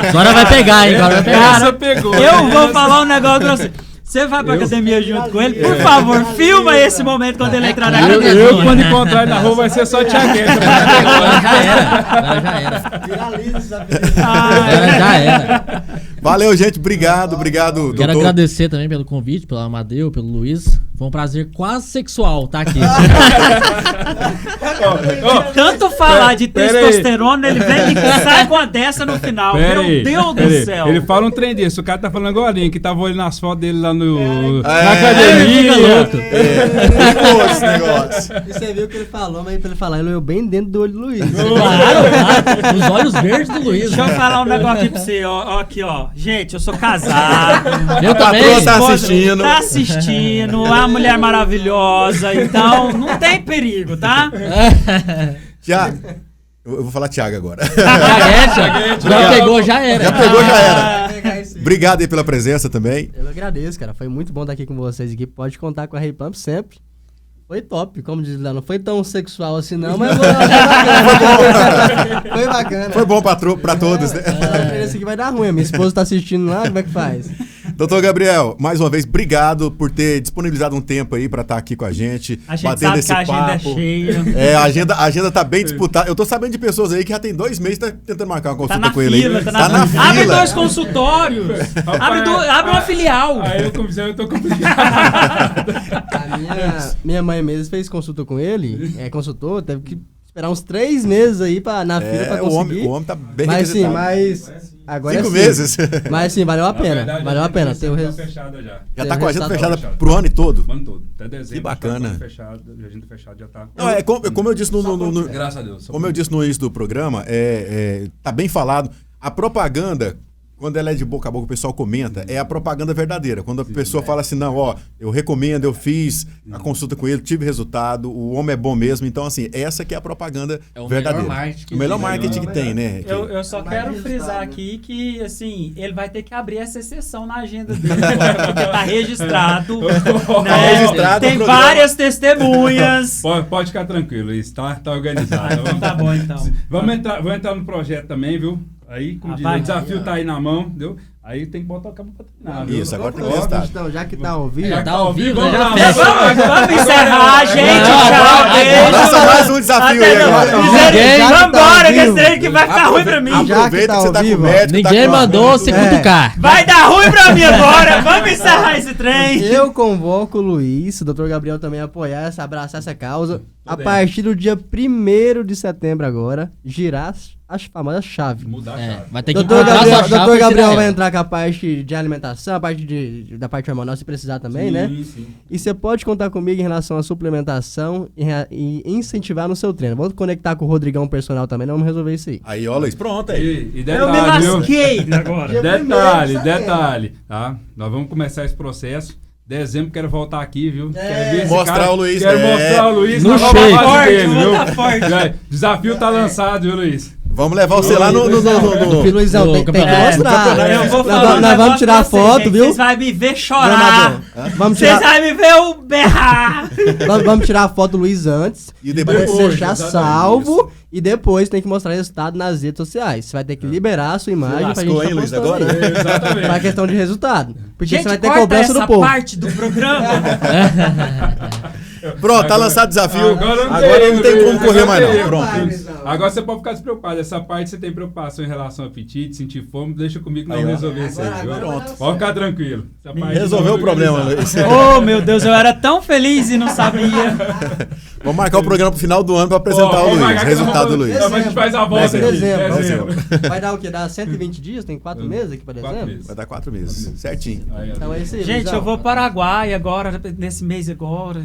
Agora vai pegar, hein? Agora vai pegar. Essa pegou. Eu vou falar um negócio pra você. Você vai pra academia junto com ele? Por favor, filma esse momento quando ele entrar na academia. Eu, quando encontrar ele na rua, vai ser só Tiaguete. Agora já era. Viraliza essa Agora já era. Valeu, gente. Obrigado, obrigado, Quero doutor. agradecer também pelo convite, pelo Amadeu, pelo Luiz. Foi um prazer quase sexual estar aqui. Tanto falar de pera aí. testosterona, ele vem e sai com a dessa no final. Meu Deus do céu. Ele fala um trem desse. O cara tá falando agora que tava olhando as fotos dele lá no, na Fica academia. louco. Ficou esse negócio. E você viu o que ele falou, mas pra ele falar, ele olhou bem dentro do olho do Luiz. Claro. Os olhos verdes do Luiz. Deixa eu falar um negócio aqui pra você, ó, aqui, ó. Gente, eu sou casado. Eu A também. patroa tá Esposa assistindo. Tá assistindo, é uma mulher maravilhosa, então não tem perigo, tá? Tiago. Eu vou falar Tiago agora. Tiaguete. Já pegou, já era. Já pegou, já era. Vai pegar esse aí. Obrigado aí pela presença também. Eu agradeço, cara. Foi muito bom estar aqui com vocês aqui. Pode contar com a Ray Pump sempre. Foi top, como diz lá. Não foi tão sexual assim, não, mas foi bacana. Foi bacana. Foi bom pra todos, né? Esse aqui vai dar ruim. A minha esposa tá assistindo lá, como é que faz? Doutor Gabriel, mais uma vez, obrigado por ter disponibilizado um tempo aí pra estar aqui com a gente. A gente sabe que a agenda é cheia. É, a agenda tá bem disputada. Eu tô sabendo de pessoas aí que já tem 2 meses tá tentando marcar uma Tá consulta na com ele fila, aí. tá na na fila. Abre fila. 2 consultórios. Abre uma filial. Aí eu comecei, eu tô complicado. A minha mãe mesmo fez consulta com ele. Consultou, teve que esperar uns 3 meses aí na fila pra conseguir. O homem tá bem Mas sim, requisitado. agora 5 sim. meses. Mas sim, valeu a Na pena. verdade, Valeu a pena. Tem o tá res... fechada já. Já tá com a agenda Resultado fechada pro ano todo. O ano todo. Até dezembro. Que bacana. Tá fechado, a agenda fechada já tá. Não, como eu disse no Graças a Deus. como eu disse no início do programa, tá bem falado. A propaganda, quando ela é de boca a boca, o pessoal comenta, é a propaganda verdadeira. Quando a pessoa fala assim, não, ó, eu recomendo, eu fiz a consulta com ele, tive resultado, o homem é bom mesmo. Então, assim, essa que é a propaganda É o verdadeira. melhor marketing. O melhor marketing que tem, né? Eu só quero frisar aqui que, assim, ele vai ter que abrir essa exceção na agenda dele agora, porque tá registrado. Né? registrado Tem o programa. várias testemunhas. Pode ficar tranquilo, isso tá organizado. Tá bom, então. Vamos entrar no projeto também, viu? Aí, como diz, vai. o desafio tá aí na mão, entendeu? Aí tem que botar o cabo pra treinar, viu? Isso, agora tem que Ó, resultado. então, já que tá ao vivo, Já Tá ao vivo, vamos já lá, fecha. Vamos encerrar, gente. Tchau, agora- beijo. Lança mais um desafio aí Até agora. não. Ninguém Vambora, tá ao que esse vivo. trem que vai ficar ruim pra mim. Já que Aproveita tá que você ao tá com o vivo, médico. Ninguém tá com a- mandou segundo K. Vai dar ruim pra mim agora. Vamos encerrar esse trem. eu convoco o Luiz, o Dr. Gabriel também a apoiar, abraçar essa causa. A partir do dia 1º de setembro agora, girar as famosas chaves. Mudar a chave. Vai ter que Doutor encontrar Gabriel, sua chave Dr. pra Gabriel tirar vai ela. entrar com a parte de alimentação, a parte da parte hormonal, se precisar também, né? Sim. E você pode contar comigo em relação à suplementação e incentivar no seu treino. Vamos conectar com o Rodrigão personal também, nós vamos resolver isso aí. Aí, ó, Luiz, pronto aí. E Eu me detalhe, viu? lasquei agora. Detalhe, tá? Nós vamos começar esse processo. Dezembro quero voltar aqui, viu? Quero ver esse Mostrar cara. o Luiz, Quero né? mostrar o Luiz No na nova shape. fase Forte, dele, viu? tá forte. Já, desafio tá lançado, viu, Luiz? Vamos levar você lá no... Filho Luizão, no tem que campeonato. mostrar. Eu vou Nós falar vamos- um nós vamos negócio tirar pra vocês, foto, gente. viu? Vocês vão me ver chorar. Gravador. Vamos Vocês tirar, vão me ver eu berrar. vamos tirar a foto do Luiz antes. E depois... Deixar exatamente salvo e depois tem que mostrar resultado nas redes sociais. Você vai ter que liberar a sua imagem pra gente lascou, tá hein, Luiz, postando agora? aí. Exatamente. Pra questão de resultado. Porque Gente, você vai ter corta cobrança essa do povo. parte do programa. Pronto, tá lançado o desafio. Agora Não tem como correr mais não. Pronto. Agora você pode ficar despreocupado. Essa parte você tem preocupação em relação ao apetite, sentir fome, deixa comigo que Aí, não ó. resolver isso aí. Agora Viu? pronto. Pode ficar tranquilo. Essa parte Resolveu o não problema, organizar. Luiz. Oh, meu Deus, eu era tão feliz e não sabia. Vamos marcar o programa pro final do ano pra apresentar o Vamos Luiz. marcar que Resultado do vamos- Luiz. Então, a gente faz a volta aqui. Dezembro. Vai dar o quê? Dá 120 dias? Tem 4 meses aqui pra 4 dezembro? meses. Vai dar 4 meses. Certinho. Aí, ó. Então é isso aí, Gente, Luizão. eu vou para o Paraguai agora, nesse mês agora.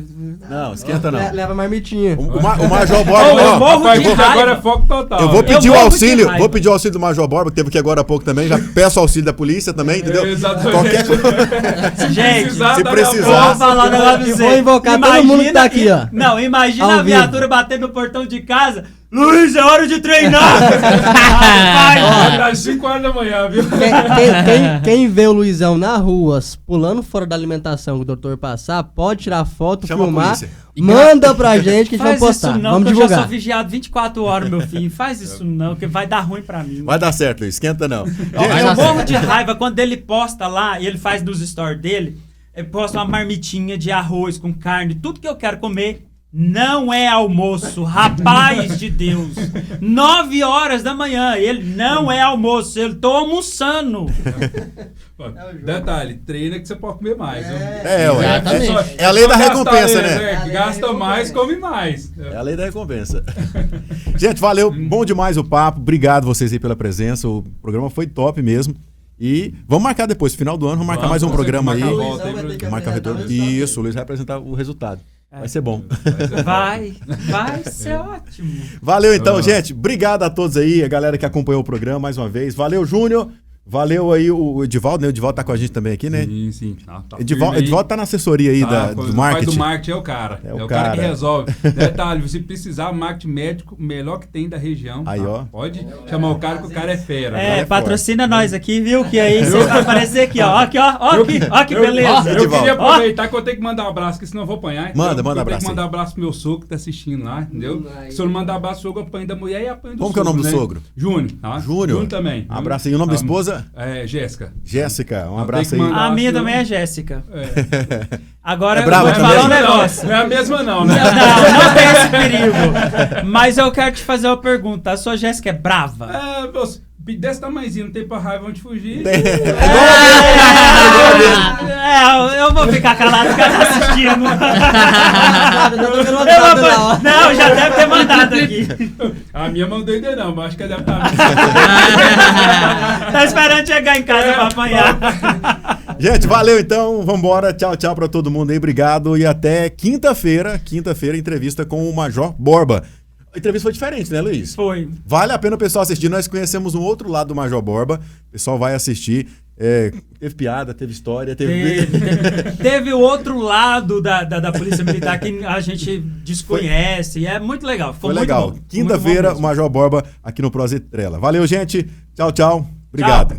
Não, esquenta não. Leva a marmitinha. O Major Oh, Borba, eu ó, morro Rapaz, de porque raiva. agora é foco total. eu vou né? pedir o morro de auxílio, raiva. vou pedir o auxílio do Major Borba, que teve aqui agora há pouco também. Já peço o auxílio da polícia também, entendeu? Exatamente. Qualquer coisa. Gente, se tá na precisar. minha vou falar um negócio pra Eu você. vou invocar todo mundo que tá aqui, ó. Não, imagina Ao a viatura batendo no portão de casa. Luiz, é hora de treinar! Vai. Tá às 5 horas da manhã, viu? Quem vê o Luizão na rua, pulando fora da alimentação que o doutor passar, pode tirar foto, Chama a filmar, polícia. manda pra gente que a gente vai Faz postar. isso não, Vamos que eu já divulgar. sou vigiado 24 horas, meu filho. Faz isso não, que vai dar ruim pra mim. Vai dar certo, Luiz. Esquenta não. Eu morro de raiva quando ele posta lá, e ele faz nos stories dele, ele posta uma marmitinha de arroz com carne, tudo que eu quero comer. Não é almoço, rapaz de Deus. 9 horas da manhã, ele não é almoço, eu tô almoçando. Detalhe, treina que você pode comer mais. Viu? ué. Exatamente. É a lei da Só recompensa, gastar né? menos, Gasta mais, come mais. É a lei da recompensa. Gente, valeu. Bom demais o papo. Obrigado vocês aí pela presença. O programa foi top mesmo. E vamos marcar depois, final do ano, vamos marcar mais um programa aí. marcar a volta aí, Luizão Marcar o retorno. Isso, o Luiz vai apresentar o resultado. Vai ser bom. Vai ser ótimo. Valeu então, gente. Obrigado a todos aí, a galera que acompanhou o programa mais uma vez. Valeu, Júnior. Valeu aí o Edivaldo, né? O Edivaldo tá com a gente também aqui, né? Sim, sim. Tá Edivaldo tá na assessoria aí do O marketing. pai do marketing é o cara. É É o o cara cara. que resolve. Detalhe, se precisar, marketing médico, melhor que tem da região. Aí, tá? ó. Pode chamar o cara que o cara é fera. É, é patrocina nós aqui, viu? Que aí você vai aparecer aqui, ó. Aqui, ó. Ó que beleza. Eu Edivaldo. queria aproveitar que eu tenho que mandar um abraço, porque senão eu vou apanhar. Manda Eu abraço tenho que mandar aí. um abraço pro meu sogro que tá assistindo lá, entendeu? Se eu não mandar abraço pro sogro, eu apanho da mulher e apanho do Como que é o nome do né? sogro? Júnior, tá? Júnior. também. Abraço aí. O nome da esposa? É, Jéssica. Jéssica. Um Tem abraço que aí. mandar- A minha senão- também é Jéssica. É. Agora É eu brava vou te também? falar um negócio. Não é a mesma não, né? Não tem esse perigo. Mas eu quero te fazer uma pergunta. A sua Jéssica é brava? É, você, desse tamanhozinho, não tem pra raiva onde fugir. Eu vou ficar calado porque ela tá assistindo. Não, já deve ter mandado aqui. A minha mandou ainda não, mas acho que ela deve estar... Tá esperando chegar em casa pra apanhar. Gente, valeu então. Vambora. Tchau, tchau pra todo mundo aí. Obrigado. E até quinta-feira. Quinta-feira, entrevista com o Major Borba. A entrevista foi diferente, né, Luiz? Foi. Vale a pena o pessoal assistir. Nós conhecemos um outro lado do Major Borba. O pessoal vai assistir. Teve piada, teve história, Teve o outro lado da Polícia Militar que a gente desconhece. É muito legal. Foi muito legal. bom. Quinta-feira, Muito o bom mesmo. Major Borba aqui no Prosa e Trela. Valeu, gente. Tchau, tchau. Obrigado.